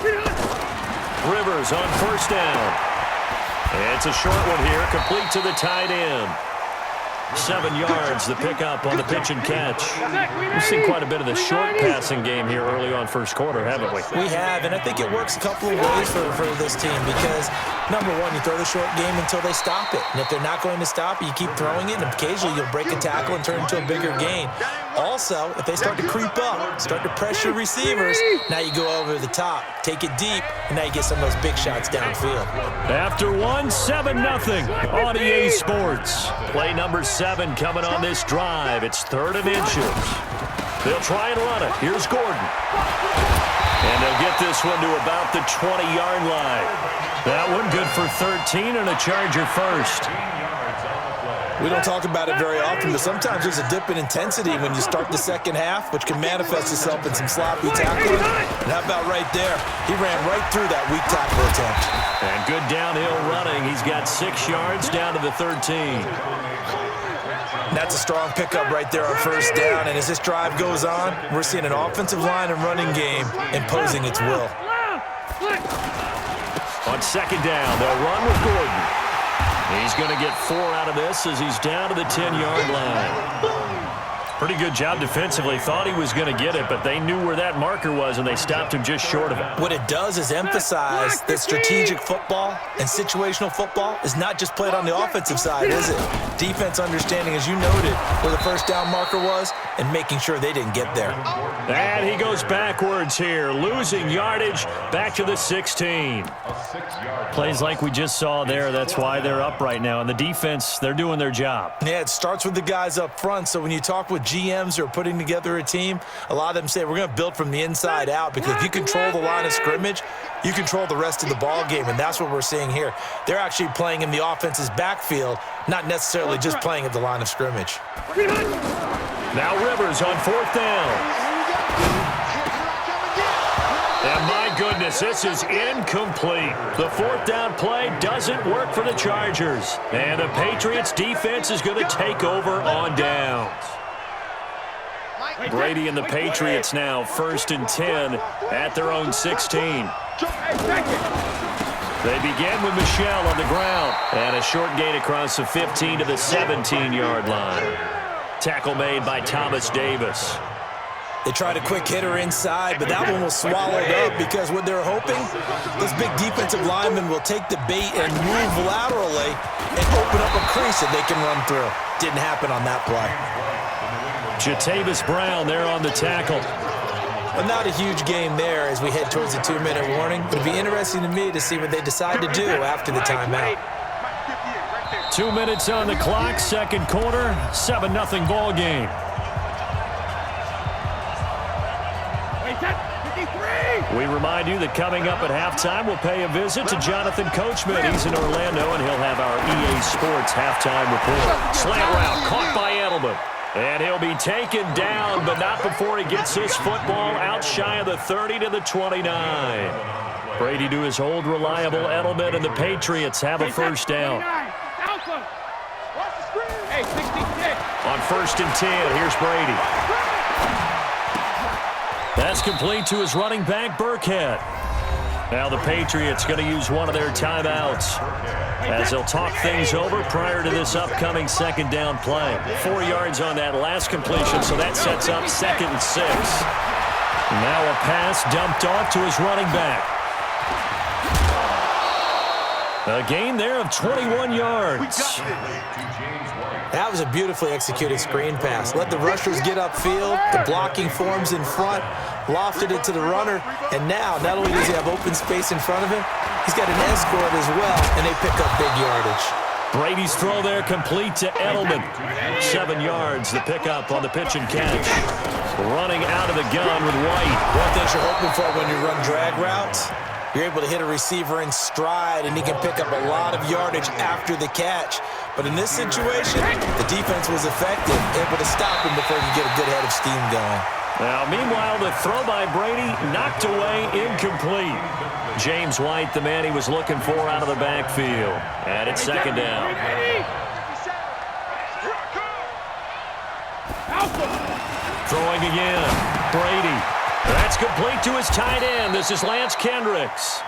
Rivers on first down. It's a short one here, complete to the tight end. 7 yards, the pickup on the pitch and catch. We've seen quite a bit of the short passing game here early on first quarter, haven't we? We have, and I think it works a couple of ways for this team because, number one, you throw the short game until they stop it. And if they're not going to stop it, you keep throwing it, and occasionally you'll break a tackle and turn it into a bigger gain. Also, if they start to creep up, start to pressure receivers, now you go over the top, take it deep, and now you get some of those big shots downfield. After 7-0 on EA Sports. Play number 7 coming on this drive. It's 3rd and inches. They'll try and run it. Here's Gordon. And they'll get this one to about the 20-yard line. That one good for 13 and a Charger first. We don't talk about it very often, but sometimes there's a dip in intensity when you start the second half, which can manifest itself in some sloppy tackling. And how about right there? He ran right through that weak tackle attempt. And good downhill running. He's got 6 yards down to the 13. And that's a strong pickup right there on first down. And as this drive goes on, we're seeing an offensive line and running game imposing its will. On second down, they'll run with Gordon. He's going to get 4 out of this as he's down to the 10-yard line. Pretty good job defensively. Thought he was going to get it, but they knew where that marker was, and they stopped him just short of it. What it does is emphasize that strategic football and situational football is not just played on the offensive side, is it? Defense understanding, as you noted, where the first down marker was and making sure they didn't get there. And he goes backwards here, losing yardage back to the 16. Plays like we just saw there. That's why they're up right now. And the defense, they're doing their job. Yeah, it starts with the guys up front. So when you talk with GMs who are putting together a team, a lot of them say we're going to build from the inside out, because if you control the line of scrimmage, you control the rest of the ball game, and that's what we're seeing here. They're actually playing in the offense's backfield, not necessarily just playing at the line of scrimmage. Now Rivers on 4th down. And my goodness, this is incomplete. The 4th down play doesn't work for the Chargers. And the Patriots defense is going to take over on downs. Brady and the Patriots now 1st and 10 at their own 16. They begin with Michel on the ground. And a short gain across the 15 to the 17-yard line. Tackle made by Thomas Davis. They tried a quick hitter inside, but that one was swallowed up because what they're hoping, those big defensive linemen will take the bait and move laterally and open up a crease that they can run through. Didn't happen on that play. Jatavis Brown there on the tackle. But not a huge game there as we head towards the 2-minute warning. It'll be interesting to me to see what they decide to do after the timeout. 2 minutes on the clock, second quarter, 7-0 ball game. We remind you that coming up at halftime, we'll pay a visit to Jonathan Coachman. He's in Orlando, and he'll have our EA Sports halftime report. Slant route caught by Edelman. And he'll be taken down, but not before he gets this football out shy of the 30 to the 29. Brady to his old reliable Edelman, and the Patriots have a first down. On 1st and 10, here's Brady. That's complete to his running back, Burkhead. Now the Patriots going to use one of their timeouts as they'll talk things over prior to this upcoming second down play. 4 yards on that last completion, so that sets up 2nd and 6. Now a pass dumped off to his running back. A gain there of 21 yards. That was a beautifully executed screen pass. Let the rushers get upfield. The blocking forms in front. Lofted it to the runner. And now, not only does he have open space in front of him, he's got an escort as well, and they pick up big yardage. Brady's throw there complete to Edelman. 7 yards, the pickup on the pitch and catch. Running out of the gun with White. One thing you're hoping for when you run drag routes, you're able to hit a receiver in stride, and he can pick up a lot of yardage after the catch. But in this situation, the defense was effective, able to stop him before he could get a good head of steam going. Now, meanwhile, the throw by Brady knocked away, incomplete. James White, the man he was looking for out of the backfield. And it's second down. Throwing again. Brady. That's complete to his tight end. This is Lance Kendricks.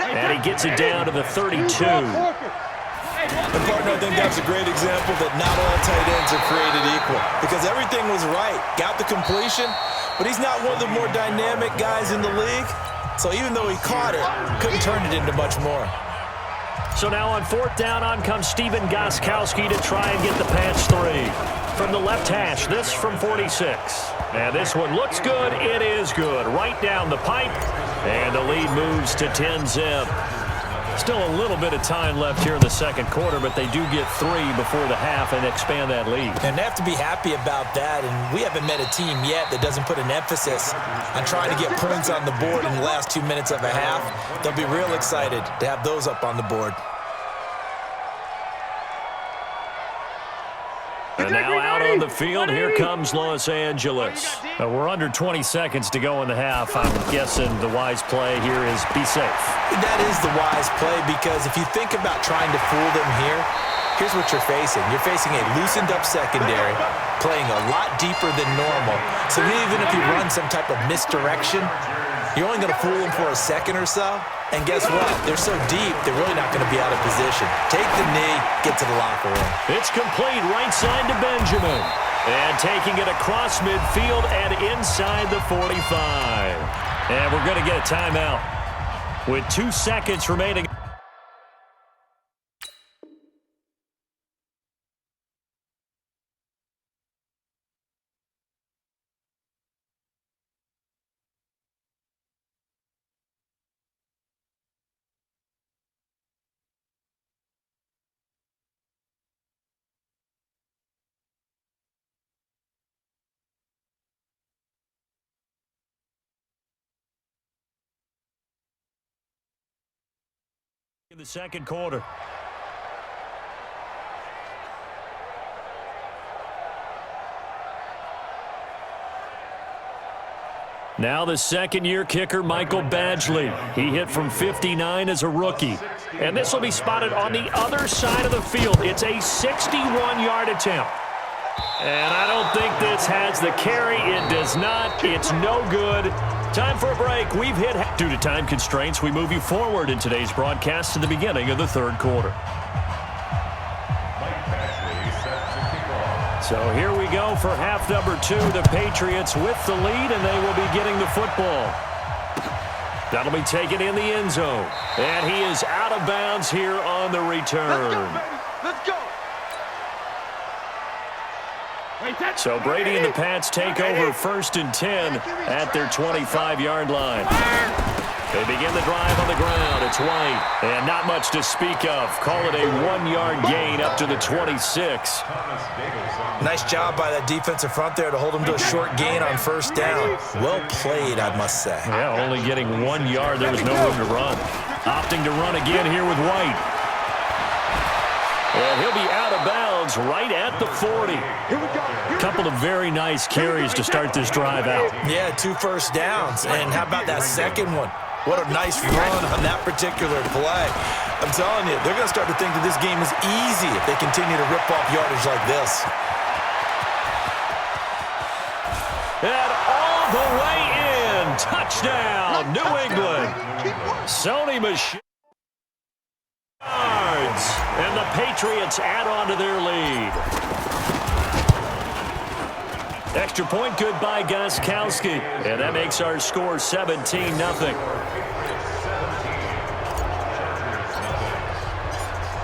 And he gets it down to the 32. And partner, I think that's a great example that not all tight ends are created equal, because everything was right. Got the completion, but he's not one of the more dynamic guys in the league. So even though he caught it, couldn't turn it into much more. So now on 4th down, on comes Steven Gostkowski to try and get the patch 3. From the left hash, this from 46. And this one looks good. It is good. Right down the pipe. And the lead moves to 10-zip. Still a little bit of time left here in the second quarter, but they do get 3 before the half and expand that lead. And they have to be happy about that, and we haven't met a team yet that doesn't put an emphasis on trying to get points on the board in the last 2 minutes of a half. They'll be real excited to have those up on the board. And now out on the field, here comes Los Angeles. We're under 20 seconds to go in the half. I'm guessing the wise play here is be safe. That is the wise play, because if you think about trying to fool them here, here's what you're facing. You're facing a loosened-up secondary, playing a lot deeper than normal. So even if you run some type of misdirection, you're only going to fool them for a second or so. And guess what? They're so deep, they're really not going to be out of position. Take the knee, get to the locker room. It's complete right side to Benjamin. And taking it across midfield and inside the 45. And we're going to get a timeout with 2 seconds remaining. In the second quarter. Now the second-year kicker, Michael Badgley. He hit from 59 as a rookie. And this will be spotted on the other side of the field. It's a 61-yard attempt. And I don't think this has the carry. It does not. It's no good. Time for a break. We've hit. Due to time constraints, we move you forward in today's broadcast to the beginning of the third quarter. So here we go for half number 2. The Patriots with the lead, and they will be getting the football. That'll be taken in the end zone. And he is out of bounds here on the return. Let's go. So Brady and the Pats take over 1st and 10 at their 25-yard line. They begin the drive on the ground. It's White. And not much to speak of. Call it a 1-yard gain up to the 26. Nice job by that defensive front there to hold them to a short gain on 1st down. Well played, I must say. Yeah, only getting 1 yard. There was no room to run. Opting to run again here with White. And he'll be out of bounds right at the 40. A couple of very nice carries to start this drive out. Yeah, 2 first downs. And how about that second one? What a nice run on that particular play. I'm telling you, they're going to start to think that this game is easy if they continue to rip off yardage like this. And all the way in. Touchdown, New England. Sony Michel. And the Patriots add on to their lead. Extra point good by Gostkowski. And that makes our score 17-0.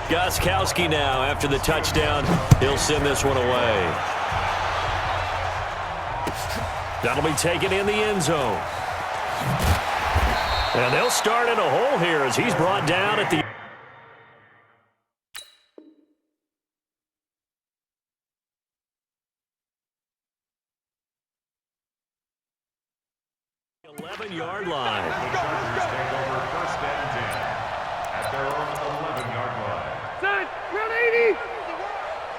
Gostkowski now after the touchdown. He'll send this one away. That'll be taken in the end zone. And they'll start in a hole here as he's brought down at the 11-yard line. Take over 1st and 10 at their own 11-yard line. Set, run 80.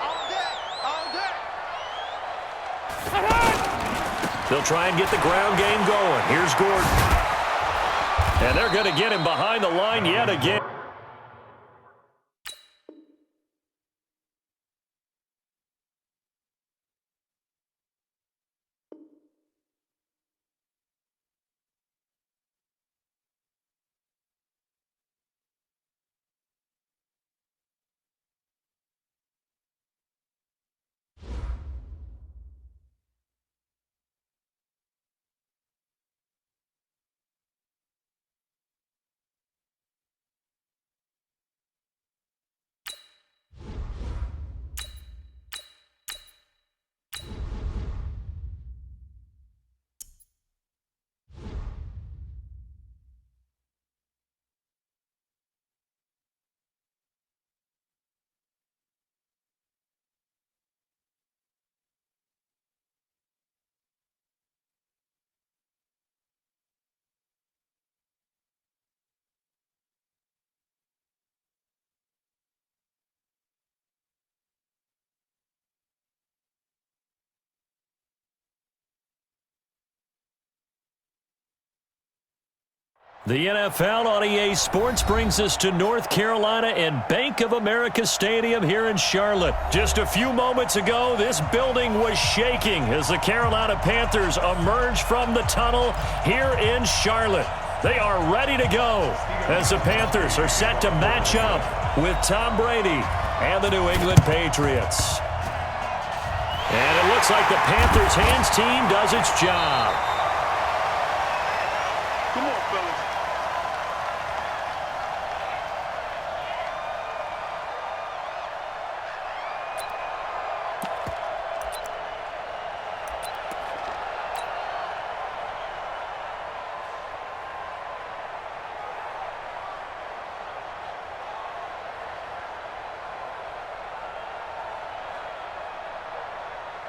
All day. They'll try and get the ground game going. Here's Gordon. And they're going to get him behind the line yet again. The NFL on EA Sports brings us to North Carolina and Bank of America Stadium here in Charlotte. Just a few moments ago, this building was shaking as the Carolina Panthers emerged from the tunnel here in Charlotte. They are ready to go as the Panthers are set to match up with Tom Brady and the New England Patriots. And it looks like the Panthers hands team does its job. Come on, fellas.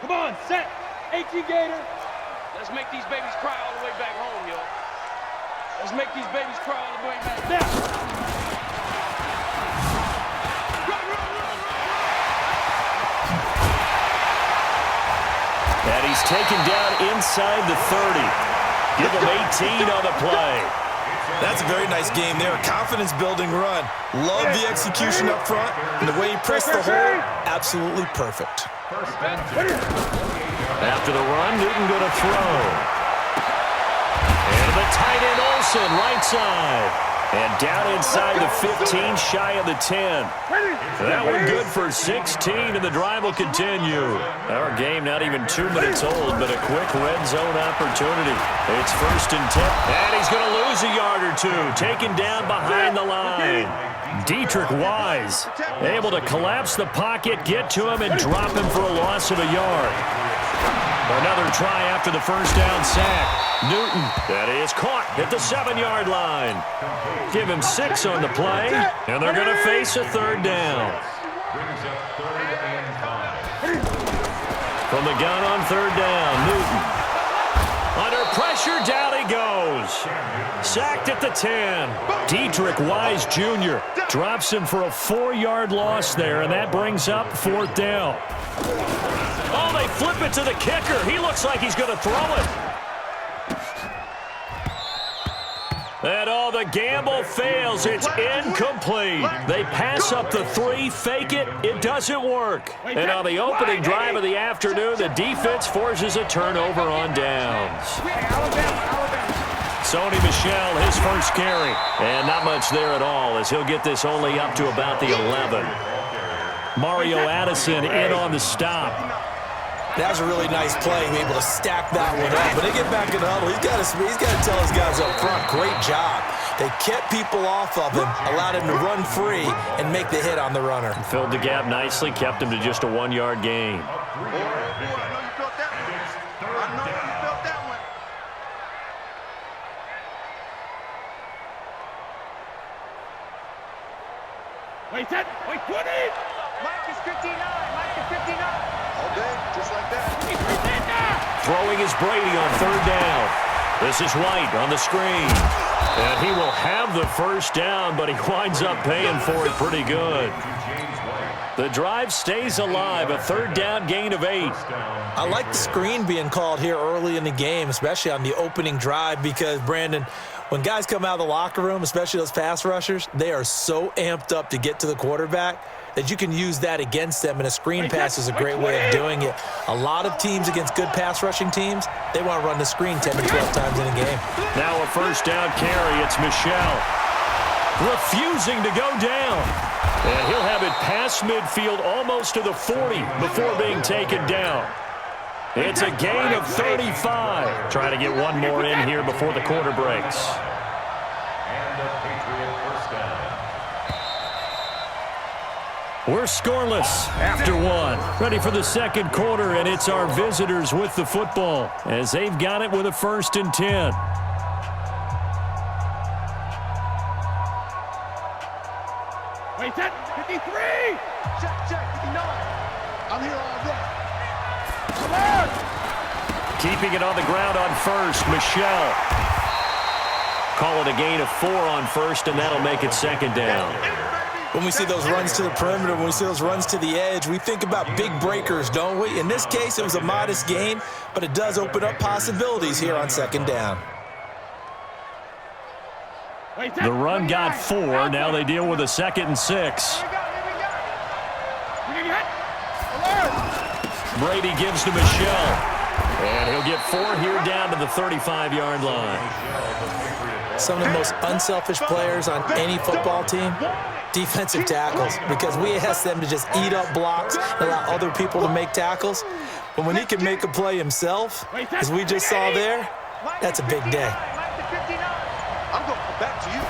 Come on, set. AT Gator. Let's make these babies cry all the way back home, yo. Let's make these babies cry all the way back down. And he's taken down inside the 30. Give him 18 on the play. That's a very nice game there. Confidence-building run. Love the execution up front. And the way he pressed the hole, absolutely perfect. After the run, Newton going to throw. And the tight end Olsen, right side. And down inside the 15, shy of the 10. That one good for 16, and the drive will continue. Our game not even 2 minutes old, but a quick red zone opportunity. It's 1st and 10, and he's going to lose a yard or two, taken down behind the line. Dietrich Wise able to collapse the pocket, get to him, and drop him for a loss of a yard. Another try after the first down sack. Newton, that is caught at the 7-yard line. Give him 6 on the play, and they're going to face a 3rd down. From the gun on 3rd down, Newton. Under pressure, down he goes. Sacked at the 10. Dietrich Wise Jr. drops him for a 4-yard loss there, and that brings up 4th down. Oh, they flip it to the kicker. He looks like he's going to throw it. And oh, the gamble fails. It's incomplete. They pass up the 3, fake it. It doesn't work. And on the opening drive of the afternoon, the defense forces a turnover on downs. Sony Michel, his first carry. And not much there at all, as he'll get this only up to about the 11. Mario Addison in on the stop. That was a really nice play, able to stack that one up. But they get back in the huddle. He's got to tell his guys up front, great job. They kept people off of him, allowed him to run free and make the hit on the runner. Filled the gap nicely, kept him to just a 1-yard gain. I know you felt that one. I know you felt that one. Wait, set. Wait, 20. Mike is 59. Mike is 59. All day, just like that. Throwing is Brady on 3rd down. This is White on the screen. And he will have the first down, but he winds up paying for it pretty good. The drive stays alive, a 3rd down gain of 8. I like the screen being called here early in the game, especially on the opening drive, because, Brandon, when guys come out of the locker room, especially those pass rushers, they are so amped up to get to the quarterback that you can use that against them, and a screen pass is a great way of doing it. A lot of teams against good pass rushing teams, they want to run the screen 10 to 12 times in a game. Now a 1st down carry. It's Michel refusing to go down. And he'll have it past midfield almost to the 40 before being taken down. It's a gain of 35. Trying to get one more in here before the quarter breaks. And the Patriot first down. We're scoreless after 1. Ready for the 2nd quarter, and it's our visitors with the football as they've got it with a 1st and 10. Wait, set. 53. Check, 59. I'm here all day. Come on. Keeping it on the ground on 1st, Michel. Call it a gain of 4 on 1st, and that'll make it 2nd down. When we see those runs to the perimeter, when we see those runs to the edge, we think about big breakers, don't we? In this case, it was a modest gain, but it does open up possibilities here on 2nd down. The run got 4. Now they deal with a 2nd and 6. Brady gives to Michelle. And he'll get 4 here down to the 35-yard line. Some of the most unselfish players on any football team, defensive tackles, because we ask them to just eat up blocks and allow other people to make tackles. But when he can make a play himself, as we just saw there, that's a big day. I'm going back to you.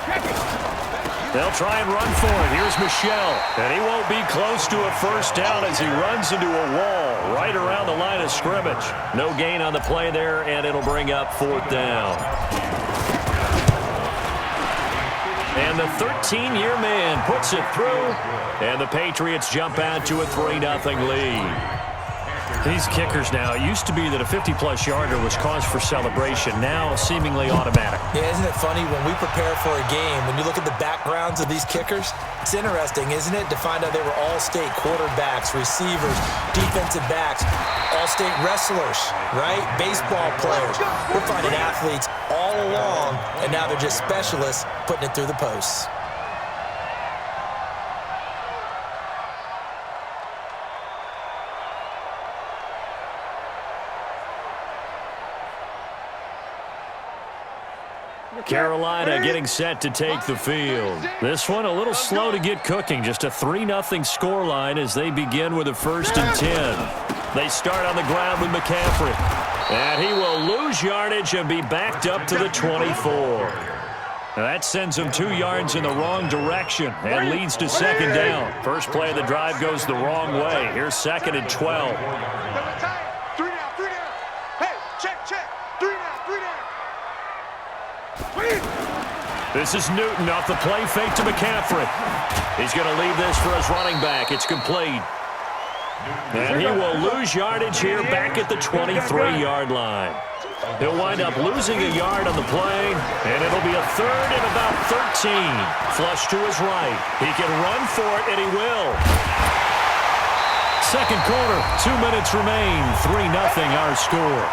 They'll try and run for it. Here's Michelle. And he won't be close to a first down as he runs into a wall right around the line of scrimmage. No gain on the play there, and it'll bring up 4th down. And the 13-year man puts it through, and the Patriots jump out to a 3-0 lead. These kickers now, it used to be that a 50-plus yarder was cause for celebration. Now, seemingly automatic. Yeah, isn't it funny when we prepare for a game, when you look at the backgrounds of these kickers, it's interesting, isn't it, to find out they were all-state quarterbacks, receivers, defensive backs, all-state wrestlers, right? Baseball players. We're finding athletes all along, and now they're just specialists putting it through the posts. Carolina getting set to take the field. This one a little slow to get cooking. Just a 3-0 scoreline as they begin with a 1st and 10. They start on the ground with McCaffrey. And he will lose yardage and be backed up to the 24. Now that sends him 2 yards in the wrong direction and leads to 2nd down. First play of the drive goes the wrong way. Here's 2nd and 12. 3 down. Hey, check. 3 down. This is Newton off the play fake to McCaffrey. He's going to leave this for his running back. It's complete. And he will lose yardage here back at the 23-yard line. He'll wind up losing a yard on the play, and it'll be a 3rd and about 13. Flush to his right. He can run for it, and he will. Second quarter, 2 minutes remain. 3-0 our score.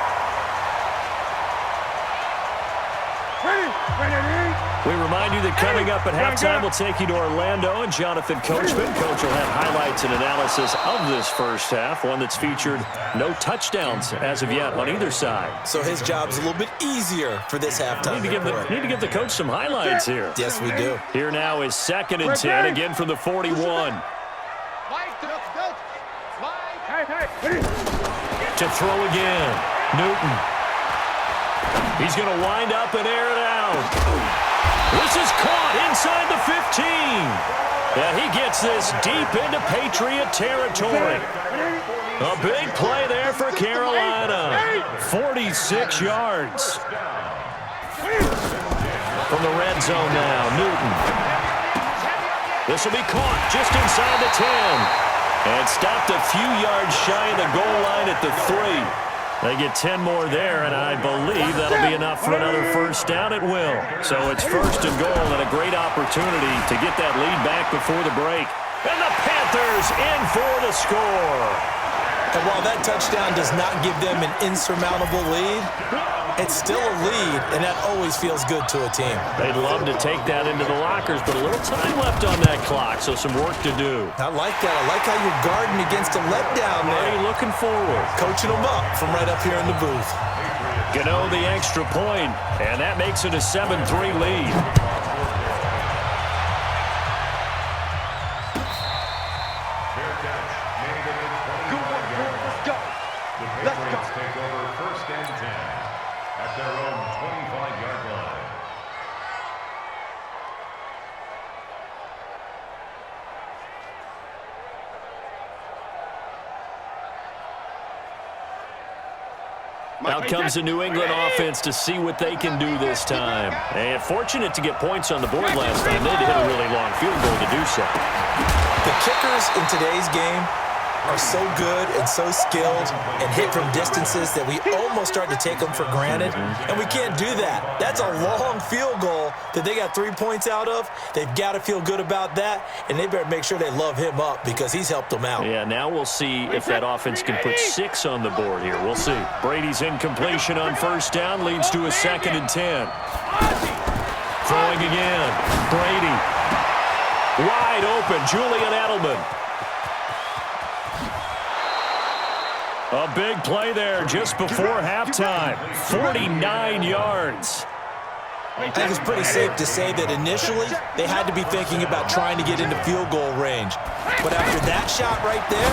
We remind you that coming up at halftime, we'll take you to Orlando and Jonathan Coachman. Coach will have highlights and analysis of this first half, one that's featured no touchdowns as of yet on either side. So his job's a little bit easier for this halftime. Need to give the coach some highlights here. Yes, we do. Here now is 2nd and 10, again from the 41. To throw again, Newton. He's going to wind up and air it out. This is caught inside the 15. And he gets this deep into Patriot territory. A big play there for Carolina. 46 yards. From the red zone now, Newton. This will be caught just inside the 10. And stopped a few yards shy of the goal line at the 3. They get 10 more there, and I believe that'll be enough for another first down. It will. So it's 1st and goal and a great opportunity to get that lead back before the break. And the Panthers in for the score. And while that touchdown does not give them an insurmountable lead, it's still a lead, and that always feels good to a team. They'd love to take that into the lockers, but a little time left on that clock, so some work to do. I like that. I like how you're guarding against a letdown there. Already looking forward. Coaching them up from right up here in the booth. Gano the extra point, and that makes it a 7-3 lead. Let's go. Take over 1st and 10 at their own 25-yard line. Out comes the New England offense to see what they can do this time. And fortunate to get points on the board last time. They had to hit a really long field goal to do so. The kickers in today's game are so good and so skilled and hit from distances that we almost start to take them for granted, and we can't do that. That's a long field goal that they got 3 points out of. They've got to feel good about that, and they better make sure they love him up because he's helped them out. Yeah, now we'll see if that offense can put 6 on the board here. We'll see. Brady's incompletion on first down leads to a 2nd and 10. Throwing again. Brady. Wide open. Julian Edelman. A big play there just before halftime. 49 yards. I think it's pretty safe to say that initially they had to be thinking about trying to get into field goal range. But after that shot right there,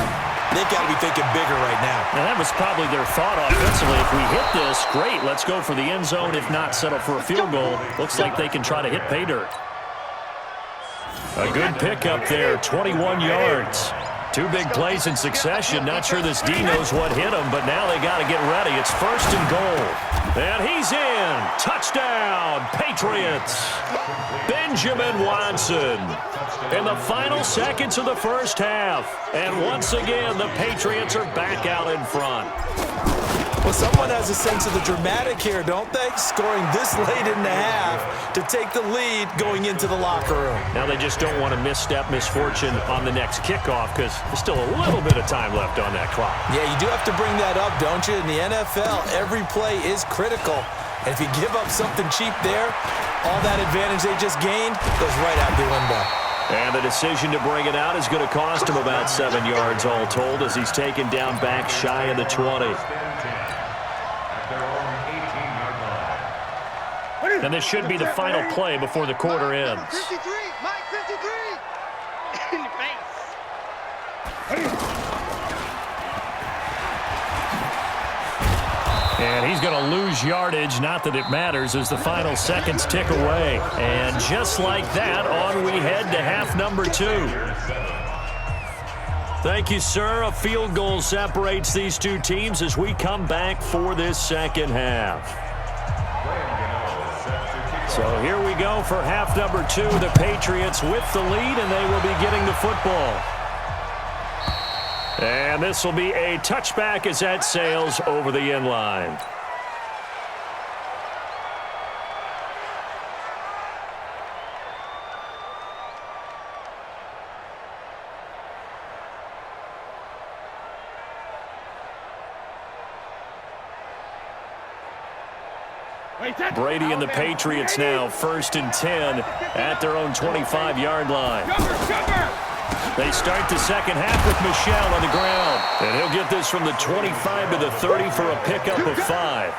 they've got to be thinking bigger right now. And that was probably their thought offensively. If we hit this, great, let's go for the end zone. If not, settle for a field goal. Looks like they can try to hit pay dirt. A good pickup there, 21 yards. Two big plays in succession. Not sure this D knows what hit him, but now they got to get ready. It's 1st and goal. And he's in. Touchdown, Patriots. Benjamin Watson. In the final seconds of the first half. And once again, the Patriots are back out in front. Well, someone has a sense of the dramatic here, don't they? Scoring this late in the half to take the lead going into the locker room. Now they just don't want to misstep misfortune on the next kickoff because there's still a little bit of time left on that clock. Yeah, you do have to bring that up, don't you? In the NFL, every play is critical. And if you give up something cheap there, all that advantage they just gained goes right out the window. And the decision to bring it out is going to cost him about 7 yards all told as he's taken down back shy of the 20. And this should be the final play before the quarter ends. 53, Mike, 53. In the face. And he's going to lose yardage, not that it matters, as the final seconds tick away. And just like that, on we head to half number 2. Thank you, sir. A field goal separates these two teams as we come back for this second half. So here we go for half number 2. The Patriots with the lead, and they will be getting the football. And this will be a touchback as that sails over the end line. Brady and the Patriots now 1st and 10 at their own 25-yard line. They start the second half with Michel on the ground. And he'll get this from the 25 to the 30 for a pickup of 5.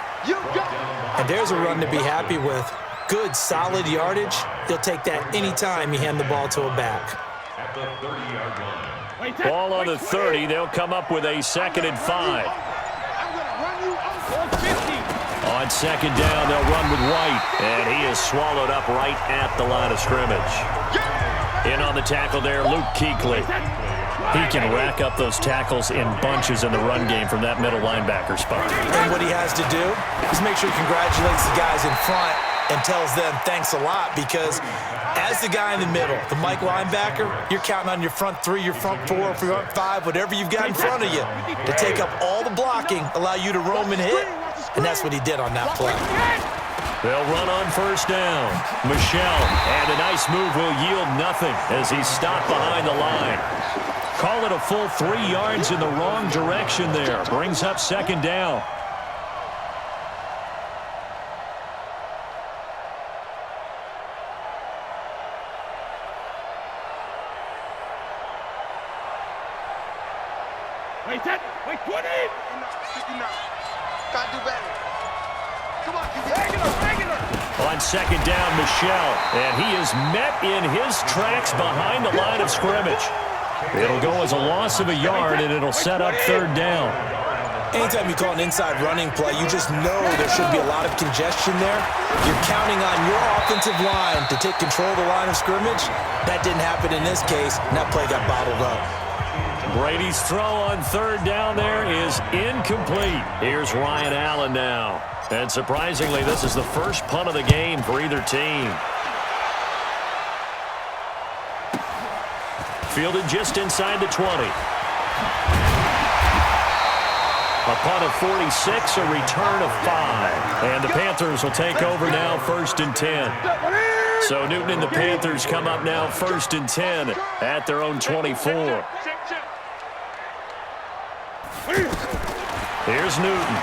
And there's a run to be happy with. Good, solid yardage. He'll take that anytime you hand the ball to a back. At the 30-yard line. Ball on the 30. They'll come up with a 2nd and 5. On 2nd down, they'll run with White. And he is swallowed up right at the line of scrimmage. In on the tackle there, Luke Kuechly. He can rack up those tackles in bunches in the run game from that middle linebacker spot. And what he has to do is make sure he congratulates the guys in front and tells them thanks a lot, because as the guy in the middle, the Mike linebacker, you're counting on your front 3, your front 4, front 5, whatever you've got in front of you to take up all the blocking, allow you to roam and hit, and that's what he did on that play. They'll run on 1st down. Michel, and a nice move will yield nothing as he's stopped behind the line. Call it a full 3 yards in the wrong direction there. Brings up 2nd down. Wait, 20. Gotta do better. Come on, QB. Regular. On 2nd down, Michel, and he is met in his tracks behind the line of scrimmage. It'll go as a loss of a yard, and it'll set up 3rd down. Anytime you call an inside running play, you just know there should be a lot of congestion there. You're counting on your offensive line to take control of the line of scrimmage. That didn't happen in this case, and that play got bottled up. Brady's throw on 3rd down there is incomplete. Here's Ryan Allen now. And surprisingly, this is the first punt of the game for either team. Fielded just inside the 20. A punt of 46, a return of 5. And the Panthers will take over now 1st and 10. So Newton and the Panthers come up now 1st and 10 at their own 24. Here's Newton.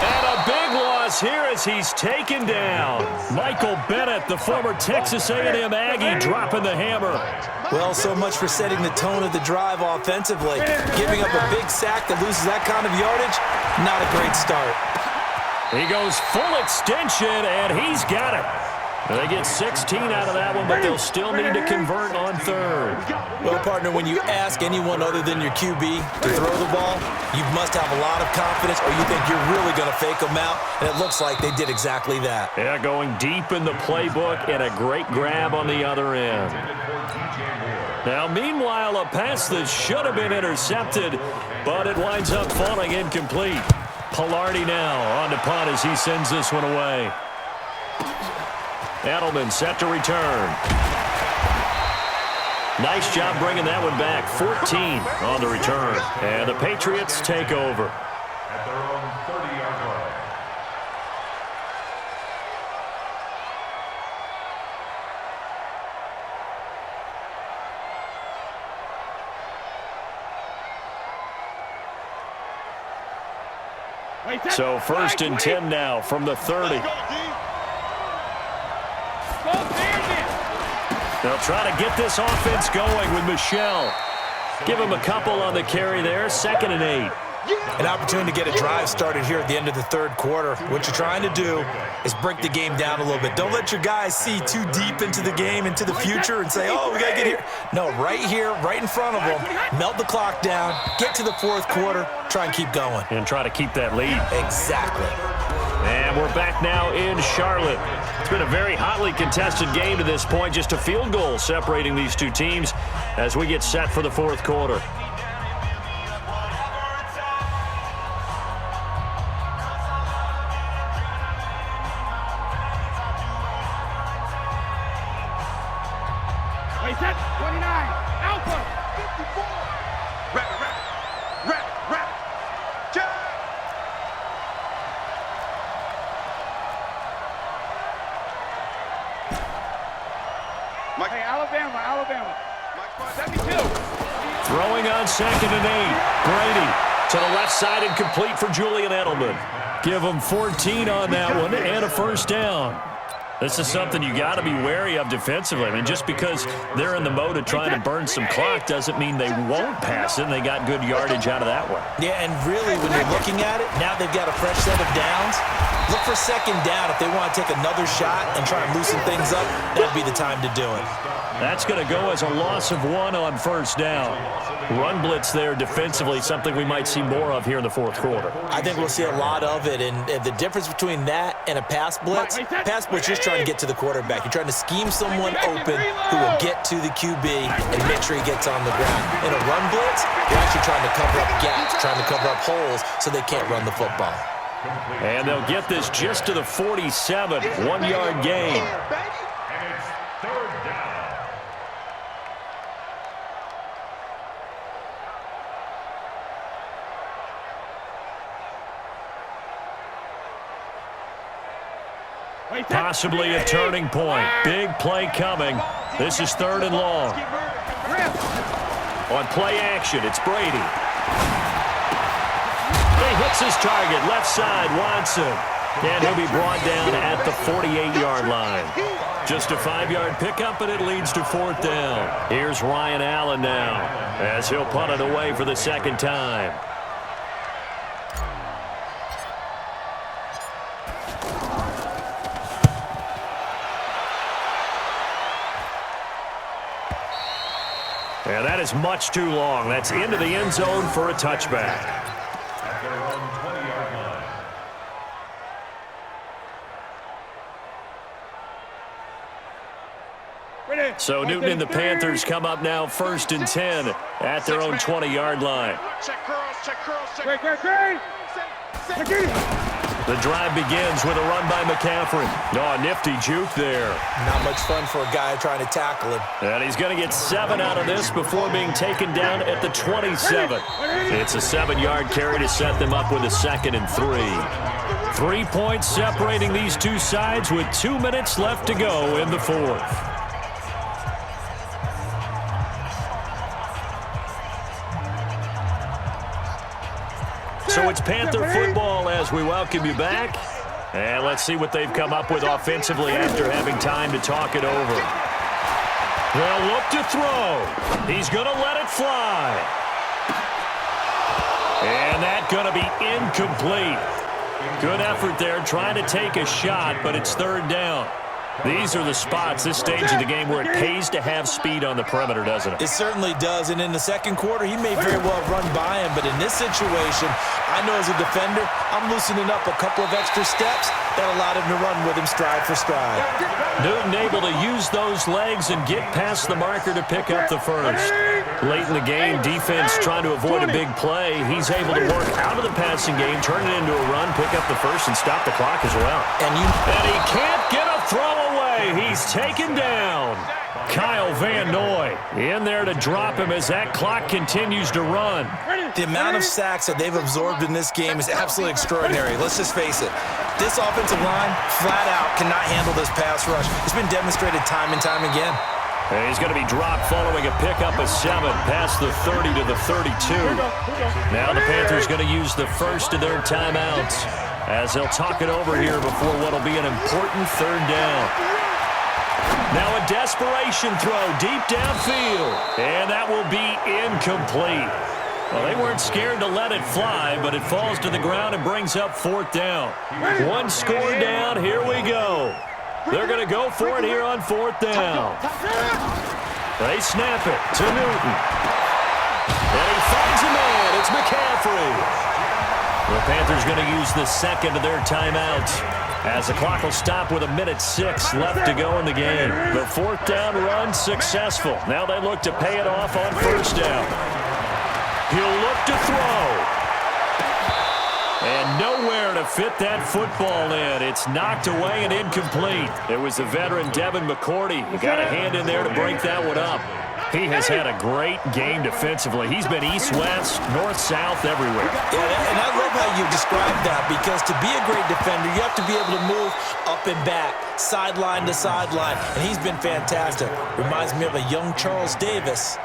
And a big loss loss here as he's taken down. Michael Bennett, the former Texas A&M Aggie, dropping the hammer. Well, so much for setting the tone of the drive offensively. Giving up a big sack that loses that kind of yardage, not a great start. He goes full extension, and he's got it. They get 16 out of that one, but they'll still need to convert on third. Well, partner, when you ask anyone other than your QB to throw the ball, you must have a lot of confidence, or you think you're really going to fake them out, and it looks like they did exactly that. Yeah, going deep in the playbook and a great grab on the other end. Now, meanwhile, a pass that should have been intercepted, but it winds up falling incomplete. Pilardi now on to punt as he sends this one away. Edelman set to return. Nice job bringing that one back. 14 on the return. And the Patriots take over. At their own 30-yard line. So 1st and 10 now from the 30. They'll try to get this offense going with Michelle. Give him a couple on the carry there. 2nd and 8. An opportunity to get a drive started here at the end of the third quarter. What you're trying to do is break the game down a little bit. Don't let your guys see too deep into the game, into the future, and say, oh, we got to get here. No, right here, right in front of them. Melt the clock down, get to the fourth quarter, try and keep going. And try to keep that lead. Exactly. And we're back now in Charlotte. It's been a very hotly contested game to this point. Just a field goal separating these two teams as we get set for the fourth quarter. Wait, set. 29. Alpha. 54. Rap. Jump. Hey, Alabama. 72. Throwing on 2nd and 8. Brady to the left side and complete for Julian Edelman. Give him 14 on that one and a first down. This is something you got to be wary of defensively. I mean, just because they're in the mode of trying to burn some clock doesn't mean they won't pass it, and they got good yardage out of that one. Yeah, and really, when you're looking at it, now they've got a fresh set of downs. Look for 2nd down. If they want to take another shot and try and loosen things up, that'd be the time to do it. That's going to go as a loss of 1 on 1st down. Run blitz there defensively, something we might see more of here in the fourth quarter. I think we'll see a lot of it, and the difference between that and a pass blitz just trying to get to the quarterback. You're trying to scheme someone open who will get to the QB and make sure he gets on the ground. In a run blitz, you're actually trying to cover up gaps, trying to cover up holes so they can't run the football. And they'll get this just to the 47, 1-yard gain. And it's 3rd down. Possibly a turning point. Big play coming. This is 3rd and long. On play action, it's Brady. He hits his target, left side, Watson. And he'll be brought down at the 48-yard line. Just a 5-yard pickup, and it leads to 4th down. Here's Ryan Allen now as he'll punt it away for the 2nd time. And that is much too long. That's into the end zone for a touchback. At their own 20-yard line. So Newton and the Panthers come up now 1st and 10 at their own 20-yard line. Check curls. The drive begins with a run by McCaffrey. Oh, nifty juke there. Not much fun for a guy trying to tackle him. And he's going to get 7 out of this before being taken down at the 27. It's a 7-yard carry to set them up with a 2nd and 3. 3 points separating these two sides with 2 minutes left to go in the fourth. So it's Panther football as we welcome you back. And let's see what they've come up with offensively after having time to talk it over. They'll look to throw. He's going to let it fly. And that's going to be incomplete. Good effort there trying to take a shot, but it's third down. These are the spots, this stage of the game, where it pays to have speed on the perimeter, doesn't it? It certainly does, and in the second quarter, he may very well run by him, but in this situation, I know as a defender, I'm loosening up a couple of extra steps that allowed him to run with him stride for stride. Newton able to use those legs and get past the marker to pick up the first. Late in the game, defense trying to avoid a big play. He's able to work out of the passing game, turn it into a run, pick up the first, and stop the clock as well. And he can't get a throw away. He's taken down. Kyle Van Noy in there to drop him as that clock continues to run. The amount of sacks that they've absorbed in this game is absolutely extraordinary. Let's just face it. This offensive line, flat out, cannot handle this pass rush. It's been demonstrated time and time again. And he's going to be dropped following a pickup of 7 past the 30 to the 32. Now the Panthers going to use the first of their timeouts as they'll talk it over here before what will be an important third down. Now a desperation throw deep downfield, and that will be incomplete. Well, they weren't scared to let it fly, but it falls to the ground and brings up fourth down. One score down, here we go. They're going to go for it here on fourth down. They snap it to Newton. And he finds a man. It's McCaffrey. The Panthers going to use the second of their timeouts as the clock will stop with 1:06 left to go in the game. The fourth down run successful. Now they look to pay it off on first down. He'll look to throw. And nowhere to fit that football in. It's knocked away and incomplete. It was the veteran Devin McCourty who got a hand in there to break that one up. He has had a great game defensively. He's been east-west, north-south, everywhere. Yeah, and I love how you described that, because to be a great defender, you have to be able to move up and back, sideline to sideline, and he's been fantastic. Reminds me of a young Charles Davis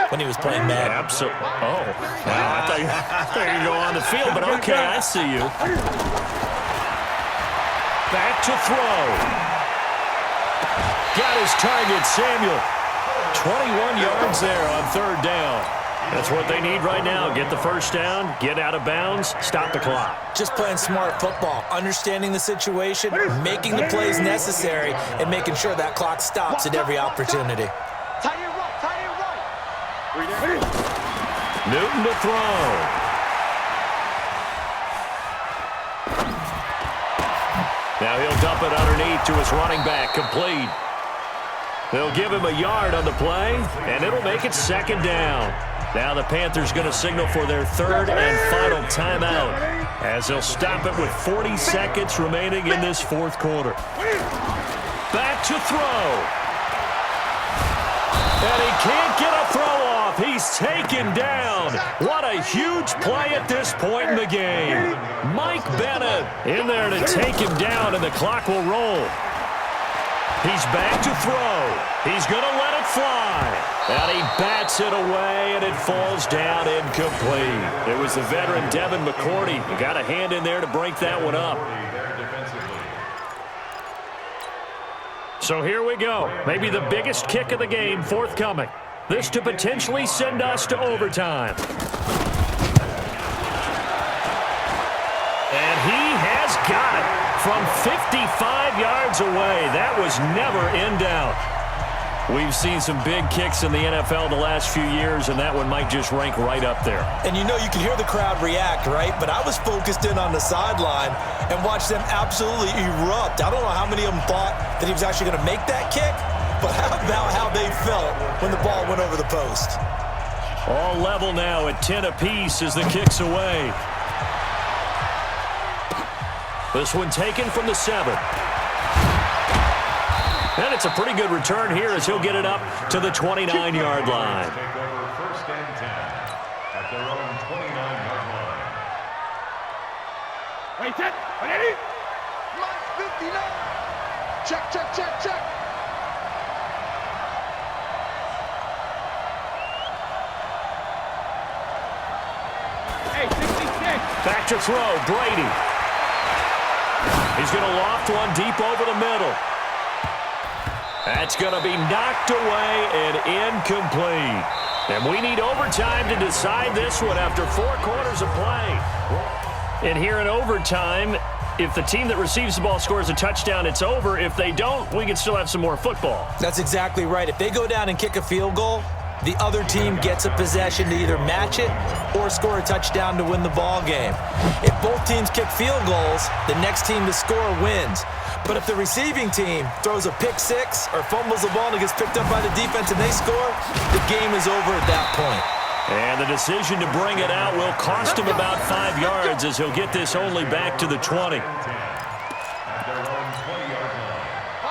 when he was playing Madden. Absolutely. Oh, well, I thought you go on the field, but okay, I see you. Back to throw. Got his target, Samuel. 21 yards there on third down. That's what they need right now. Get the first down, get out of bounds, stop the clock. Just playing smart football, understanding the situation, making the plays necessary, and making sure that clock stops at every opportunity. Newton to throw. Now he'll dump it underneath to his running back, complete. They'll give him a yard on the play, and it'll make it second down. Now the Panthers going to signal for their third and final timeout as they'll stop it with 40 seconds remaining in this fourth quarter. Back to throw. And he can't get a throw off. He's taken down. What a huge play at this point in the game. Mike Bennett in there to take him down, and the clock will roll. He's back to throw. He's going to let it fly. And he bats it away, and it falls down incomplete. It was the veteran Devin McCourty who got a hand in there to break that one up. So here we go. Maybe the biggest kick of the game forthcoming. This to potentially send us to overtime. And he has got it from 55 yards away. That was never in doubt. We've seen some big kicks in the NFL the last few years, and that one might just rank right up there. And you know, you can hear the crowd react, right? But I was focused in on the sideline and watched them absolutely erupt. I don't know how many of them thought that he was actually going to make that kick, but how about how they felt when the ball went over the post? All level now at 10 apiece as the kick's away. This one taken from the 7. And it's a pretty good return here as he'll get it up to the 29-yard line. Take over first and 10 at their own 29-yard line. Wait, set, 180. Mark 59. Check, check, check, check. Hey, 66. Back to throw, Brady. He's going to loft one deep over the middle. That's going to be knocked away and incomplete. And we need overtime to decide this one after 4 quarters of play. And here in overtime, if the team that receives the ball scores a touchdown, it's over. If they don't, we can still have some more football. That's exactly right. If they go down and kick a field goal, the other team gets a possession to either match it or score a touchdown to win the ball game. If both teams kick field goals, the next team to score wins. But if the receiving team throws a pick six or fumbles the ball and it gets picked up by the defense and they score, the game is over at that point. And the decision to bring it out will cost him about 5 yards as he'll get this only back to the 20.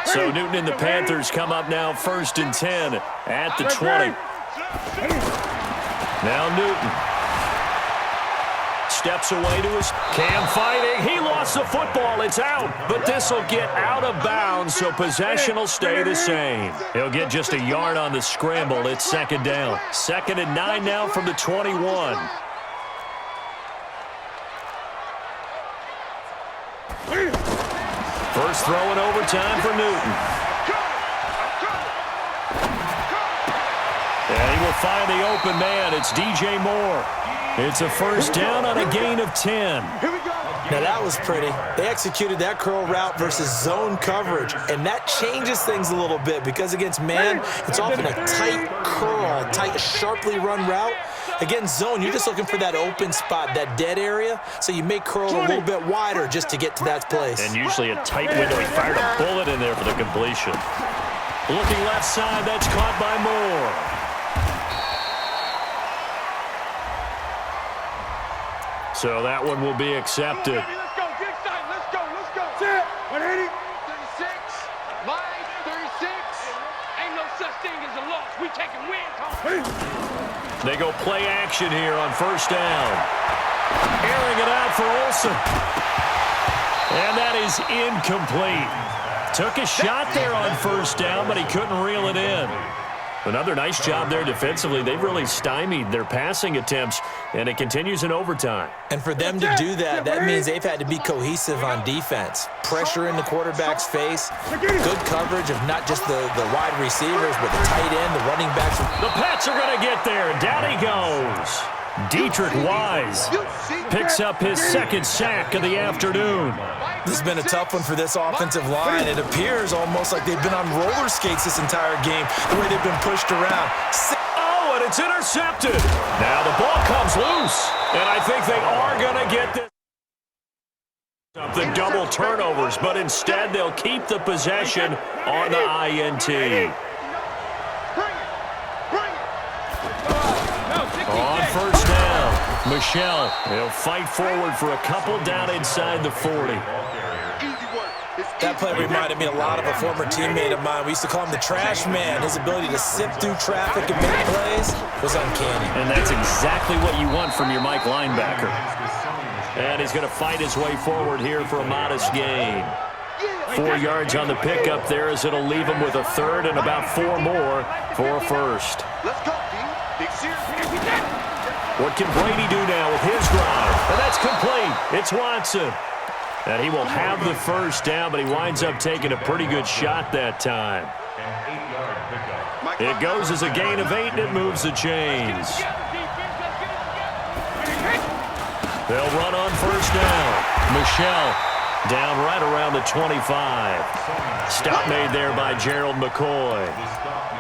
So Newton and the Panthers come up now 1st and 10 at the 20. Now Newton steps away to his Cam fighting. He lost the football. It's out. But this will get out of bounds, so possession will stay the same. He'll get just a yard on the scramble. It's 2nd down. 2nd and 9 now from the 21. First throw in overtime for Newton. And he will find the open man. It's DJ Moore. It's a 1st down on a gain of 10. Now that was pretty. They executed that curl route versus zone coverage, and that changes things a little bit because against man, it's often a tight curl, tight, sharply run route. Against zone, you're just looking for that open spot, that dead area, so you make curl a little bit wider just to get to that place. And usually a tight window. He fired a bullet in there for the completion. Looking left side, that's caught by Moore. So that one will be accepted. Let's go, get excited, let's go, let's go. Set, 180. 36, line, 36. Ain't no such thing as a loss. We taking wins home. They go play action here on 1st down. Airing it out for Olsen. And that is incomplete. Took a shot there on 1st down, but he couldn't reel it in. Another nice job there defensively. They've really stymied their passing attempts, and it continues in overtime. And for them to do that, that means they've had to be cohesive on defense. Pressure in the quarterback's face, good coverage of not just the wide receivers, but the tight end, the running backs. The Pats are going to get there. Down he goes. Dietrich Wise picks up his 2nd sack of the afternoon. This has been a tough one for this offensive line. It appears almost like they've been on roller skates this entire game, the way they've been pushed around. Oh, and it's intercepted. Now the ball comes loose, and I think they are going to get this. The double turnovers, but instead they'll keep the possession on the INT. On 1st down, Michelle, he'll fight forward for a couple down inside the 40. That play reminded me a lot of a former teammate of mine. We used to call him the trash man. His ability to sift through traffic and make plays was uncanny. And that's exactly what you want from your Mike linebacker. And he's going to fight his way forward here for a modest gain. 4 yards on the pickup there as it'll leave him with a 3rd and about 4 more for a 1st. Let's go, D. Big series. What can Brady do now with his drive? And that's complete. It's Watson. And he will have the 1st down, but he winds up taking a pretty good shot that time. It goes as a gain of 8, and it moves the chains. They'll run on 1st down. Michelle down right around the 25. Stop made there by Gerald McCoy.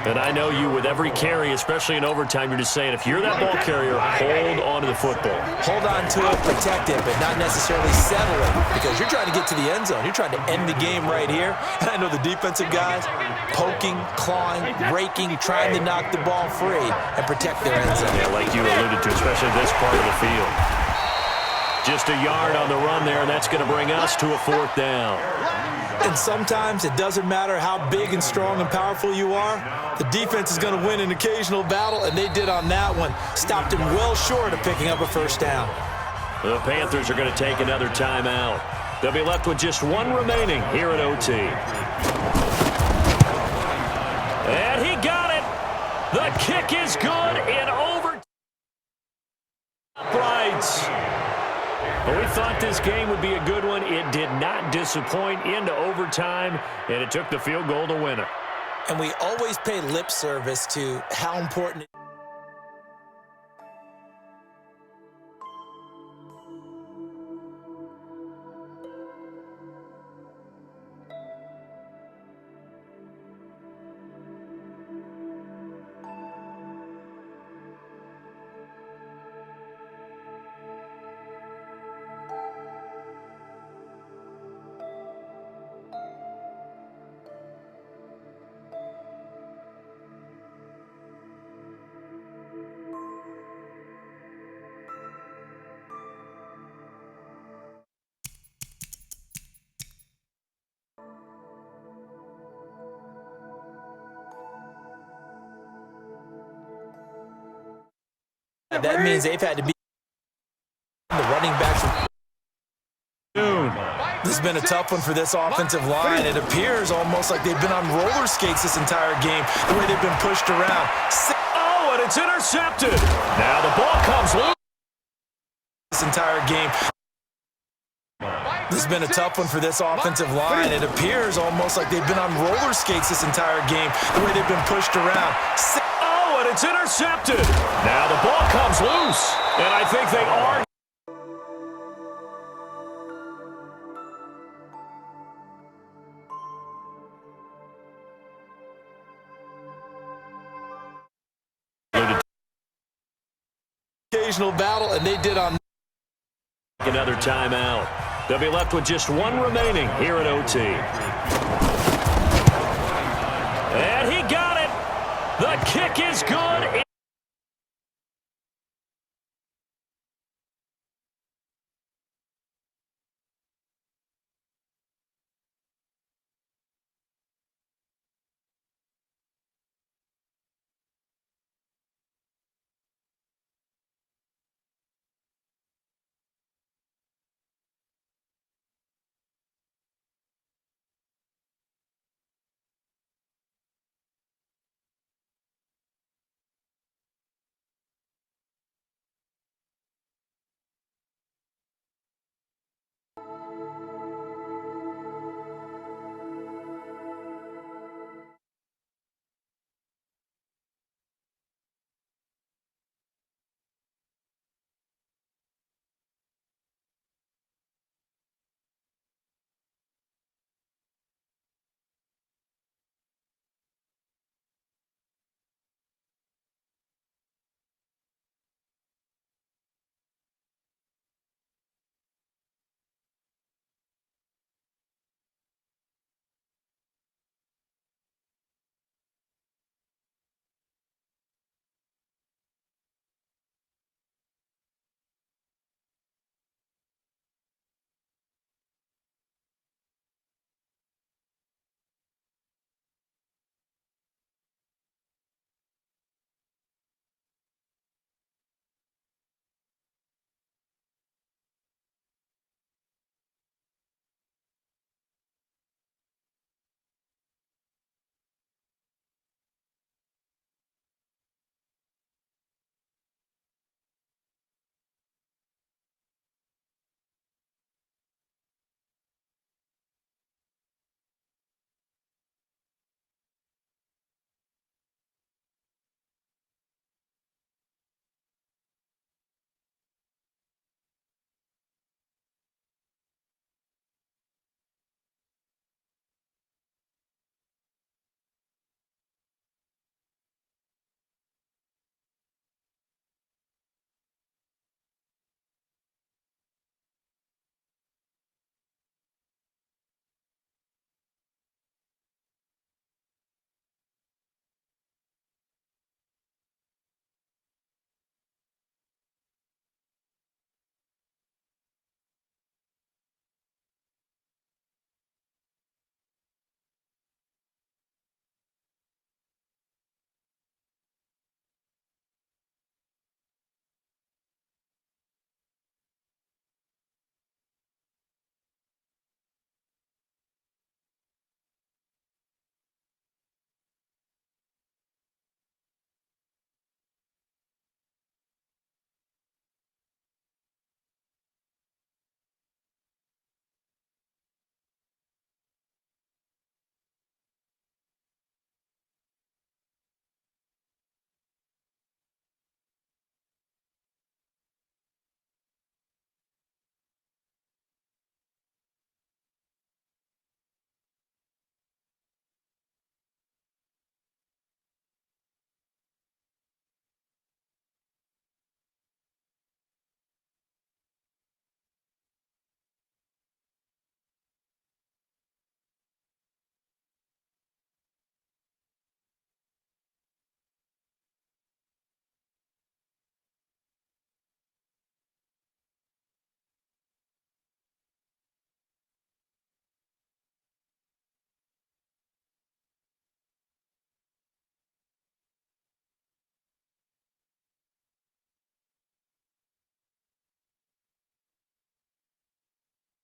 And I know you, with every carry, especially in overtime, you're just saying, if you're that ball carrier, hold on to the football. Hold on to it, protect it, but not necessarily settle it, because you're trying to get to the end zone. You're trying to end the game right here. And I know the defensive guys poking, clawing, raking, trying to knock the ball free and protect their end zone. Yeah, like you alluded to, especially this part of the field. Just a yard on the run there, and that's going to bring us to a 4th down. And sometimes it doesn't matter how big and strong and powerful you are. The defense is going to win an occasional battle, and they did on that one. Stopped him well short of picking up a 1st down. The Panthers are going to take another timeout. They'll be left with just 1 remaining here at OT. And he got it. The kick is good in overtime. Uprights. Well, we thought this game would be a good one. It did not disappoint into overtime, and it took the field goal to win it. And we always pay lip service to how important it is. That means they've had to be the running backs. This has been a tough one for this offensive line. It appears almost like they've been on roller skates this entire game, the way they've been pushed around. Oh, and it's intercepted. Now the ball comes loose. This entire game. This has been a tough one for this offensive line. It appears almost like they've been on roller skates this entire game, the way they've been pushed around. Oh, and it's intercepted. Now the ball comes loose, and I think they are. Occasional battle, and they did on Another timeout. They'll be left with just one remaining here at OT. And he got it. The kick is good.